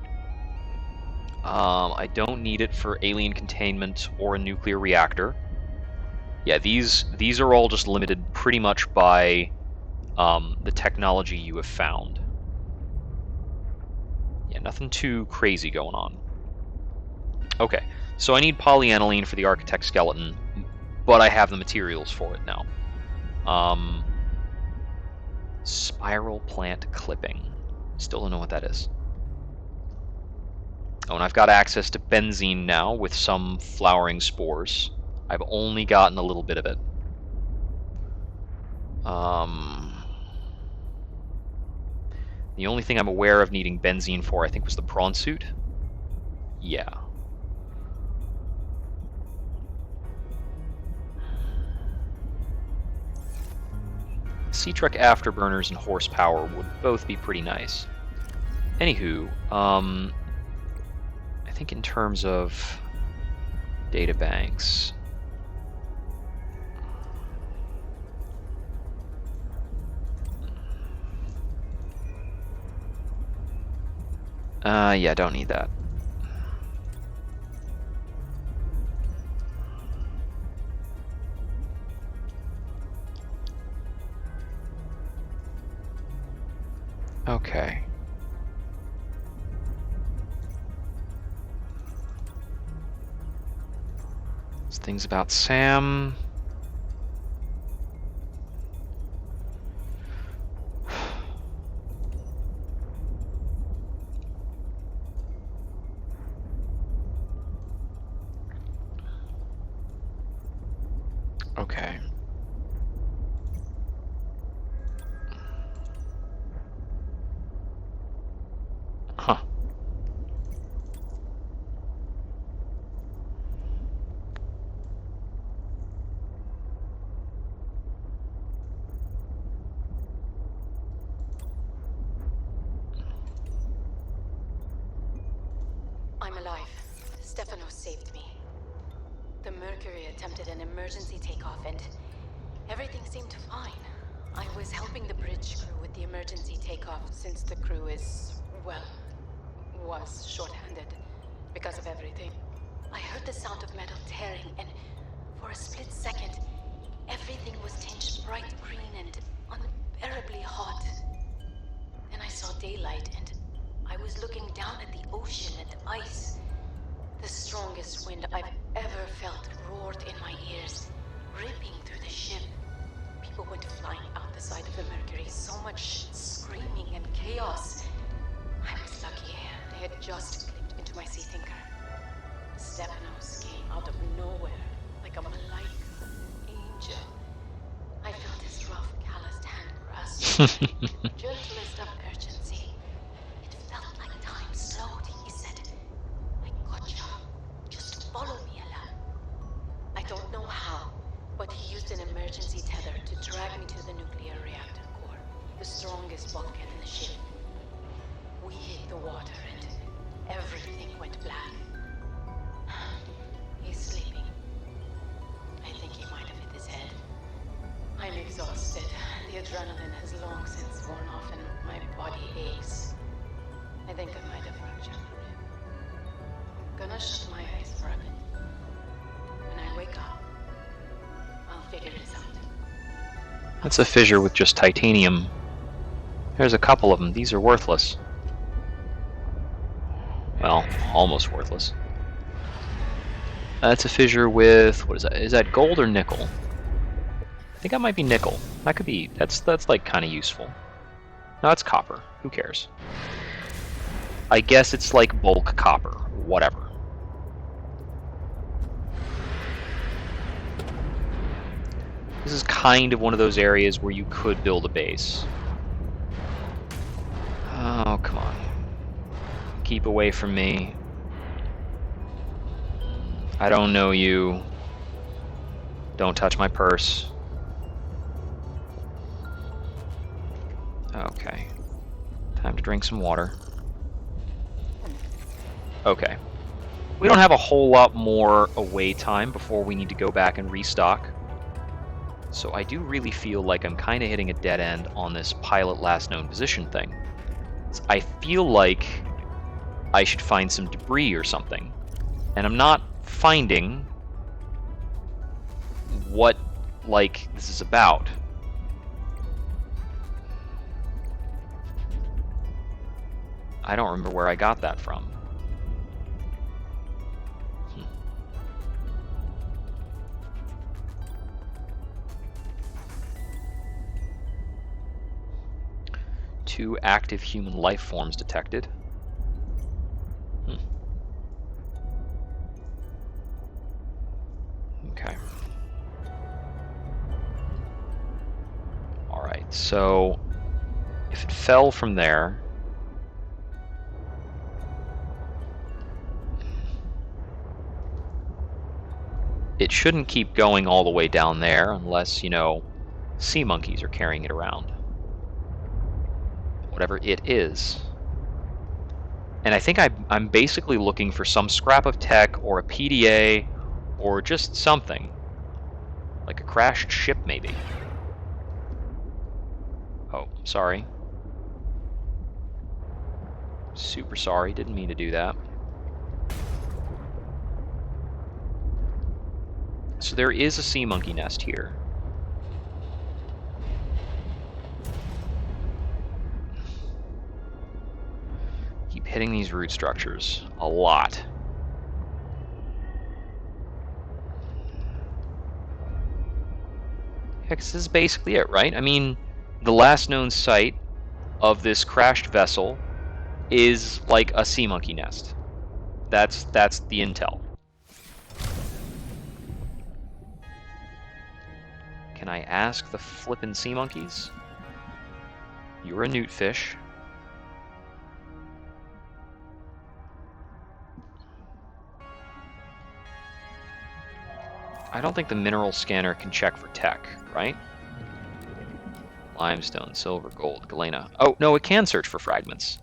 S1: I don't need it for alien containment or a nuclear reactor. Yeah, these are all just limited pretty much by the technology you have found. Yeah, nothing too crazy going on. Okay, so I need polyaniline for the architect skeleton, but I have the materials for it now. Spiral plant clipping. Still don't know what that is. Oh, and I've got access to benzene now with some flowering spores. I've only gotten a little bit of it. The only thing I'm aware of needing benzene for, I think, was the prawn suit. Yeah. Sea truck afterburners and horsepower would both be pretty nice. Anywho, I think in terms of data banks, yeah, don't need that. Okay. There's things about Sam. Okay. Huh.
S9: alive. Stefanos saved me. The Mercury attempted an emergency takeoff and everything seemed fine. I was helping the bridge crew with the emergency takeoff since the crew is, well, was short-handed because of everything. I heard the sound of metal tearing and for a split second, everything was tinged bright green and unbearably hot. Then I saw daylight and I was looking down at the ocean and ice. The strongest wind I've ever felt roared in my ears, ripping through the ship. People went flying out the side of the Mercury, so much screaming and chaos. I was lucky. They had just clipped into my sea thinker. Stefanos came out of nowhere, like a malaika, angel. I felt his rough, calloused hand grasp me, the gentlest of urgency. It felt like time slowed. He said, "I gotcha. Just follow me, Ella." I don't know how, but he used an emergency tether to drag me to the nuclear reactor core, the strongest bulkhead in the ship. We hit the water and everything went black. He's sleeping. I think he might have hit his head. I'm exhausted. The adrenaline has long since worn off and my body aches. I think I might have fractured a rib. I'm gonna shut my eyes for a bit. When I wake up, I'll figure this out.
S1: That's a fissure with just titanium. There's a couple of them. These are worthless. Well, almost worthless. That's a fissure with, what is that? Is that gold or nickel? I think that might be nickel. That could be, that's like kind of useful. No, it's copper. Who cares? I guess it's like bulk copper. Whatever. This is kind of one of those areas where you could build a base. Oh, come on. Keep away from me. I don't know you. Don't touch my purse. Okay. Time to drink some water. Okay. We don't have a whole lot more away time before we need to go back and restock. So I do really feel like I'm kind of hitting a dead end on this pilot last known position thing. I feel like I should find some debris or something. And I'm not finding what, like, this is about. I don't remember where I got that from. Two active human life forms detected. Okay. Alright, so if it fell from there, it shouldn't keep going all the way down there unless, you know, sea monkeys are carrying it around. Whatever it is. And I think I'm basically looking for some scrap of tech or a PDA or just something. Like a crashed ship, maybe. Oh, sorry. Super sorry, didn't mean to do that. So there is a sea monkey nest here. Keep hitting these root structures a lot. Yeah, 'cause this is basically it, right? I mean, the last known site of this crashed vessel is like a sea monkey nest. That's the intel. Can I ask the flippin' sea monkeys? You're a newt fish. I don't think the mineral scanner can check for tech, right? Limestone, silver, gold, galena. Oh, no, it can search for fragments.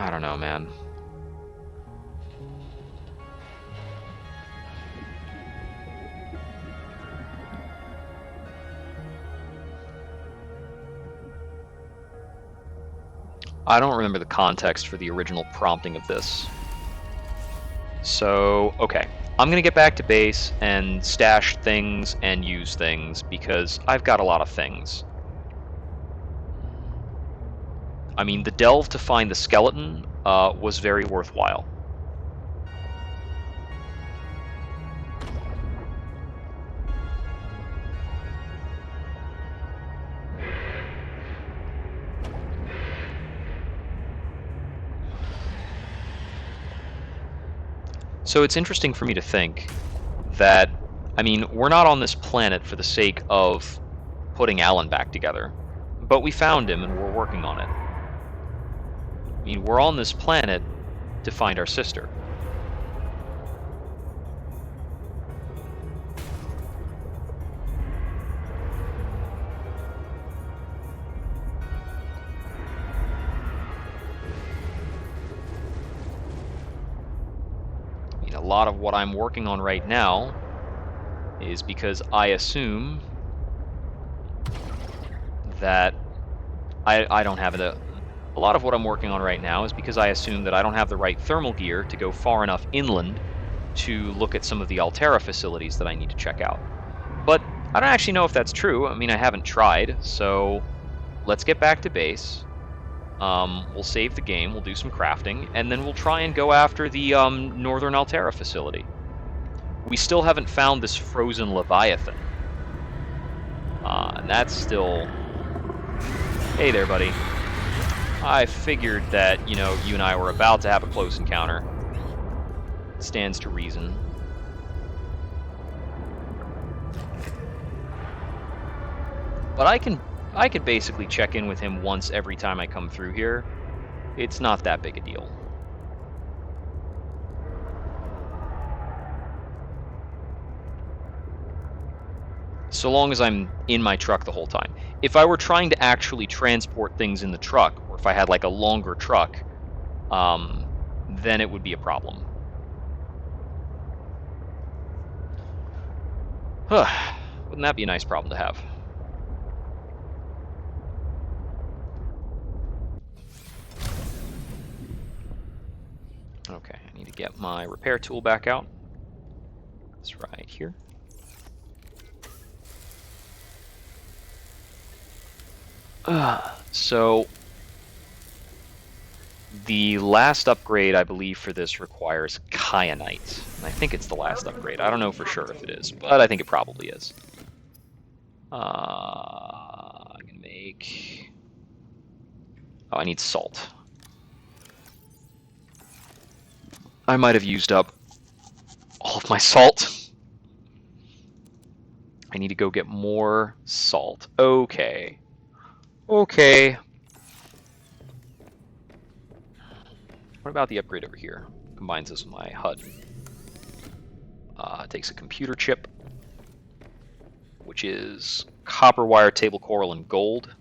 S1: I don't know, man. I don't remember the context for the original prompting of this. So, okay. I'm going to get back to base and stash things and use things because I've got a lot of things. I mean, the delve to find the skeleton was very worthwhile. So it's interesting for me to think that, I mean, we're not on this planet for the sake of putting Alan back together, but we found him and we're working on it. I mean, we're on this planet to find our sister. A lot of what I'm working on right now is because I assume that I don't have a lot of what I'm working on right now is because I assume that I don't have the right thermal gear to go far enough inland to look at some of the Altera facilities that I need to check out. But I don't actually know if that's true. I mean, I haven't tried, so let's get back to base. We'll save the game, we'll do some crafting, and then we'll try and go after the Northern Altera facility. We still haven't found this frozen Leviathan. And that's still... Hey there, buddy. I figured that, you know, you and I were about to have a close encounter. It stands to reason. But I could basically check in with him once every time I come through here. It's not that big a deal. So long as I'm in my truck the whole time. If I were trying to actually transport things in the truck, or if I had like a longer truck, then it would be a problem. Wouldn't that be a nice problem to have? Okay, I need to get my repair tool back out. It's right here. So the last upgrade, I believe, for this requires kyanite. And I think it's the last upgrade. I don't know for sure if it is, but I think it probably is. I'm gonna make... Oh, I need salt. I might have used up all of my salt. I need to go get more salt. Okay. Okay. What about the upgrade over here? Combines this with my HUD. Takes a computer chip, which is copper wire, table coral, and gold.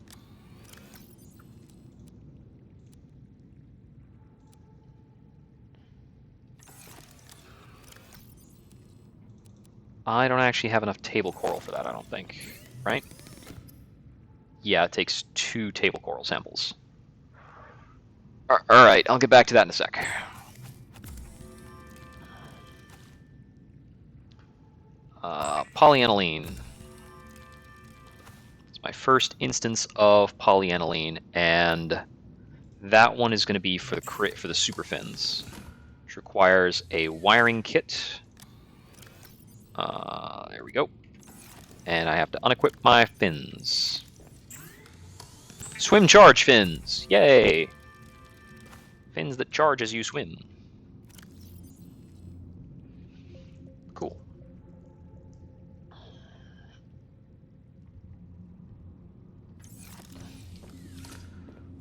S1: I don't actually have enough table coral for that, I don't think. Right? Yeah, it takes 2 table coral samples. Alright, I'll get back to that in a sec. Polyaniline. It's my first instance of polyaniline, and that one is going to be for the super fins, which requires a wiring kit. There we go. And I have to unequip my fins. Swim charge fins! Yay! Fins that charge as you swim. Cool.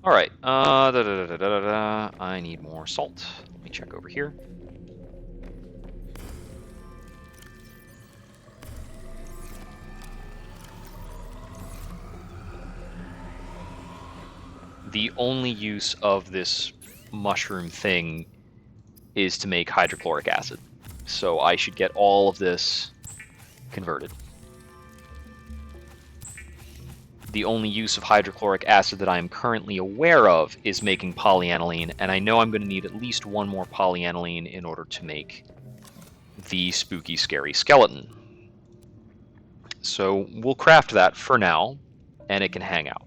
S1: Alright, I need more salt. Let me check over here. The only use of this mushroom thing is to make hydrochloric acid. So I should get all of this converted. The only use of hydrochloric acid that I am currently aware of is making polyaniline, and I know I'm going to need at least one more polyaniline in order to make the spooky, scary skeleton. So we'll craft that for now, and it can hang out.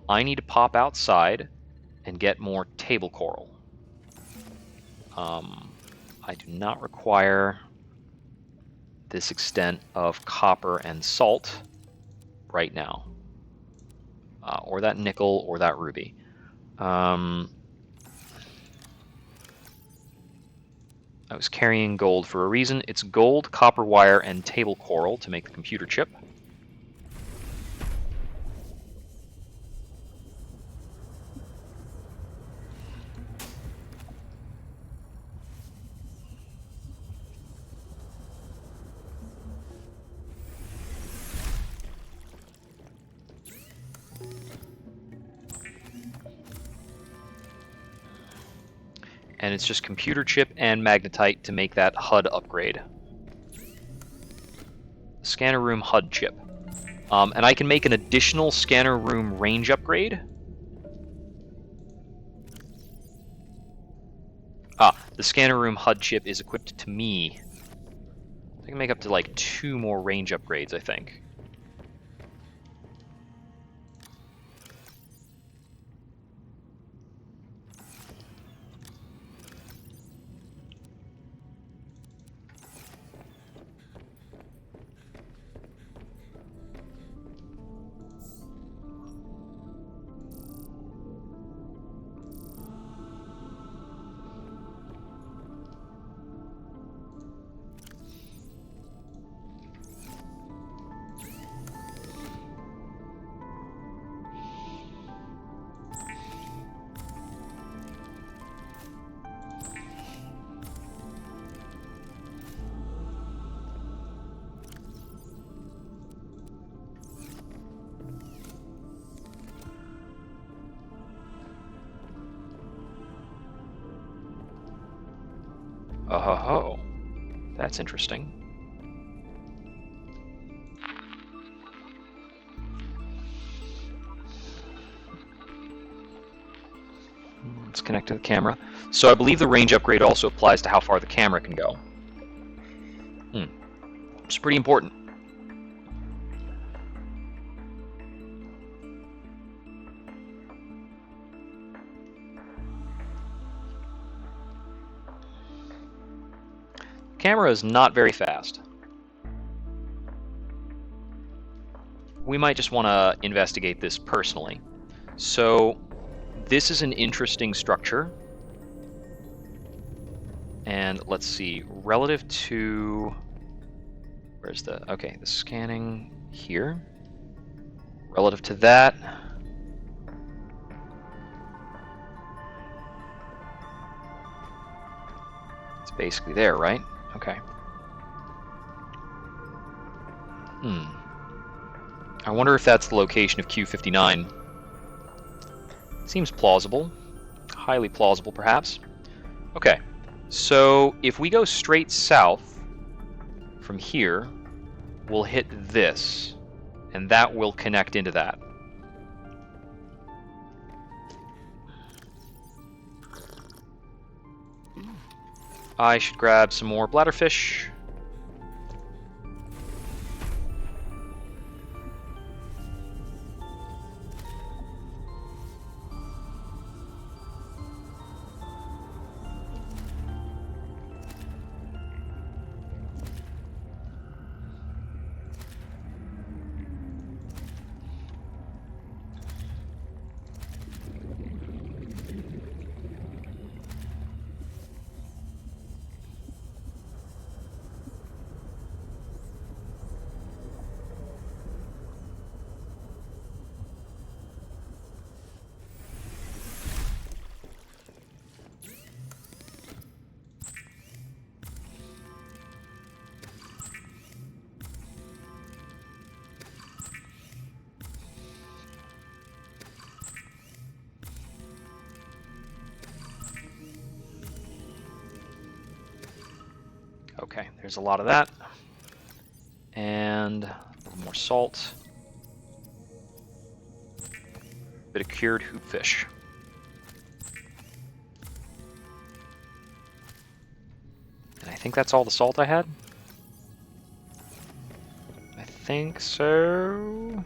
S1: I need to pop outside and get more table coral. I do not require this extent of copper and salt right now. Or that nickel, or that ruby. I was carrying gold for a reason. It's gold, copper wire, and table coral to make the computer chip. And it's just computer chip and magnetite to make that HUD upgrade. Scanner room HUD chip. And I can make an additional scanner room range upgrade. The scanner room HUD chip is equipped to me. I can make up to like 2 more range upgrades, I think. Oh, that's interesting. Let's connect to the camera. So I believe the range upgrade also applies to how far the camera can go. It's pretty important. Camera is not very fast. We might just want to investigate this personally. So this is an interesting structure. And let's see, relative to, where's the, okay, the scanning here. Relative to that, it's basically there, right? Okay. I wonder if that's the location of Q59. Seems plausible. Highly plausible, perhaps. Okay. So, if we go straight south from here, we'll hit this. And that will connect into that. I should grab some more bladderfish. There's a lot of that. And a little more salt. Bit of cured hoopfish. And I think that's all the salt I had. I think so.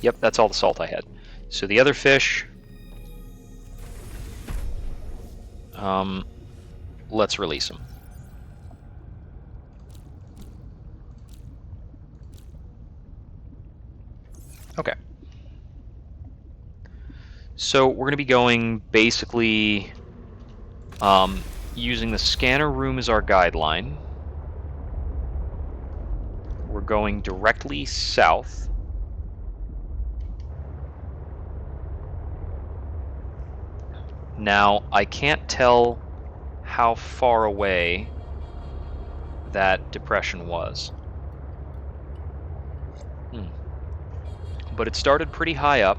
S1: Yep, that's all the salt I had. So the other fish, let's release them. Okay. So we're going to be going basically using the scanner room as our guideline. We're going directly south. Now, I can't tell how far away that depression was. But it started pretty high up.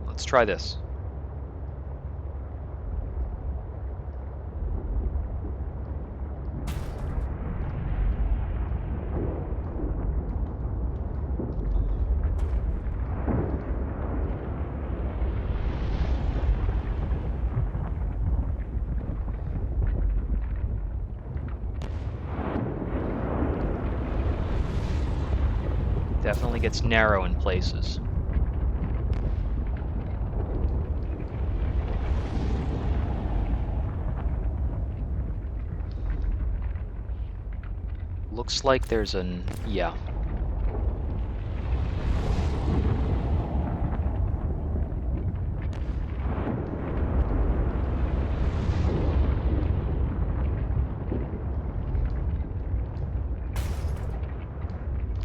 S1: Let's try this. Definitely gets narrow in places. Looks like there's an... yeah.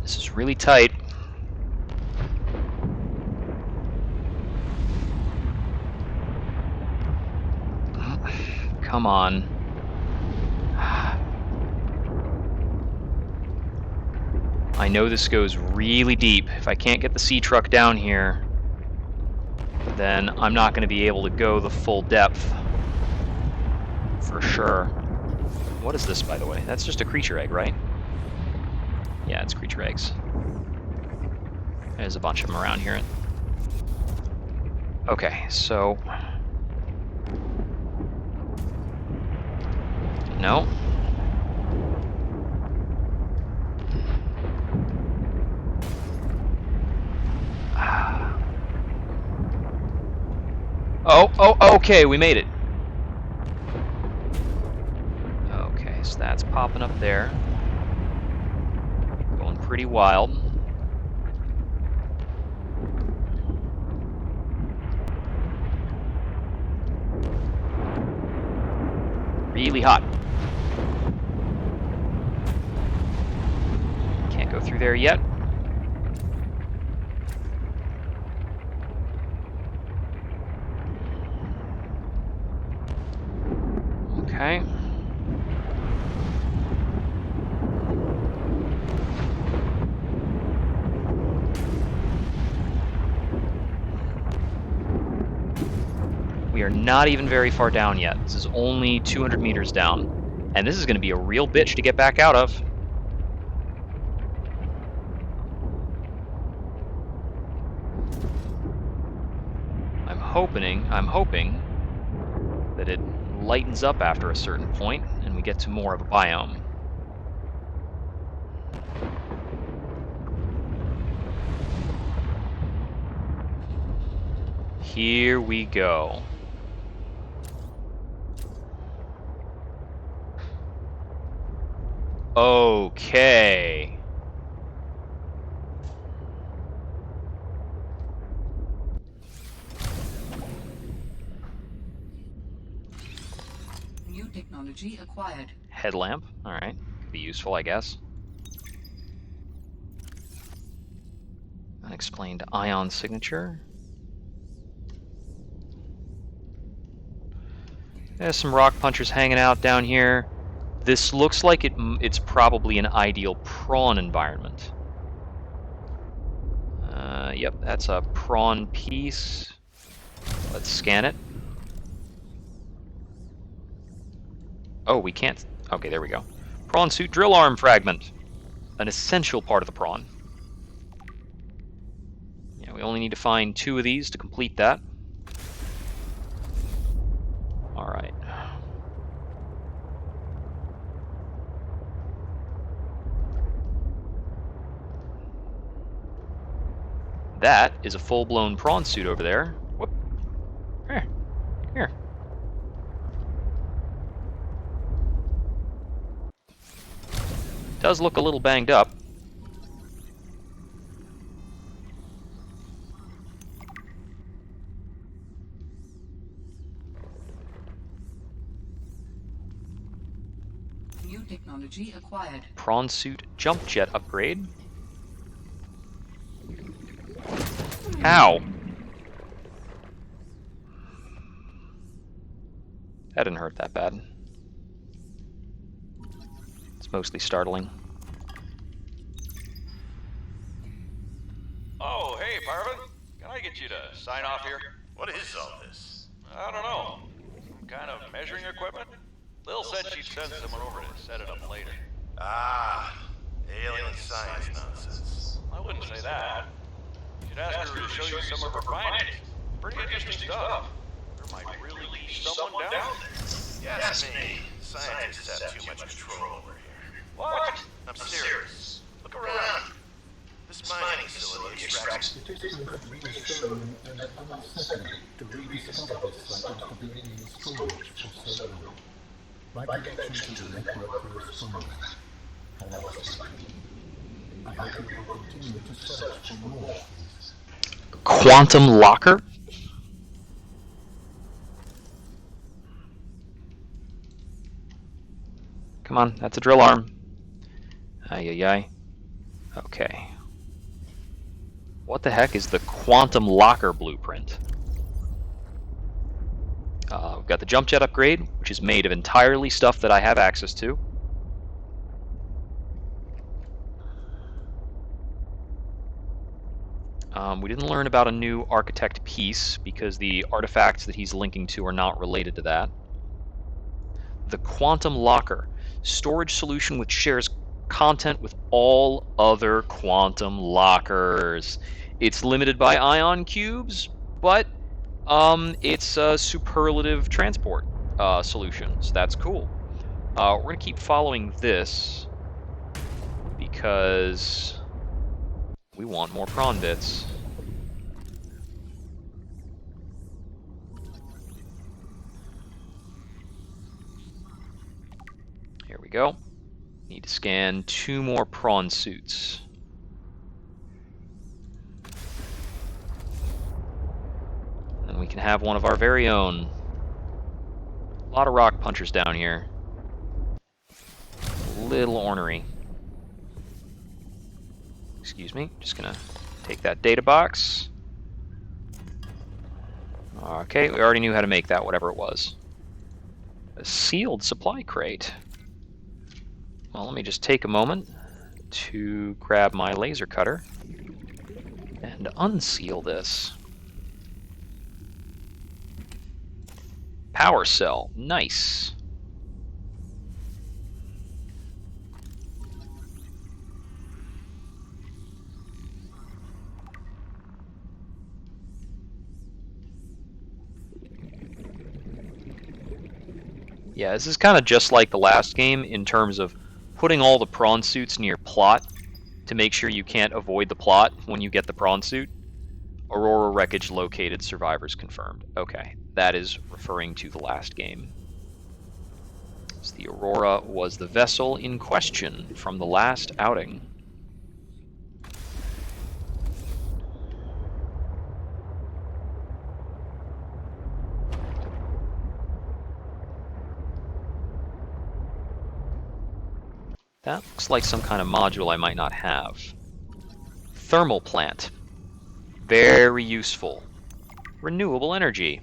S1: This is really tight. Come on. I know this goes really deep. If I can't get the sea truck down here, then I'm not going to be able to go the full depth. For sure. What is this, by the way? That's just a creature egg, right? Yeah, it's creature eggs. There's a bunch of them around here. Okay, so... no. Oh, okay, we made it. Okay, so that's popping up there. Going pretty wild. Really hot. Can't go through there yet. Okay. We are not even very far down yet. This is only 200 meters down. And this is going to be a real bitch to get back out of. I'm hoping that it lightens up after a certain point and we get to more of a biome. Here we go. Okay.
S3: New technology acquired.
S1: Headlamp. All right. Could be useful, I guess. Unexplained ion signature. There's some rock punchers hanging out down here. This looks like it's probably an ideal prawn environment. Yep, that's a prawn piece. Let's scan it. Oh, we can't. Okay, there we go. Prawn suit drill arm fragment. An essential part of the prawn. Yeah, we only need to find 2 of these to complete that. Alright. That is a full-blown prawn suit over there. Whoop. Here. Does look a little banged up.
S3: New technology acquired.
S1: Prawn suit jump jet upgrade. How? That didn't hurt that bad. It's mostly startling.
S12: Oh, hey, Parvin. Can I get you to sign off here?
S13: What is all this?
S12: I don't know. Some kind of measuring equipment? Lil said she'd send someone over to set it up later.
S13: Ah, alien science nonsense.
S12: I wouldn't say that. You should ask her to show you some of her findings. Pretty interesting stuff. There might really be someone down there.
S13: Yes, me. Scientists have too much control over here.
S12: What?
S13: I'm serious. Look around. This mining facility extracts...
S8: It is reassuring and unsettling to rediscover this like it's been in storage for so long. My connection to the network was strong. I hope it will continue to search for more things.
S1: Quantum locker? Come on, that's a drill arm. Ay. Okay. What the heck is the quantum locker blueprint? We've got the jump jet upgrade, which is made of entirely stuff that I have access to. We didn't learn about a new architect piece because the artifacts that he's linking to are not related to that. The quantum locker, storage solution which shares content with all other quantum lockers. It's limited by ion cubes, but it's superlative transport solutions. That's cool. We're going to keep following this because we want more prawn bits. Here we go. Need to scan 2 more prawn suits. And we can have one of our very own. A lot of rock punchers down here. A little ornery. Excuse me, just gonna take that data box. Okay, we already knew how to make that, whatever it was. A sealed supply crate. Well, let me just take a moment to grab my laser cutter and unseal this. Power cell, nice. Yeah, this is kind of just like the last game in terms of putting all the prawn suits near plot to make sure you can't avoid the plot when you get the prawn suit. Aurora wreckage located, survivors confirmed. Okay, that is referring to the last game. So the Aurora was the vessel in question from the last outing. That looks like some kind of module I might not have. Thermal plant. Very useful. Renewable energy.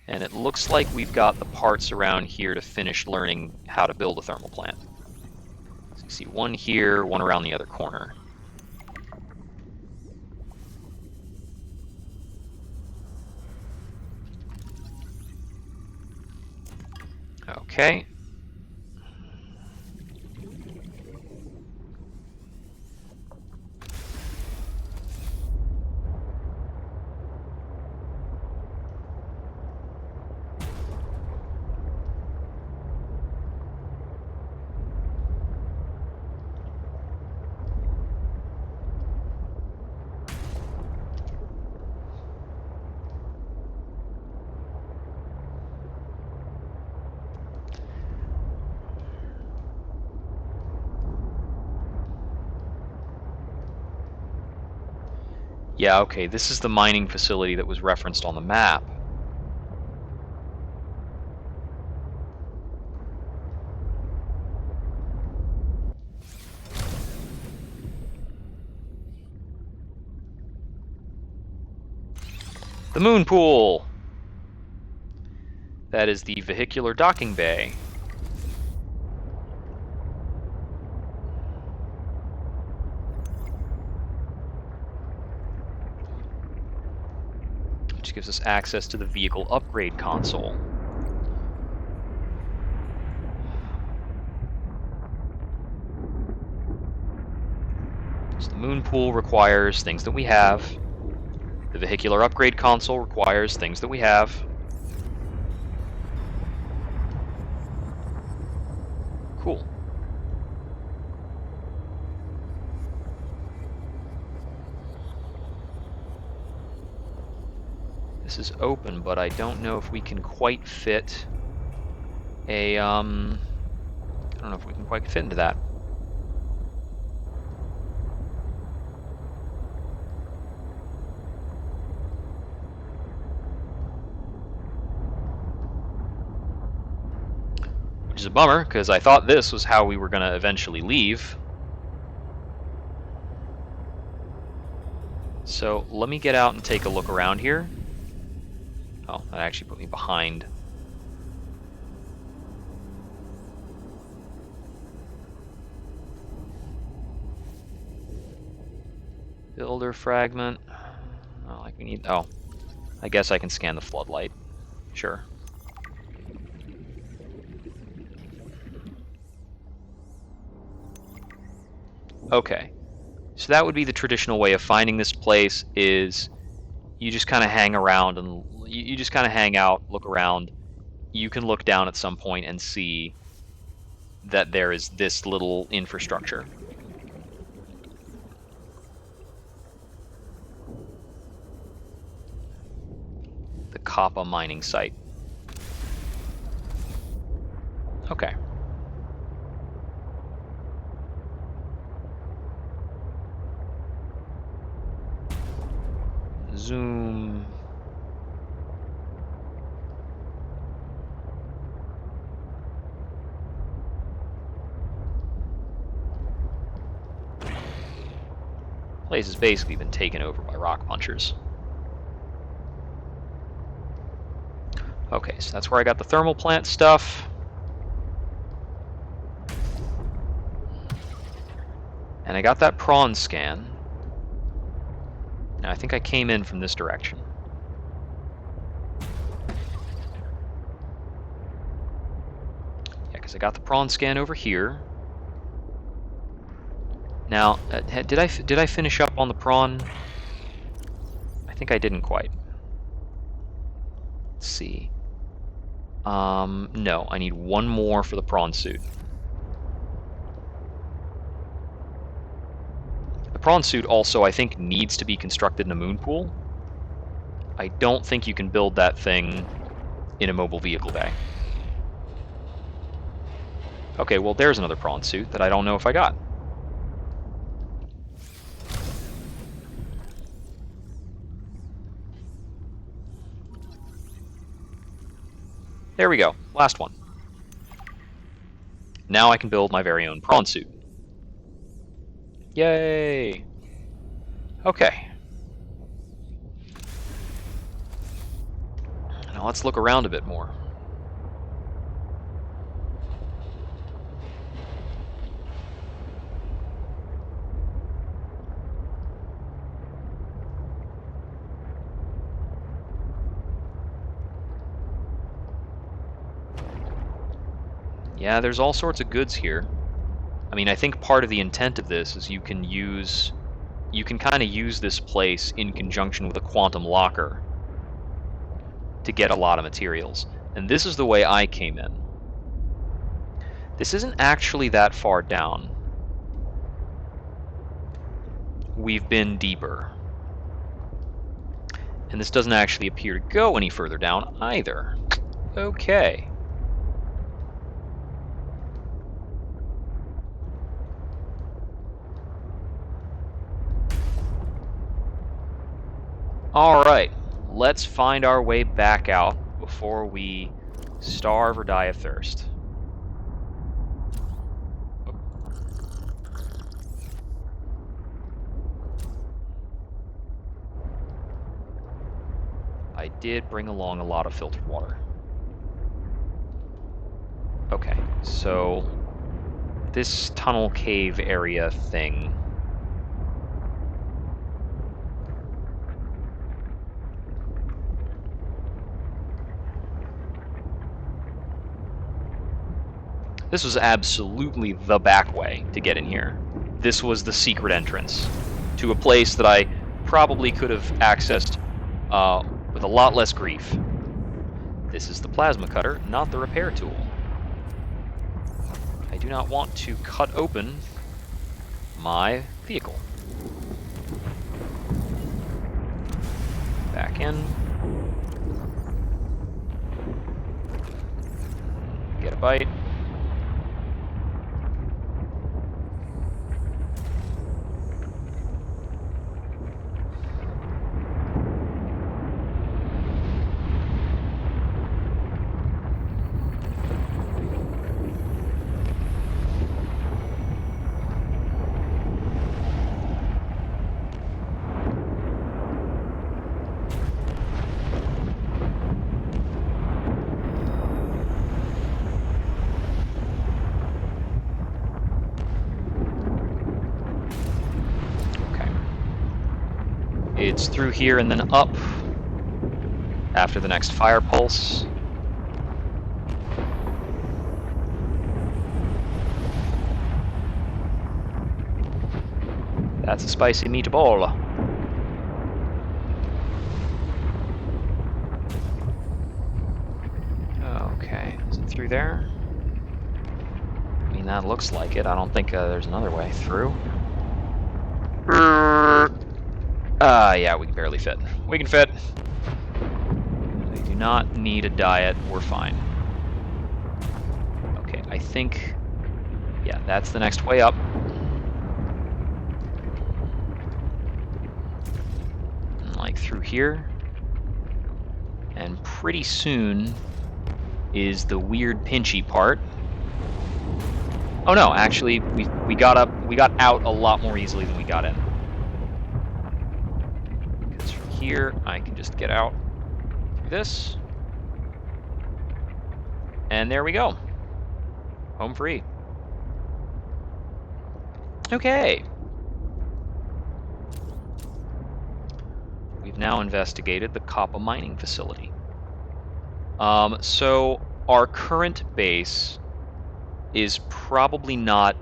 S1: And it looks like we've got the parts around here to finish learning how to build a thermal plant. So you see one here, one around the other corner. Okay. Yeah, okay, this is the mining facility that was referenced on the map. The moon pool! That is the vehicular docking bay. Which gives us access to the vehicle upgrade console. So the moon pool requires things that we have. The vehicular upgrade console requires things that we have. Cool. This is open, but I don't know if we can quite fit a, I don't know if we can quite fit into that. Which is a bummer, because I thought this was how we were going to eventually leave. So let me get out and take a look around here. Oh, that actually put me behind. Builder fragment. Oh, like we need. Oh, I guess I can scan the floodlight. Sure. Okay, so that would be the traditional way of finding this place. Is you just kind of hang around and you just kind of hang out, look around. You can look down at some point and see that there is this little infrastructure. The copper mining site. Okay. Zoom. Place has basically been taken over by rock punchers. Okay, so that's where I got the thermal plant stuff. And I got that prawn scan. Now I think I came in from this direction. Yeah, because I got the prawn scan over here. Now, did I finish up on the prawn? I think I didn't quite. Let's see. No, I need one more for the prawn suit. The prawn suit also, I think, needs to be constructed in a moon pool. I don't think you can build that thing in a mobile vehicle bay. Okay, well, there's another prawn suit that I don't know if I got. There we go, last one. Now I can build my very own prawn suit. Yay! Okay. Now let's look around a bit more. Yeah, there's all sorts of goods here. I mean, I think part of the intent of this is you can kind of use this place in conjunction with a quantum locker to get a lot of materials. And this is the way I came in. This isn't actually that far down. We've been deeper. And this doesn't actually appear to go any further down either. Okay. Alright, let's find our way back out before we starve or die of thirst. I did bring along a lot of filtered water. Okay, so this tunnel cave area thing. This was absolutely the back way to get in here. This was the secret entrance to a place that I probably could have accessed with a lot less grief. This is the plasma cutter, not the repair tool. I do not want to cut open my vehicle. Back in. Get a bite. It's through here and then up after the next fire pulse. That's a spicy meatball. Okay, is it through there? I mean, that looks like it. I don't think there's another way through. Yeah, we can barely fit. We can fit. We do not need a diet. We're fine. Okay, I think... yeah, that's the next way up. Like through here. And pretty soon is the weird pinchy part. Oh no, actually, we got out a lot more easily than we got in. Here, I can just get out through this. And there we go. Home free. Okay. We've now investigated the copper mining facility. So our current base is probably not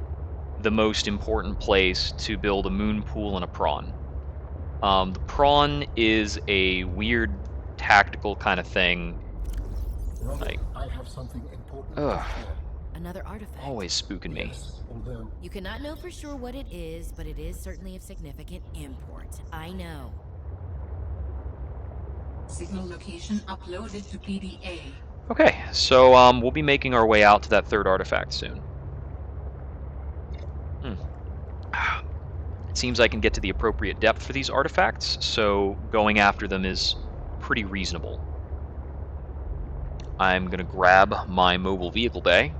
S1: the most important place to build a moon pool and a prawn. The prawn is a weird tactical kind of thing. Like,
S8: I have something important.
S11: Another artifact.
S1: Always spooking me.
S8: Yes, although
S11: You cannot know for sure what it is, but it is certainly of significant import. I know.
S3: Signal location uploaded to PDA.
S1: Okay, so we'll be making our way out to that third artifact soon. It seems I can get to the appropriate depth for these artifacts, so going after them is pretty reasonable. I'm going to grab my mobile vehicle bay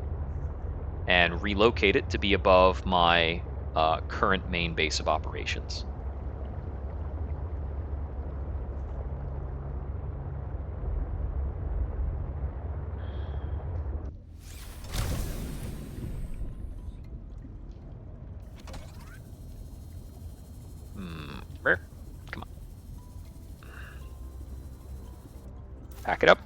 S1: and relocate it to be above my current main base of operations. Pack it up.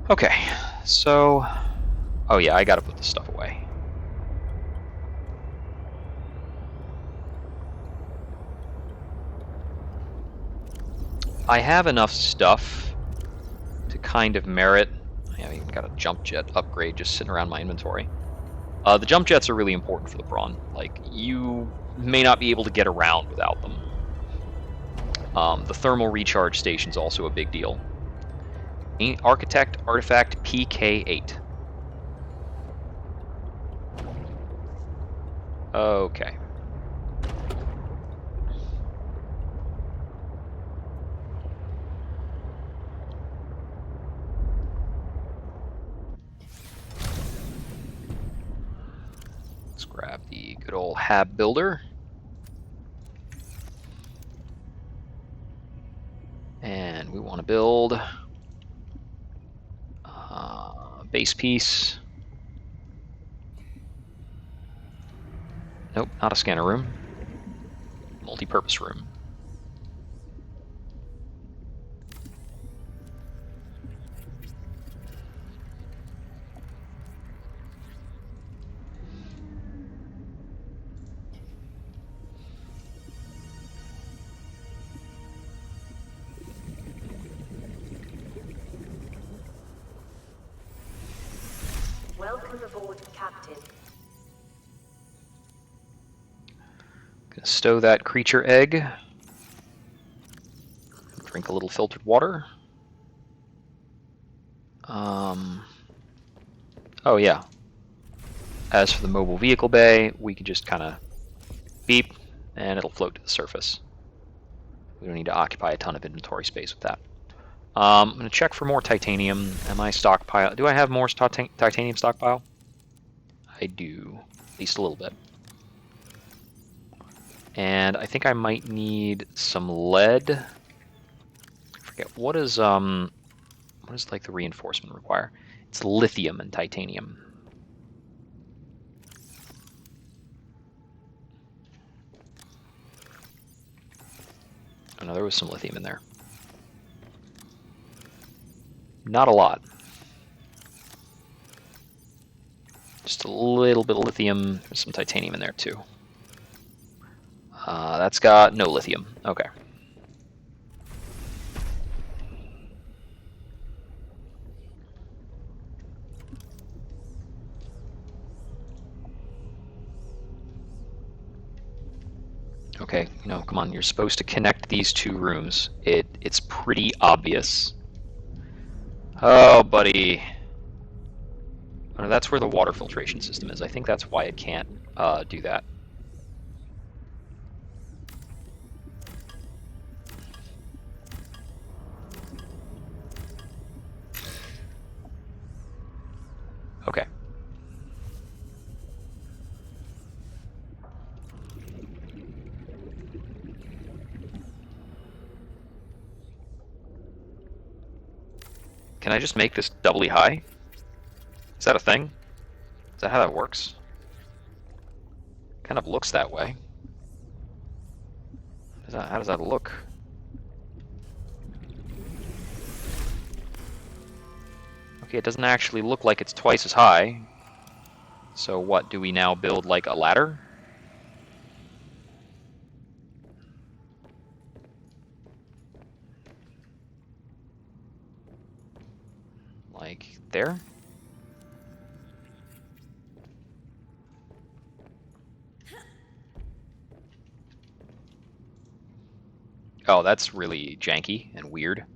S1: Okay, so... Oh yeah, I gotta put this stuff away. I have enough stuff to kind of merit... I haven't even got a jump jet upgrade just sitting around my inventory. The jump jets are really important for the Prawn. Like, you may not be able to get around without them. The thermal recharge station's also a big deal. Architect Artifact PK8. Okay. Let's grab the good old Hab Builder. And we want to build base piece. Nope, not a scanner room. Multi-purpose room.
S4: Welcome aboard, Captain.
S1: Gonna stow that creature egg. Drink a little filtered water. Oh yeah. As for the mobile vehicle bay, we can just kind of beep, and it'll float to the surface. We don't need to occupy a ton of inventory space with that. I'm going to check for more titanium. Am I stockpile? Do I have more titanium stockpile? I do, at least a little bit. And I think I might need some lead. I forget what is like the reinforcement require? It's lithium and titanium. Oh no, there was some lithium in there. Not a lot. Just a little bit of lithium. There's some titanium in there too. That's got no lithium. Okay. Okay, come on, you're supposed to connect these two rooms. It's pretty obvious. Oh, buddy. Oh, no, that's where the water filtration system is. I think that's why it can't do that. Okay. Can I just make this doubly high? Is that a thing? Is that how that works? Kind of looks that way. How does that look? Okay, it doesn't actually look like it's twice as high. So what, do we now build like a ladder? Like there? Oh, that's really janky and weird.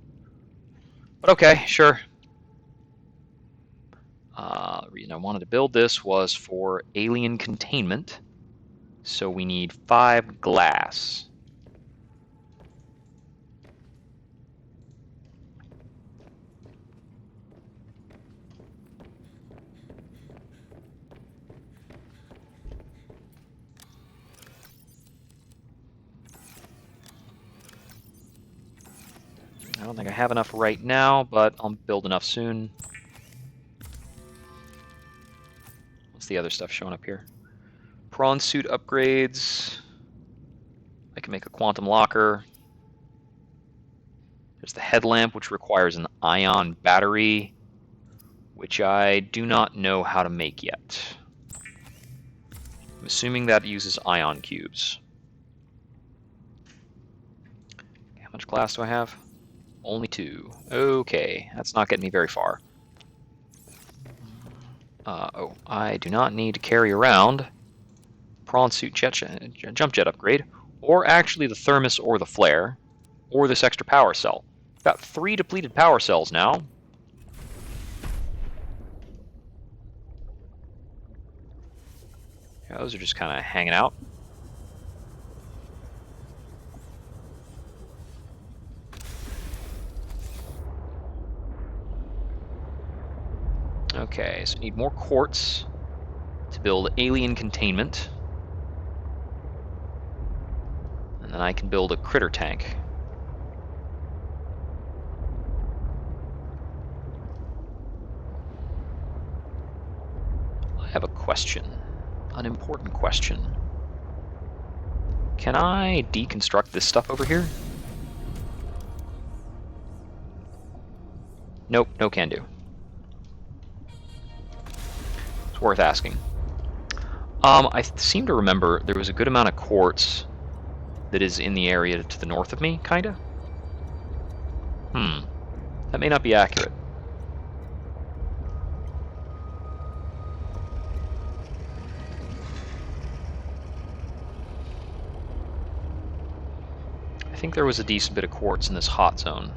S1: But okay, sure. The reason I wanted to build this was for alien containment. So we need 5 glass. I don't think I have enough right now, but I'll build enough soon. What's the other stuff showing up here? Prawn suit upgrades. I can make a quantum locker. There's the headlamp, which requires an ion battery, which I do not know how to make yet. I'm assuming that uses ion cubes. How much glass do I have? Only 2. Okay, that's not getting me very far. Oh, I do not need to carry around Prawn suit jump jet upgrade, or actually the thermos or the flare, or this extra power cell. Got 3 depleted power cells now. Yeah, those are just kind of hanging out. Okay, so we need more quartz to build alien containment. And then I can build a critter tank. I have a question. An important question. Can I deconstruct this stuff over here? Nope, no can do. It's worth asking. I seem to remember there was a good amount of quartz that is in the area to the north of me, kinda. That may not be accurate. I think there was a decent bit of quartz in this hot zone.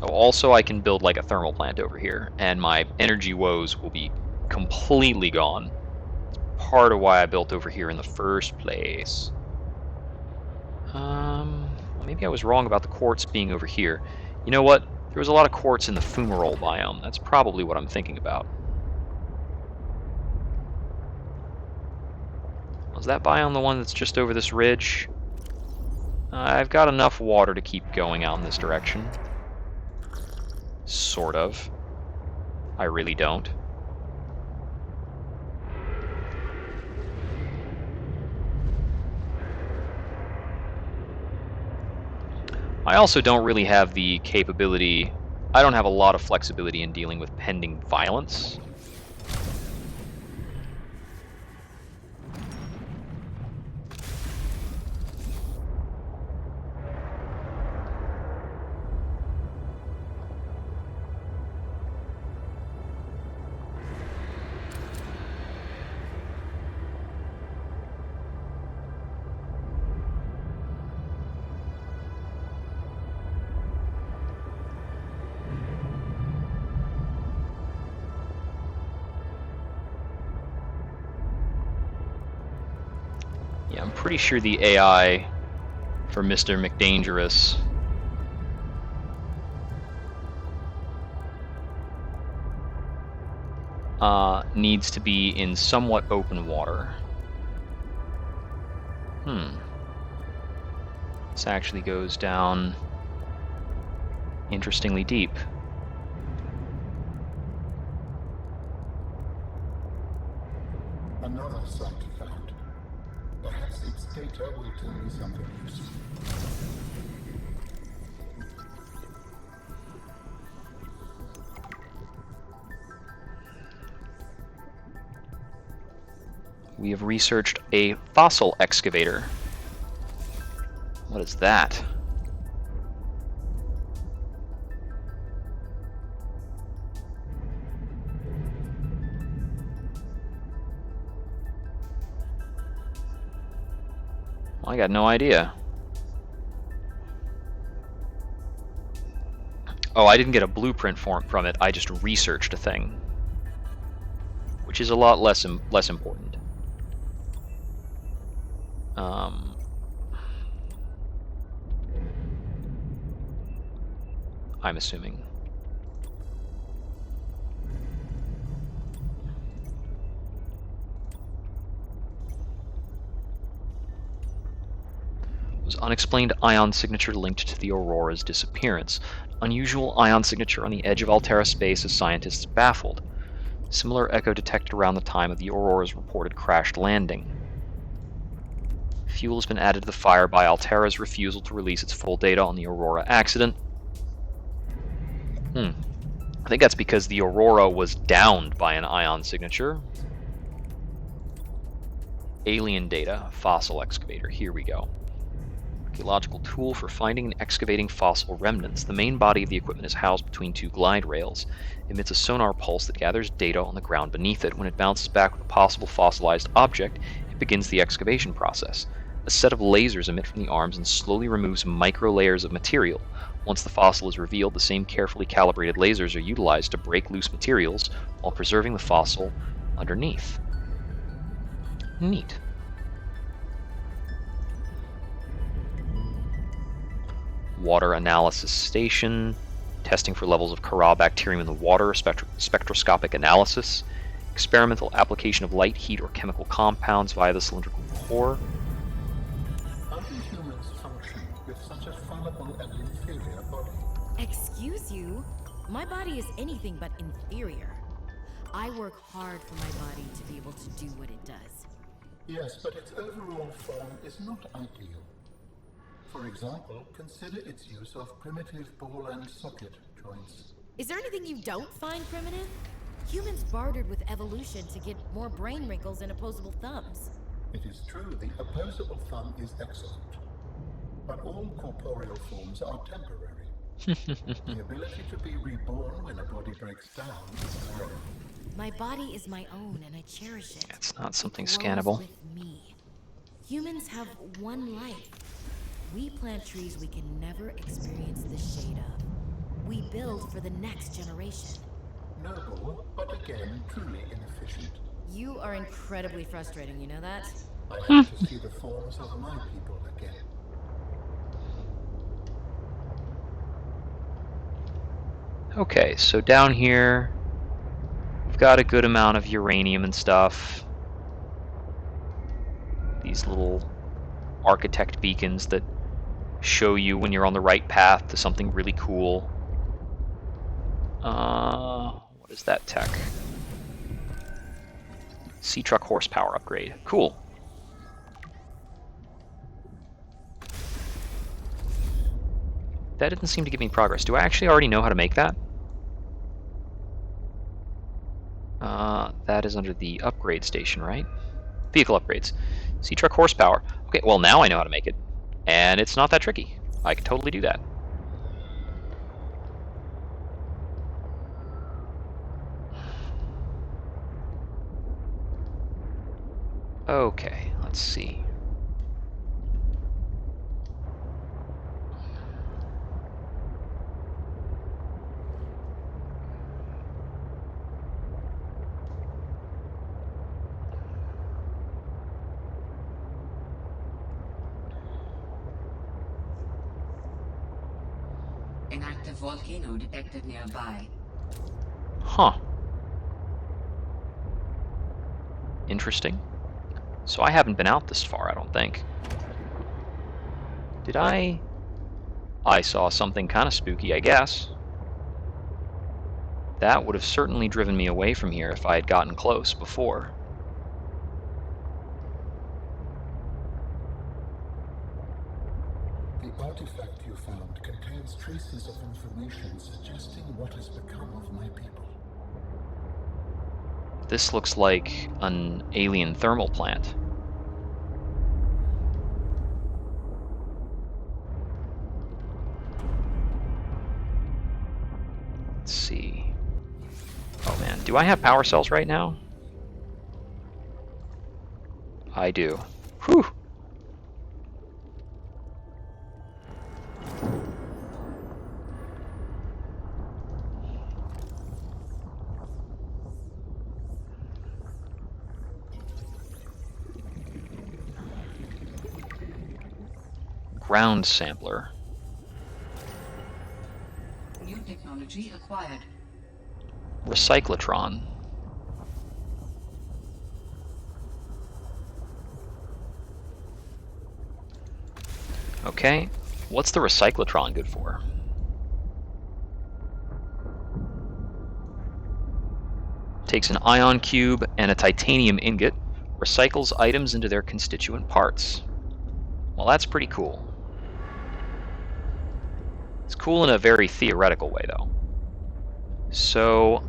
S1: Oh, also I can build like a thermal plant over here, and my energy woes will be completely gone. It's part of why I built over here in the first place. Maybe I was wrong about the quartz being over here. You know what? There was a lot of quartz in the Fumarole Biome. That's probably what I'm thinking about. Was that biome the one that's just over this ridge? I've got enough water to keep going out in this direction. Sort of. I really don't. I also don't really have the capability, I don't have a lot of flexibility in dealing with pending violence. Yeah, I'm pretty sure the AI for Mr. McDangerous needs to be in somewhat open water. This actually goes down interestingly deep.
S8: Another site found. Perhaps its data will tell me something useful.
S1: We have researched a fossil excavator. What is that? I got no idea. Oh, I didn't get a blueprint from it. I just researched a thing, which is a lot less important. I'm assuming. Was unexplained ion signature linked to the Aurora's disappearance. Unusual ion signature on the edge of Altera space as scientists baffled. Similar echo detected around the time of the Aurora's reported crashed landing. Fuel has been added to the fire by Altera's refusal to release its full data on the Aurora accident. I think that's because the Aurora was downed by an ion signature. Alien data, fossil excavator. Here we go. Archaeological tool for finding and excavating fossil remnants. The main body of the equipment is housed between two glide rails. It emits a sonar pulse that gathers data on the ground beneath it. When it bounces back with a possible fossilized object, it begins the excavation process. A set of lasers emit from the arms and slowly removes micro layers of material. Once the fossil is revealed, the same carefully calibrated lasers are utilized to break loose materials while preserving the fossil underneath. Neat. Water analysis station, testing for levels of Corallbacterium in the water, spectroscopic analysis, experimental application of light, heat, or chemical compounds via the cylindrical core.
S8: How do humans function with such a fallible and inferior body?
S11: Excuse you? My body is anything but inferior. I work hard for my body to be able to do what it does.
S8: Yes, but its overall form is not ideal. For example, consider its use of primitive ball and socket joints.
S11: Is there anything you don't find primitive? Humans bartered with evolution to get more brain wrinkles and opposable thumbs.
S8: It is true the opposable thumb is excellent, but all corporeal forms are temporary. The ability to be reborn when a body breaks down is rare.
S11: My body is my own and I cherish it.
S1: It's not something
S11: It grows
S1: scannable.
S11: with me. Humans have one life. We plant trees we can never experience the shade of. We build for the next generation.
S8: Noble, but again, truly inefficient.
S11: You are incredibly frustrating, you know that?
S8: I have to see the forms of my people again.
S1: Okay, so down here, we've got a good amount of uranium and stuff. These little architect beacons that show you when you're on the right path to something really cool. What is that tech? Sea truck horsepower upgrade. Cool. That didn't seem to give me progress. Do I actually already know how to make that? That is under the upgrade station, right? Vehicle upgrades. Sea truck horsepower. Okay, well now I know how to make it. And it's not that tricky. I can totally do that. Okay, let's see.
S3: An active volcano detected nearby.
S1: Huh. Interesting. So I haven't been out this far, I don't think. Did I? I saw something kind of spooky, I guess. That would have certainly driven me away from here if I had gotten close before.
S8: The artifact you found contains traces of information suggesting what has become of my people.
S1: This looks like an alien thermal plant. Let's see. Oh man, do I have power cells right now? I do. Whew! Ground sampler.
S3: New technology acquired.
S1: Recyclotron. Okay, what's the recyclotron good for? Takes an ion cube and a titanium ingot, recycles items into their constituent parts. Well, that's pretty cool. It's cool in a very theoretical way, though. So,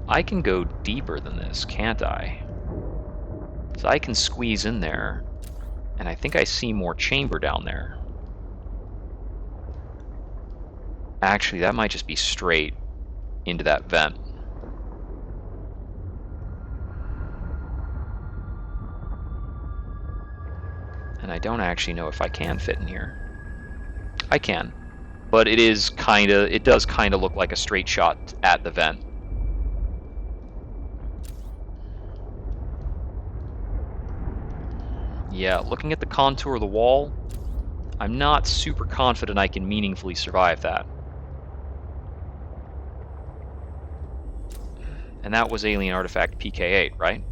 S1: I can go deeper than this, can't I? So I can squeeze in there, and I think I see more chamber down there. Actually, that might just be straight into that vent. And I don't actually know if I can fit in here. I can, but it does kind of look like a straight shot at the vent. Yeah, looking at the contour of the wall, I'm not super confident I can meaningfully survive that. And that was alien artifact PK8, right?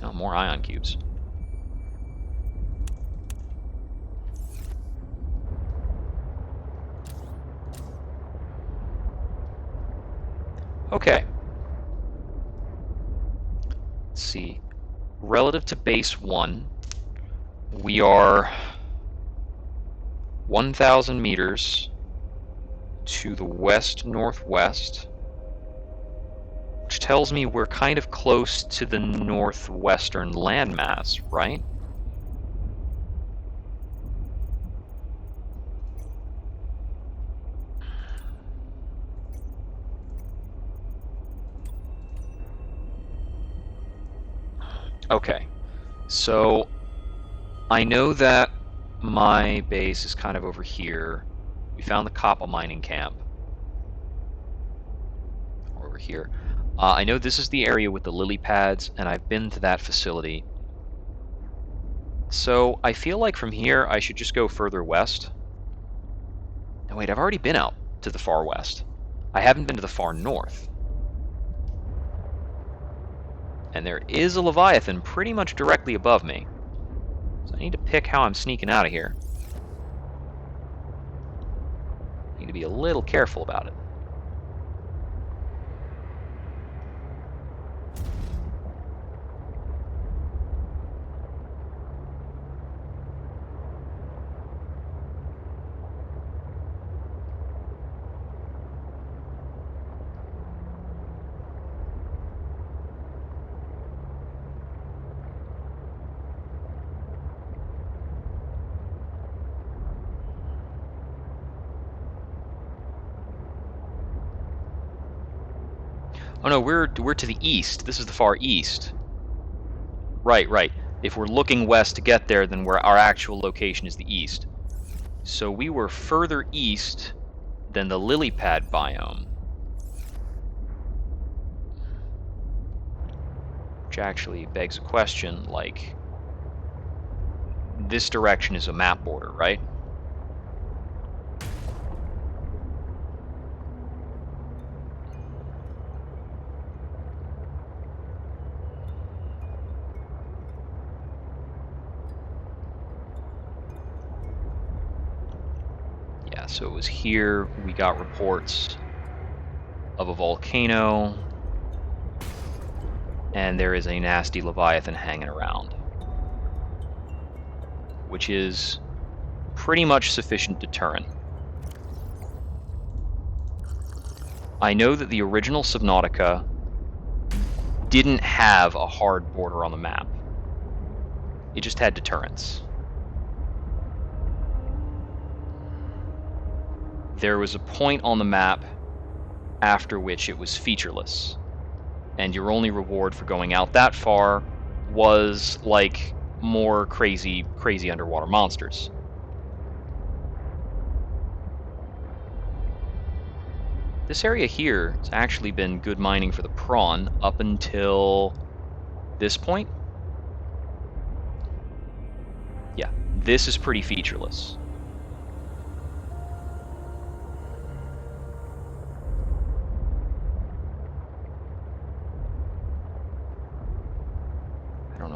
S1: Oh, more ion cubes. Okay. Let's see. Relative to base 1, we are 1,000 meters to the west-northwest, which tells me we're kind of close to the northwestern landmass, right? Okay, so I know that my base is kind of over here. We found the copper mining camp. Over here. I know this is the area with the lily pads, and I've been to that facility. So I feel like from here I should just go further west. No, wait, I've already been out to the far west. I haven't been to the far north. And there is a Leviathan pretty much directly above me. So I need to pick how I'm sneaking out of here. I need to be a little careful about it. Oh no, we're to the east. This is the far east. Right, right. If we're looking west to get there, then our actual location is the east. So we were further east than the lily pad biome. Which actually begs a question, like, this direction is a map border, right? So it was here we got reports of a volcano, and there is a nasty Leviathan hanging around, which is pretty much sufficient deterrent. I know that the original Subnautica didn't have a hard border on the map. It just had deterrence. There was a point on the map after which it was featureless, and your only reward for going out that far was like more crazy underwater monsters. This area here has actually been good mining for the prawn up until this point. Yeah, this is pretty featureless.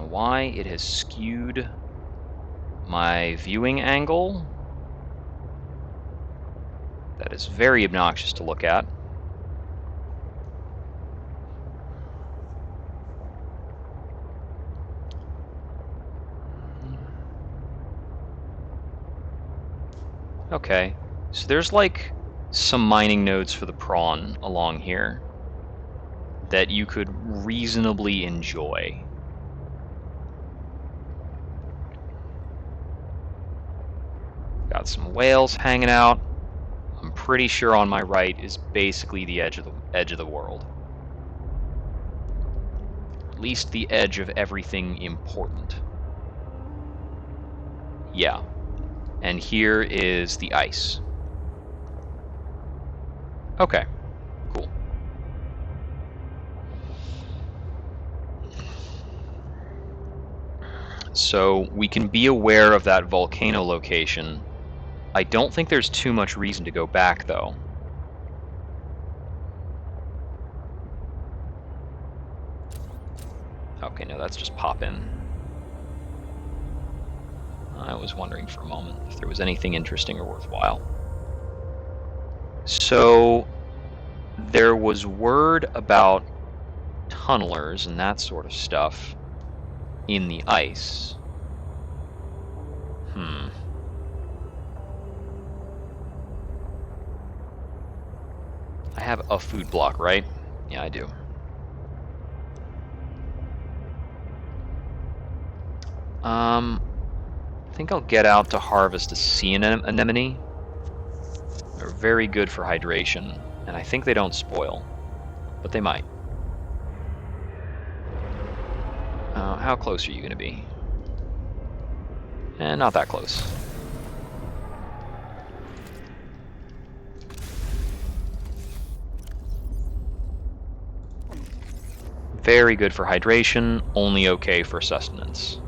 S1: Why it has skewed my viewing angle. That is very obnoxious to look at. Okay, so there's like some mining nodes for the prawn along here that you could reasonably enjoy. Got some whales hanging out. I'm pretty sure on my right is basically the edge of the world. At least the edge of everything important. Yeah. And here is the ice. Okay. Cool. So we can be aware of that volcano location. I don't think there's too much reason to go back, though. Okay, no, that's just pop in. I was wondering for a moment if there was anything interesting or worthwhile. So there was word about tunnelers and that sort of stuff in the ice. I have a food block, right? Yeah, I do. I think I'll get out to harvest a sea anemone. They're very good for hydration, and I think they don't spoil, but they might. How close are you going to be? Not that close. Very good for hydration, only okay for sustenance.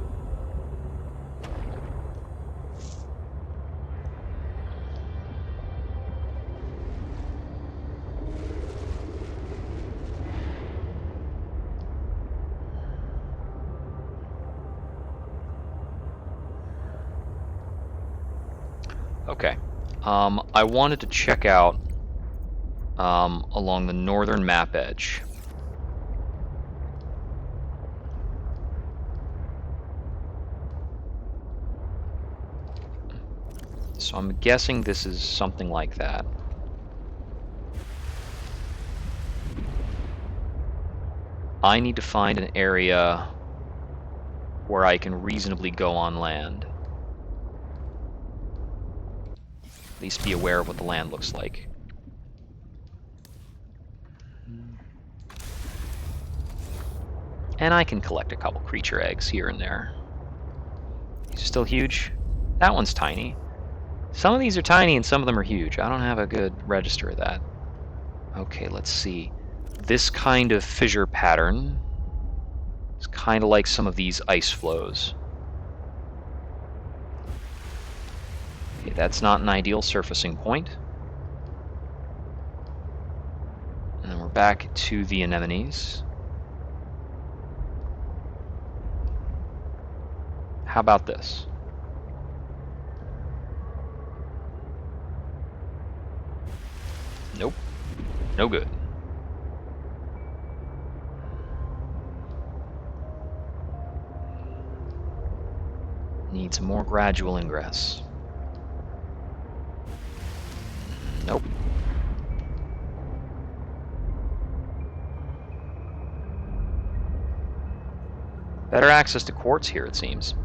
S1: Okay. I wanted to check out along the northern map edge. So I'm guessing this is something like that. I need to find an area where I can reasonably go on land. At least be aware of what the land looks like. And I can collect a couple creature eggs here and there. These are still huge. That one's tiny. Some of these are tiny and some of them are huge. I don't have a good register of that. Okay, let's see. This kind of fissure pattern is kind of like some of these ice flows. Okay, that's not an ideal surfacing point. And then we're back to the anemones. How about this? Nope. No good. Need some more gradual ingress. Nope. Better access to quartz here, it seems.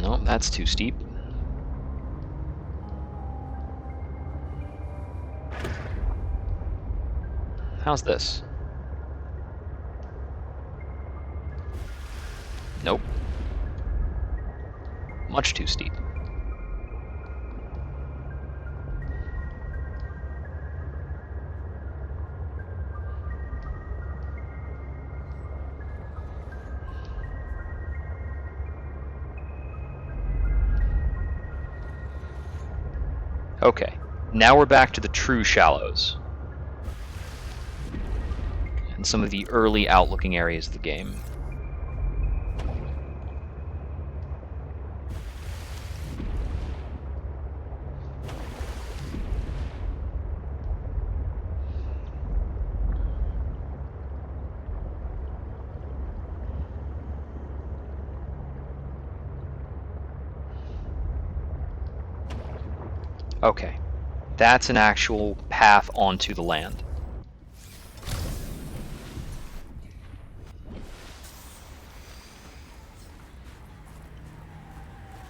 S1: Nope, that's too steep. How's this? Nope. Much too steep. Okay, now we're back to the true shallows. And some of the early outlooking areas of the game. Okay. That's an actual path onto the land.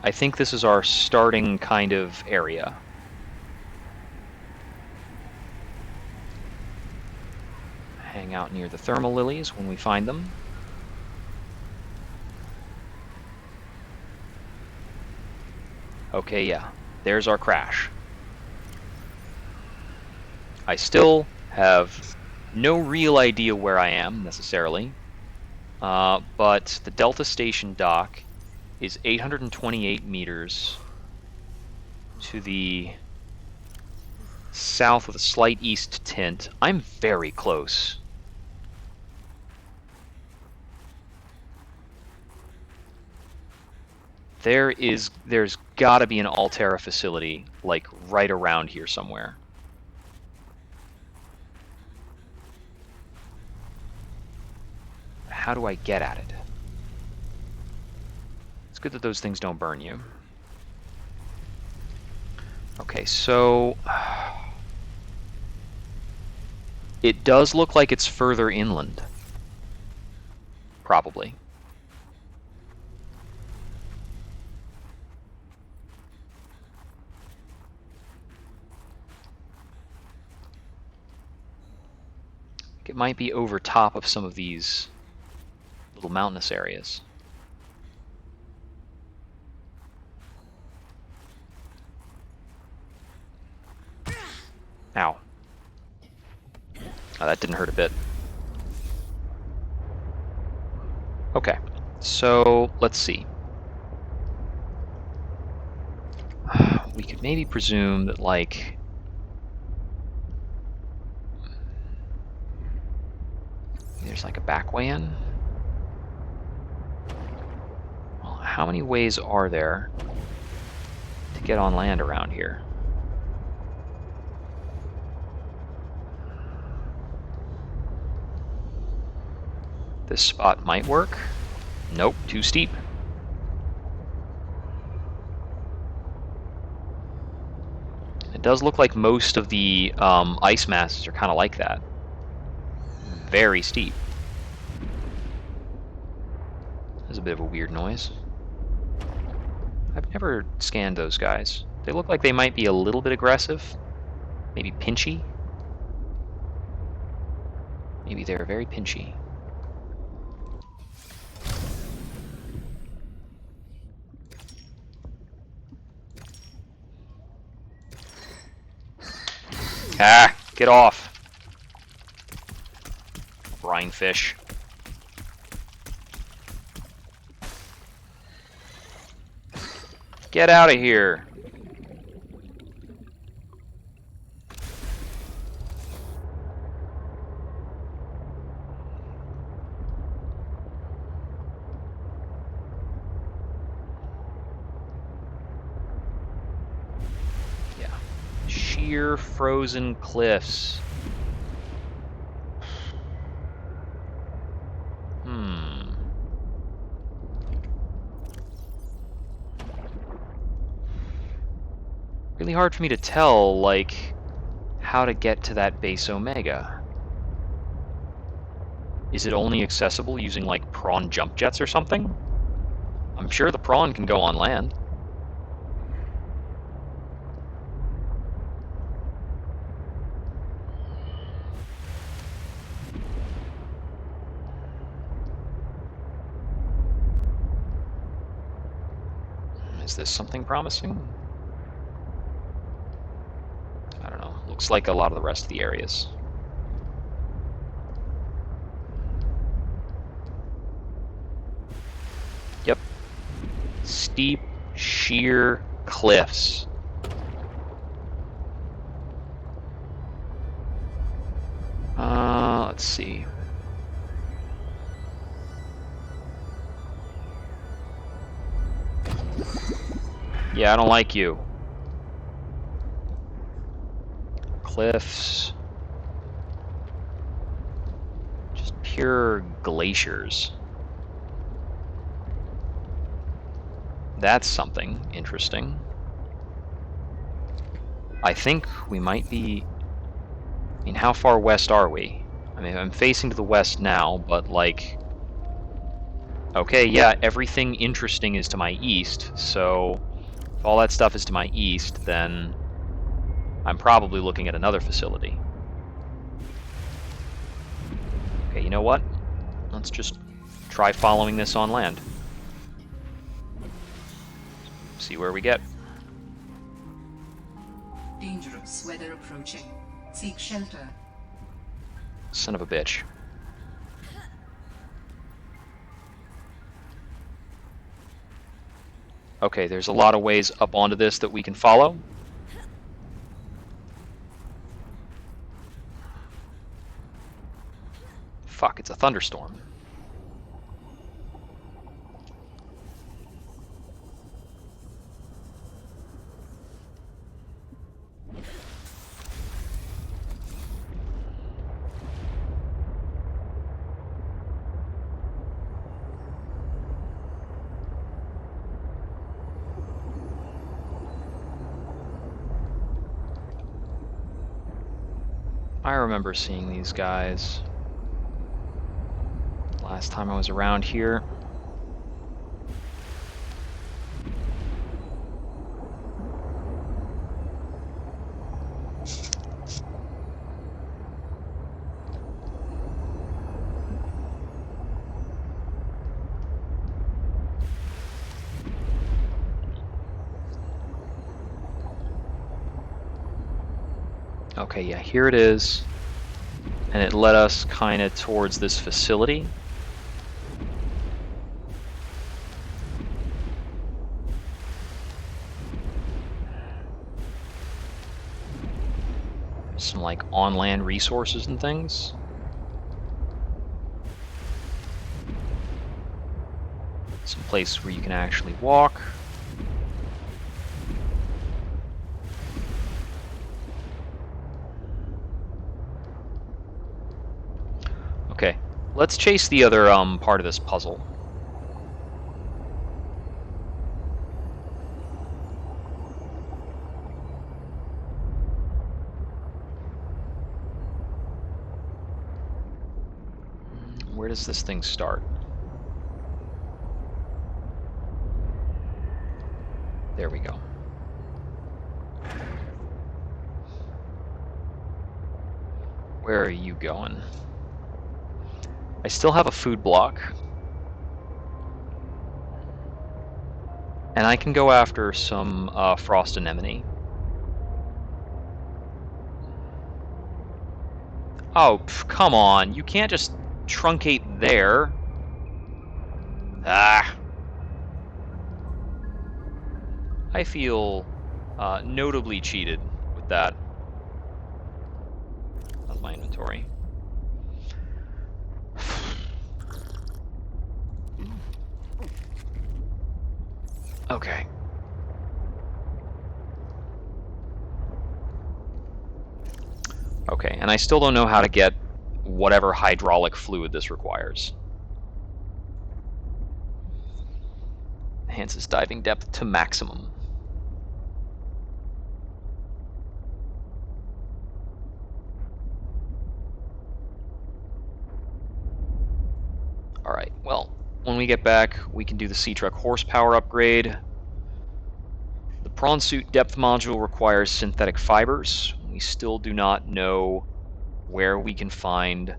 S1: I think this is our starting kind of area. Hang out near the thermal lilies when we find them. Okay, yeah. There's our crash. I still have no real idea where I am, necessarily. But the Delta Station dock is 828 meters to the south with a slight east tint. I'm very close. There's gotta be an Altera facility, like, right around here somewhere. How do I get at it? It's good that those things don't burn you. Okay, so it does look like it's further inland. Probably. It might be over top of some of these little mountainous areas. Ow. Oh, that didn't hurt a bit. Okay, so let's see. We could maybe presume that, like, there's like a back way in. Well, how many ways are there to get on land around here? This spot might work. Nope, too steep. It does look like most of the ice masses are kind of like that. Very steep. There's a bit of a weird noise. I've never scanned those guys. They look like they might be a little bit aggressive. Maybe pinchy. Maybe they're very pinchy. Ah, get off. Brine fish. Get out of here. Yeah. Sheer frozen cliffs. Really hard for me to tell, like, how to get to that base Omega. Is it only accessible using, like, Prawn jump jets or something? I'm sure the Prawn can go on land. Is this something promising? I don't know. Looks like a lot of the rest of the areas. Yep. Steep, sheer cliffs. Let's see. Yeah, I don't like you. Cliffs. Just pure glaciers. That's something interesting. I think we might be... I mean, how far west are we? I mean, I'm facing to the west now, but like... Okay, yeah, everything interesting is to my east, so if all that stuff is to my east, then I'm probably looking at another facility. Okay, you know what? Let's just try following this on land. See where we get.
S3: Dangerous weather approaching. Seek shelter.
S1: Son of a bitch. Okay, there's a lot of ways up onto this that we can follow. Fuck, it's a thunderstorm. I remember seeing these guys last time I was around here. Okay, yeah, here it is. And it led us kind of towards this facility. Some like on-land resources and things. Some place where you can actually walk. Okay, let's chase the other part of this puzzle. Where does this thing start? There we go. Where are you going? I still have a food block. And I can go after some frost anemone. Oh, come on. You can't just truncate there. Ah. I feel notably cheated with that. That's my inventory. Okay. Okay, and I still don't know how to get whatever hydraulic fluid this requires. Enhances diving depth to maximum. Alright, well, when we get back, we can do the Sea Truck horsepower upgrade. The Prawn Suit depth module requires synthetic fibers. We still do not know where we can find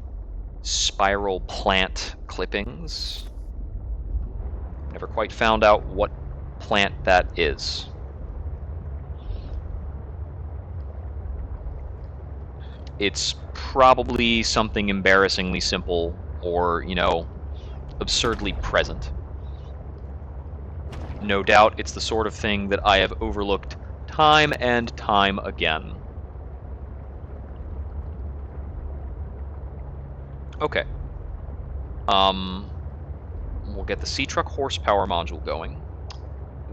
S1: spiral plant clippings. Never quite found out what plant that is. It's probably something embarrassingly simple or, you know, absurdly present. No doubt it's the sort of thing that I have overlooked time and time again. Okay. We'll get the Sea Truck horsepower module going.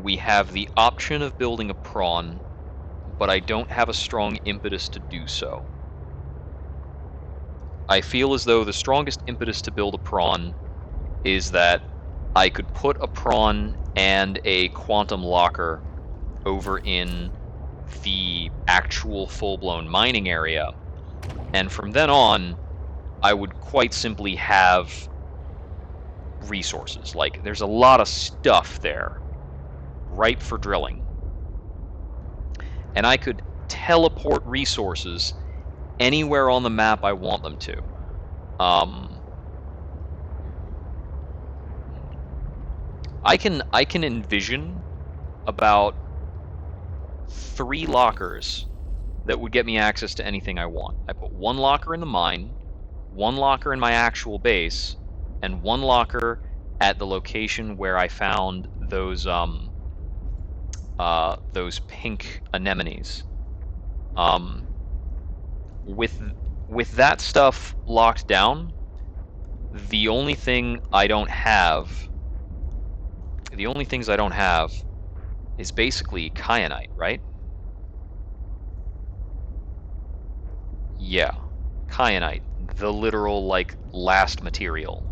S1: We have the option of building a prawn, but I don't have a strong impetus to do so. I feel as though the strongest impetus to build a prawn is that I could put a prawn and a quantum locker over in the actual full-blown mining area, and from then on, I would quite simply have resources. Like, there's a lot of stuff there, ripe for drilling. And I could teleport resources anywhere on the map I want them to. I can envision about 3 lockers that would get me access to anything I want. I put 1 locker in the mine, 1 locker in my actual base, and 1 locker at the location where I found those pink anemones. With that stuff locked down, the only things I don't have is basically kyanite, right? Yeah, kyanite, the literal, like, last material.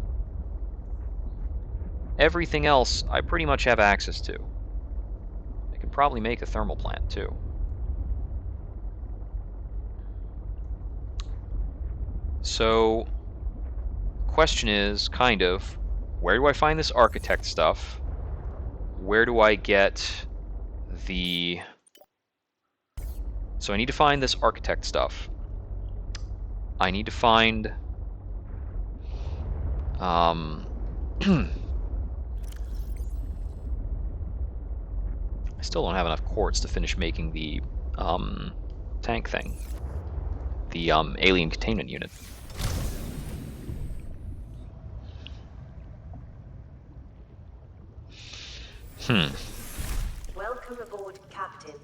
S1: Everything else I pretty much have access to. I could probably make a thermal plant too. So, question is kind of, where do I find this architect stuff? Where do I get the... So I need to find this architect stuff. I need to find... I still don't have enough quartz to finish making the tank thing. The alien containment unit.
S4: Welcome aboard, Captain.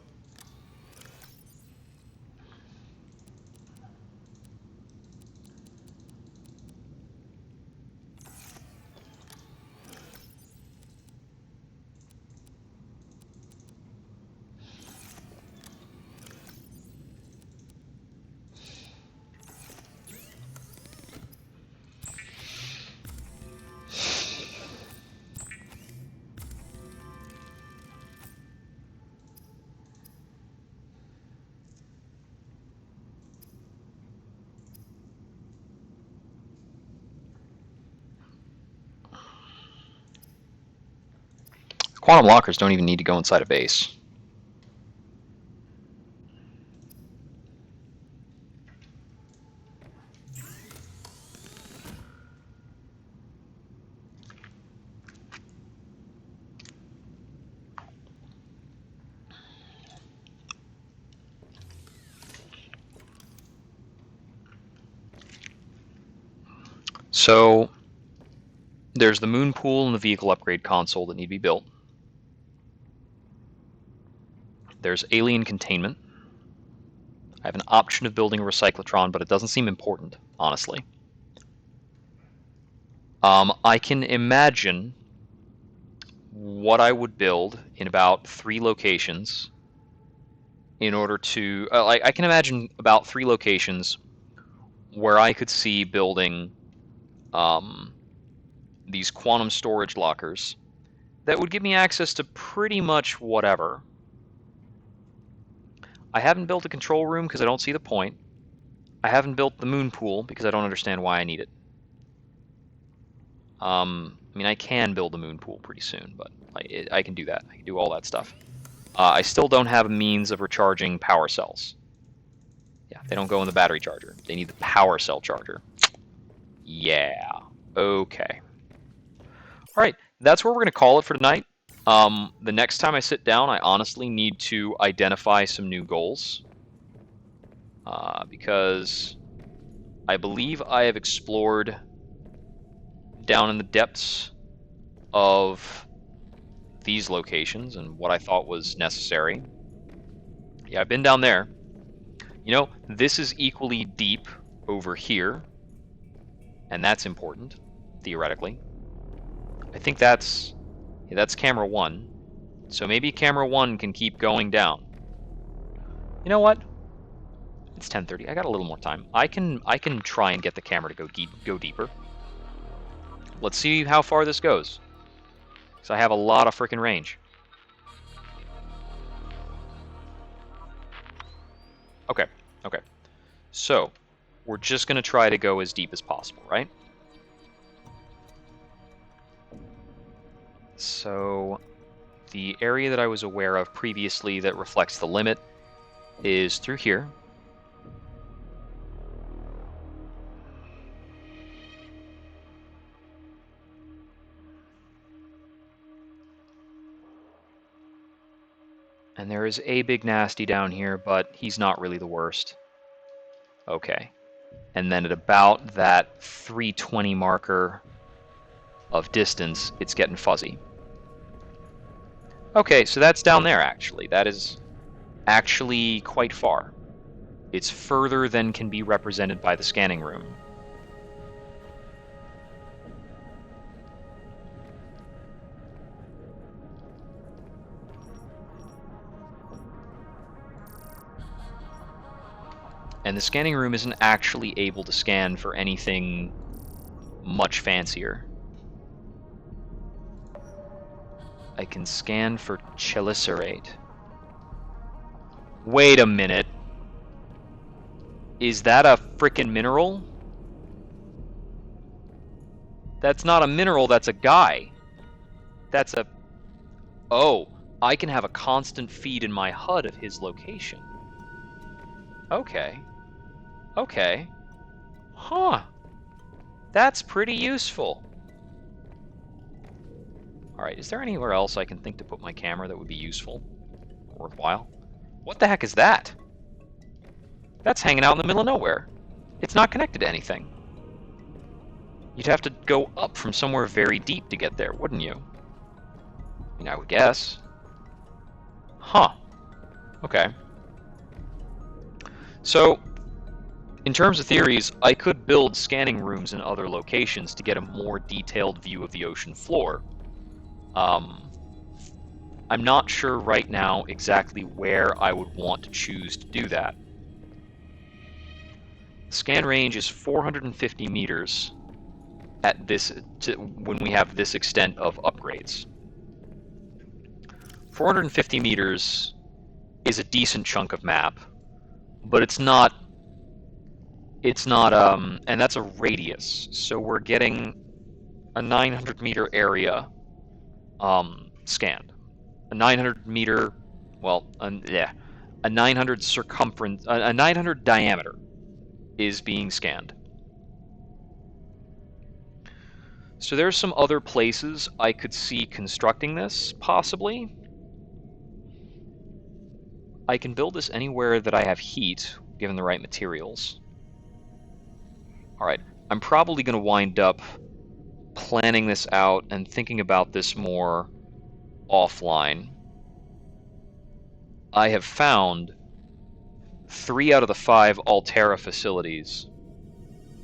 S1: Quantum lockers don't even need to go inside a base. So, there's the moon pool and the vehicle upgrade console that need to be built. There's alien containment. I have an option of building a recyclotron, but it doesn't seem important, honestly. I can imagine what I would build in about 3 locations in order to... I can imagine about 3 locations where I could see building these quantum storage lockers that would give me access to pretty much whatever. I haven't built a control room because I don't see the point. I haven't built the moon pool because I don't understand why I need it. I mean, I can build the moon pool pretty soon, but I can do that. I can do all that stuff. I still don't have a means of recharging power cells. Yeah, they don't go in the battery charger. They need the power cell charger. Yeah, okay. All right, that's where we're going to call it for tonight. The next time I sit down, I honestly need to identify some new goals. Because I believe I have explored down in the depths of these locations and what I thought was necessary. Yeah, I've been down there. You know, this is equally deep over here, and that's important, theoretically. I think that's camera 1. So maybe camera 1 can keep going down. You know what? It's 10:30. I got a little more time. I can try and get the camera to go deeper. Let's see how far this goes. Because I have a lot of freaking range. Okay, okay. So, we're just going to try to go as deep as possible, right? So, the area that I was aware of previously that reflects the limit is through here. And there is a big nasty down here, but he's not really the worst. Okay. And then at about that 320 marker of distance, it's getting fuzzy. Okay, so that's down there, actually. That is actually quite far. It's further than can be represented by the scanning room. And the scanning room isn't actually able to scan for anything much fancier. I can scan for chelicerate. Wait a minute. Is that a frickin' mineral? That's not a mineral, that's a guy. That's a... Oh, I can have a constant feed in my HUD of his location. Okay. Okay. Huh. That's pretty useful. Alright, is there anywhere else I can think to put my camera that would be useful? Worthwhile? What the heck is that? That's hanging out in the middle of nowhere. It's not connected to anything. You'd have to go up from somewhere very deep to get there, wouldn't you? I mean, I would guess. Huh. Okay. So, in terms of theories, I could build scanning rooms in other locations to get a more detailed view of the ocean floor. I'm not sure right now exactly where I would want to choose to do that. Scan range is 450 meters at this when we have this extent of upgrades. 450 meters is a decent chunk of map, but it's not, and that's a radius, so we're getting a 900 meter area scanned. A 900 meter, well, a 900 circumference, a 900 diameter is being scanned. So there's some other places I could see constructing this, possibly. I can build this anywhere that I have heat, given the right materials. Alright, I'm probably going to wind up planning this out and thinking about this more offline. I have found 3 out of the 5 Altera facilities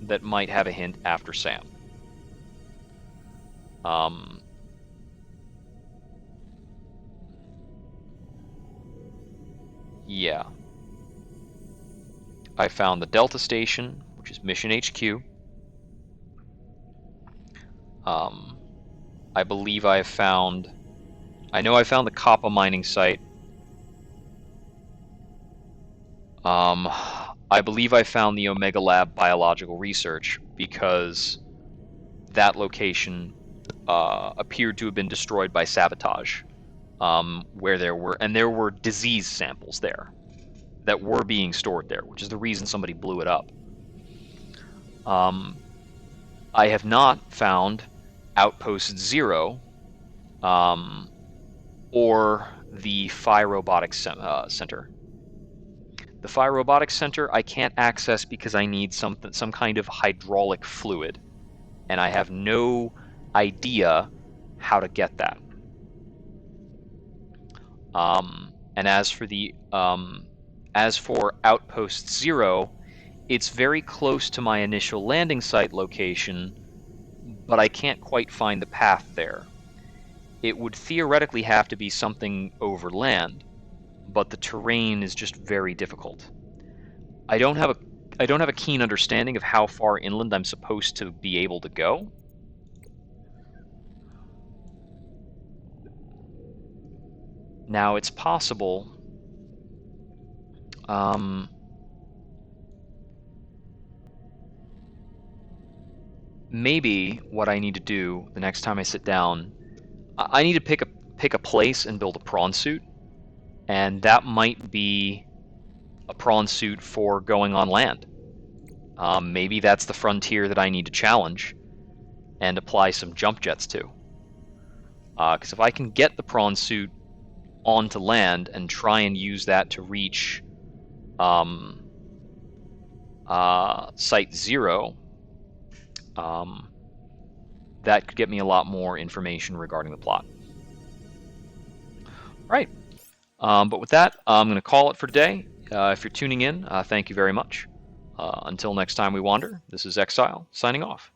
S1: that might have a hint after Sam. Yeah. I found the Delta Station, which is Mission HQ. I believe I have found... I know I found the copper mining site. I believe I found the Omega Lab Biological Research, because that location appeared to have been destroyed by sabotage, where there were disease samples there that were being stored there, which is the reason somebody blew it up. I have not found Outpost 0 or the Phi Robotics Center. The Phi Robotics Center I can't access because I need some kind of hydraulic fluid, and I have no idea how to get that. And as for Outpost 0, it's very close to my initial landing site location, but I can't quite find the path there. It would theoretically have to be something over land, but the terrain is just very difficult. I don't have a keen understanding of how far inland I'm supposed to be able to go. Now, it's possible maybe what I need to do the next time I sit down, I need to pick a place and build a prawn suit, and that might be a prawn suit for going on land. Maybe that's the frontier that I need to challenge and apply some jump jets to. Because if I can get the prawn suit onto land and try and use that to reach Site 0, that could get me a lot more information regarding the plot. All right, but with that, I'm going to call it for today. If you're tuning in, thank you very much. Until next time we wander, this is Exile, signing off.